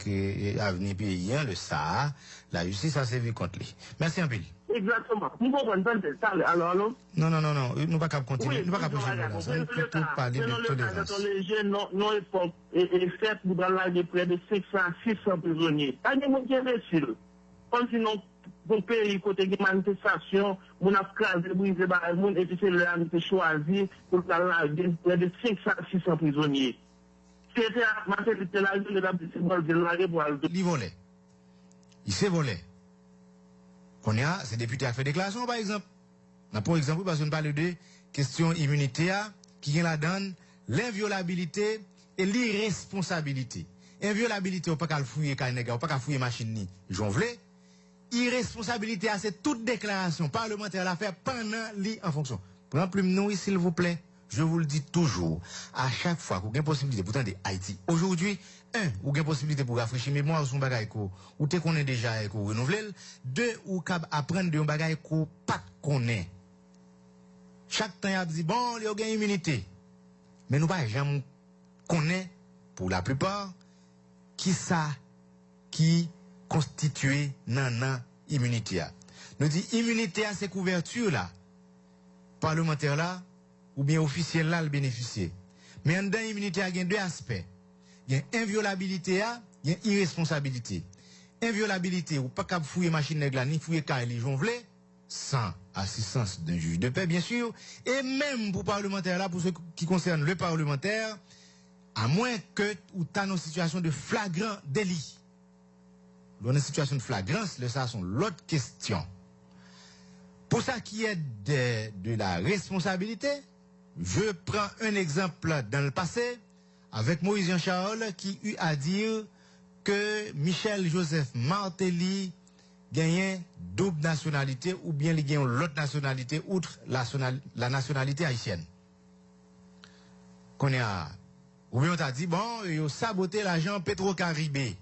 l'avenir pays, le ça, la justice a servi contre lui. Merci un peu. Exactement. Nous comprenons pas de ça. Alors, non? Non, nous pas qu'à continuer. Nous pas qu'à poursuivre là. Ça plutôt parler de tolérance. Les jeunes, non, époque, et fait pour la près de 500 à 600 prisonniers. Pas de monde qui est imbécile. Comme sinon, pour pays, côté de manifestation, on a crasé, brisé, et puis c'est là qui choisi pour la près de 500 à 600 prisonniers. C'était la maternité là, je l'ai dit, il volait. Il s'est volé. On a, ces députés a fait déclaration, par exemple. Pour exemple, parce qu'on parle de question immunitaire, qui est là-dedans, l'inviolabilité et l'irresponsabilité. Inviolabilité, on ne peut pas fouiller, on ne peut pas fouiller machine ni jonvler. Irresponsabilité, c'est toute déclaration parlementaire à faire pendant en fonction. Prends plus nous, s'il vous plaît. Je vous le dis toujours, à chaque fois qu'on a une possibilité pour tenter Haïti. Aujourd'hui, ou une possibilité pour rafraîchir mémoire son bagage ou te connaît déjà et qu'on renouvelle. Deux, ou cap apprendre de un bagage qu'on pas connaît. Chaque temps, il a dit, bon, il y a une immunité. Mais nous pas jamais connaît, pour la plupart, qui ça, qui constitue nan immunité. Nous dit, immunité à ces couvertures là, parlementaire là, ou bien officiel là, le bénéficier. Mais en dedans, immunité a deux aspects. Il y a inviolabilité, il y a irresponsabilité. Inviolabilité, ou pas qu'à fouiller machine nègre ni fouiller car les jonvlés, sans assistance d'un juge de paix, bien sûr. Et même pour parlementaire là, pour ce qui concerne le parlementaire, à moins que ou t'as une situation de flagrant délit. Dans une situation de flagrance, ça sont l'autre question. Pour ça qui est de la responsabilité, je prends un exemple dans le passé avec Moïse Jean-Charles qui eut à dire que Michel Joseph Martelly gagne double nationalité ou bien il gagne l'autre nationalité outre la nationalité haïtienne. Qu'on a ou bien on t'a dit bon, il a saboté l'agent Petro-Caribé.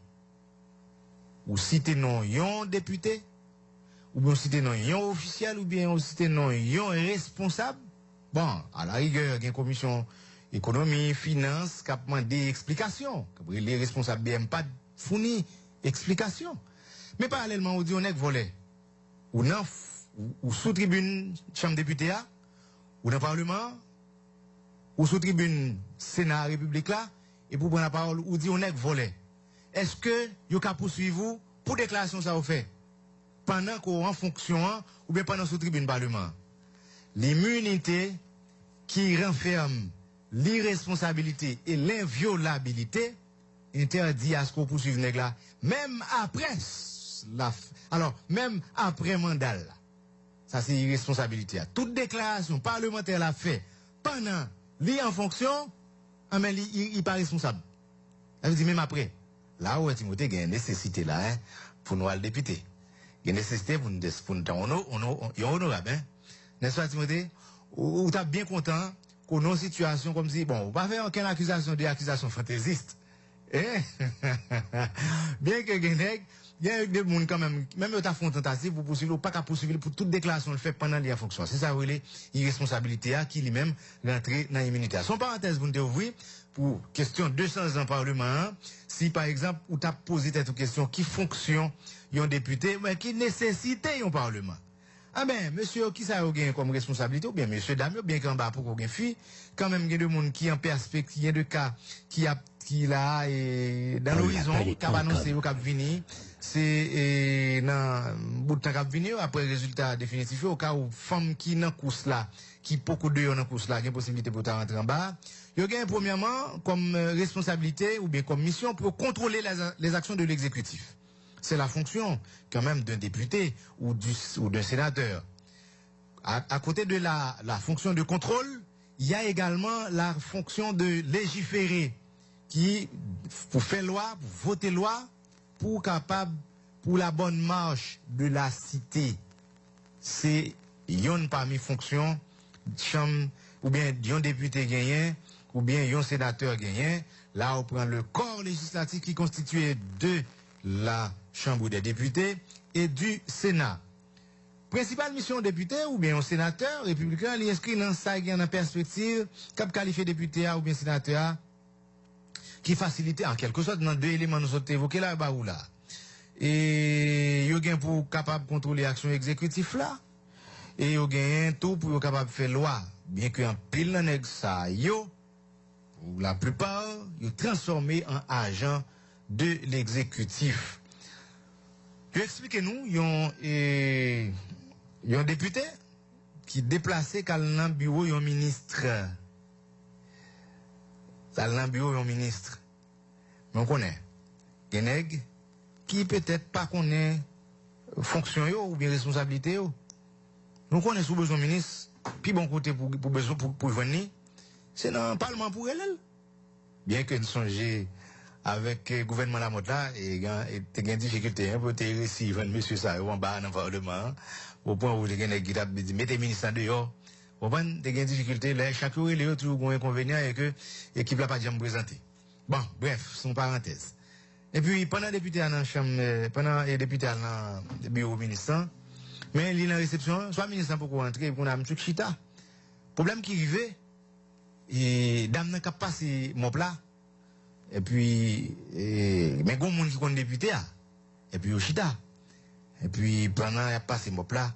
Ou cité non yon député, ou bien cité non yon officiel, ou bien cité non yon responsable. Bon, à la rigueur, il y a une commission économie, finance, qui a demandé explications. Les responsables BM pas fourni explications. Mais parallèlement, on dit on est volé. Ou non, ou sous tribune chambre député, ou dans le Parlement, ou sous tribune Sénat République là, et pour prendre la parole, ou dit on est volé. Est-ce que vous pouvez poursuivre vous pour déclaration ça vous fait pendant qu'on en fonction ou bien pendant sous tribune Parlement? L'immunité qui renferme l'irresponsabilité et l'inviolabilité interdit à ce qu'on poursuive nèg là même après même après mandat là. Ça c'est irresponsabilité. Toute déclaration parlementaire l'a fait pendant li en fonction, mais il pas responsable. Ça veut dire même après. Là où Timothée il y a une nécessité là pour nous le député. Il y a une nécessité pour nous honorable hein. N'est-ce pas Timothée? Ou t'as bien content qu'on a une situation comme si bon, on pas faire aucune accusation fantaisiste. Eh? Bien que il y a des gens quand même t'as fait une tentative pour poursuivre ou pas qu'à poursuivre pour toute déclaration le fait pendant les fonctions. C'est ça les irresponsabilité qui lui-même rentrer dans l'immunité. Son parenthèse vous ouvrir pour question 200 ans Parlement, si par exemple ou t'as posé cette question qui fonction un député mais qui nécessite un Parlement. Ah ben, monsieur, qui ça a gagné comme responsabilité, ou bien monsieur, dame, ou bien qu'en bas pour qu'on fille, quand même, il y a des gens qui en perspective, il y a des cas qui là, et dans l'horizon, qui a annoncé, ou qui a venu, c'est, dans, bout de temps qui a venu, après le résultat définitif, au cas où, femme qui n'en course là, qui beaucoup de dans course là, qui a possibilité pour rentrer en bas, il y a gagné premièrement, comme responsabilité, ou bien comme mission, pour contrôler les actions de l'exécutif. C'est la fonction quand même d'un député ou d'un sénateur. À côté de la fonction de contrôle, il y a également la fonction de légiférer, qui pour faire loi, pour voter loi, pour la bonne marche de la cité. C'est une parmi fonction chambre ou bien un député gagné ou bien un sénateur gagné. Là on prend le corps législatif qui constitue de la Chambre des députés et du Sénat. Principale mission député ou bien un sénateur républicain, il inscrit dans ça qui en perspective, cap qualifié député ou bien sénateur, qui facilite en quelque sorte dans deux éléments nous sommes évoqués là, bah ou là. Et il y a pour capable contrôler l'action exécutive là, et il y a tout pour capable faire loi, bien que en pile dans ça, pour la plupart, ils transformé en agent de l'exécutif. Expliquez-nous, il y a un député qui déplacé dans le bureau un ministre. Dans le bureau un ministre. Mais on connaît. Genèg qui peut-être pas connaît fonction ou bien responsabilité. Nous connaissons sous besoin ministre, puis bon côté pour besoin pour venir, c'est dans le Parlement pour elle. Bien que nous songions avec le gouvernement la motte là, et il y a des difficultés pour te réussir, monsieur ça, en bas dans le Parlement, au point où les gens qui disent, mettez ministre dehors, au point où des difficultés, là, chaque jour, il y a toujours un inconvénient et que l'équipe n'a pas jamais présenté. Bon, bref, son parenthèse. Et puis, pendant député à la chambre, pendant les députés à la bureau ministre, mais il y a une réception, soit ministre pour rentrer, pour un truc chita. Problème qui arrivait, et dame n'a pas passé mon plat. Et puis, mais bon monde qui compte député, et puis au chita. Et puis, pendant il a passé mon plat,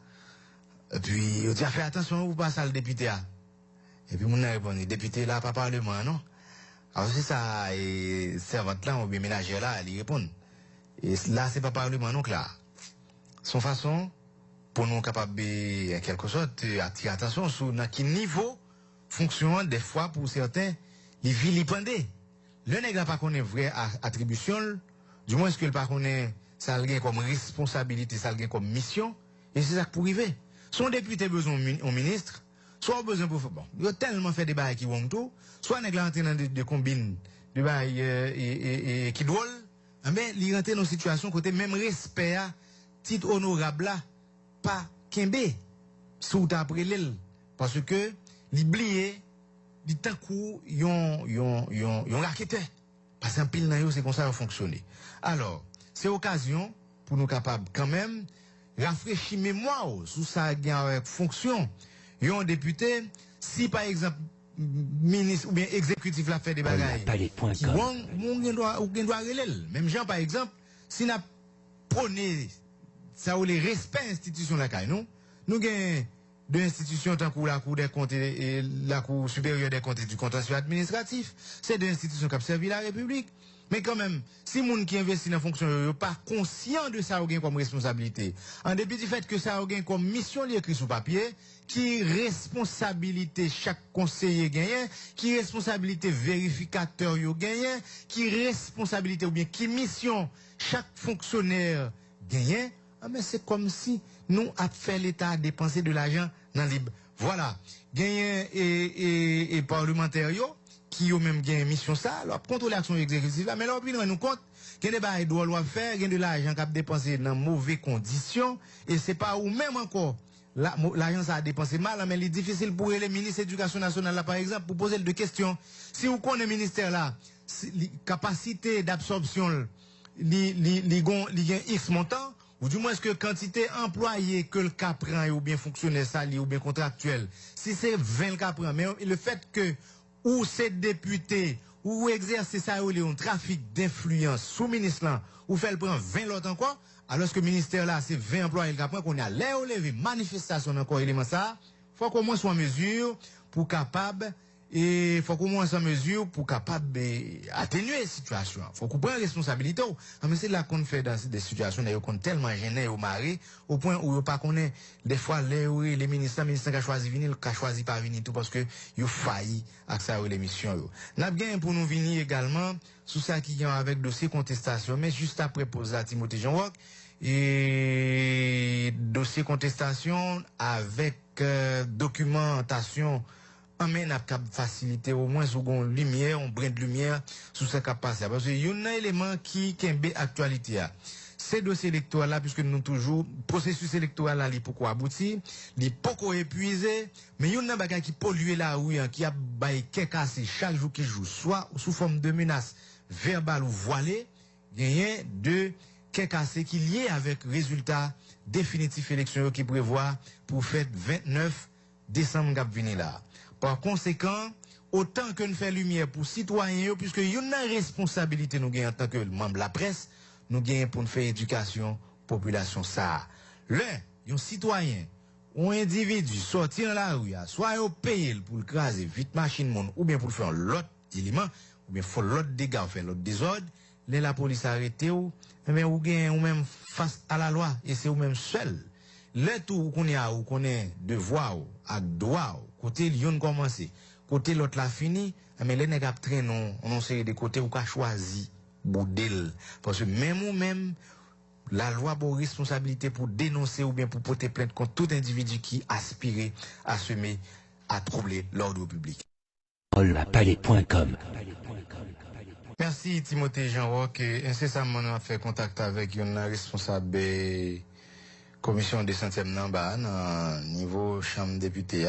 et puis, il a fait attention ou pas ça le député. Et puis, mon a répondu, député là, pas parlement, non? Alors, c'est ça, et servante là, ou bien ménagère là, elle répond. Et là, c'est pas parlement, non, là. Son façon, pour nous capables, en quelque sorte, attirer attention sur quel niveau fonctionne des fois pour certains, les vilipendés. Le nègre n'a pas connaît vraie attribution, du moins ce qu'il pas connaît, ça a comme responsabilité, ça a comme mission, et c'est ça pour arriver. Son député besoin un ministre, soit besoin pour bon, il a tellement fait des bails qui vont tout, soit nègre entrer dans des combines, des bails qui drôle, mais il rentre dans une situation côté même respect à titre honorable là pas kembe sous après l'île parce que l'oublié dit tant coup yon raqueté parce qu'un pile nan yo c'est comme ça fonctionner. Alors, c'est occasion pour nous capables quand même rafraîchir mémoire sous sa fonction. Yon député si par exemple ministre ou bien exécutif la fait des bagailles qui on doit relève même gens par exemple si n'a prôné ça ou les respect institution la caille nous gagne deux institutions tant que la Cour des comptes et la Cour supérieure des comptes et du contentieux administratif c'est deux institutions qui ont servi la République mais quand même si moun qui investit dans fonction yo pas conscient de ça ou gagne comme responsabilité en dépit du fait que ça ou gagne comme mission li écrit sur papier qui responsabilité chaque conseiller gagne qui responsabilité vérificateur yo gagne qui responsabilité ou bien qui mission chaque fonctionnaire gagne mais c'est comme si nous a fait l'État dépenser de l'argent dans libre voilà gagne et parlementaire yo qui ont même gagné mission ça alors contrôler l'action exécutive là mais là on nous compte qu'il y a des bails doit faire il y a de l'argent qu'a dépensé dans mauvaises conditions et c'est pas ou même encore l'argent ça a dépensé mal mais il est difficile pour les ministres de l'éducation nationale là par exemple pour poser deux questions si vous connaissez le ministère là capacité d'absorption li gagne X montant ou du moins est-ce que quantité employée que le cas prend ou bien fonctionnaire sali ou bien contractuel si c'est 20 cas prend mais le fait que ou ces députés ou exercer ça ou un trafic d'influence sous ministre là ou fait le prendre 20 l'autre encore alors que le ministère là c'est 20 employés le prend qu'on a l'air ou lever manifestation encore élément ça faut qu'on moins soit en mesure pour capable et faut qu'on moins soit en mesure pour capable atténuer la situation faut qu'on prenne responsabilité mais c'est là qu'on fait dans des situations d'ailleurs qu'on tellement gêné au mari au point où pas connaît des fois les ministres qui a choisi venir qui a choisi pas venir tout parce que il failli à ça l'émission n'a bien pour nous venir également sous ça qui vient avec dossier contestation mais juste après poser à Timothée Jean-Roch et dossier contestation avec documentation amène à faciliter au moins seconde lumière on brin de lumière sur ce qui passe parce que il y a un élément qui kembe actualité a ces dossiers électoraux là puisque nous toujours processus électoral là li pourquoi abouti li pourquoi épuisé mais il y a un bagage qui pollue la rue qui a bail cassé chaque jour qui joue soit sous forme de menace verbale ou voilée gagne de cassé qui lié avec résultat définitif élection qui prévoit pour fête 29 décembre gap venir là. Par conséquent, autant que nous faisons lumière pour citoyens, puisque il y a une responsabilité nous gagnons en tant que membre de la presse, nous gagnons pour nous faire éducation, population ça. Un citoyen ou un individu sortir dans la rue, soit il paye pour le craser vite machine monde, ou bien pour faire l'autre élément, ou bien faire l'autre dégâts, faire l'autre désordre, la police arrête ou, mais ou gagne ou même face à la loi, et c'est ou même seul. Le tout qu'on a ou qu'on est devoir ou à droit côté lion commencé côté l'autre la fini mais les nèg traîne on série de côté ou qu'a choisi boudel parce que même ou même la loi a responsabilité pour dénoncer ou bien pour porter plainte contre tout individu qui aspire à semer à troubler l'ordre public. Palais.com. Merci Timothée Jean-Roch incessamment on a fait contact avec un responsable commission de centième namba dans niveau chambre député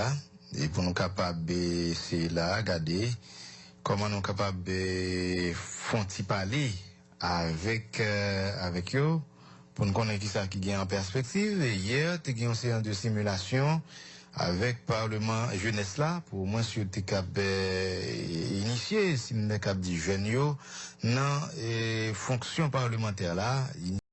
et pour nous capable c'est là regarder comment nous capable font parler avec avec eux pour nous connaître qui ça qui gagne en perspective et hier tu gagne une séance de simulation avec parlement jeunesse là pour moins sur tu cap initier si nous cap dit jeunes yo dans fonction parlementaire là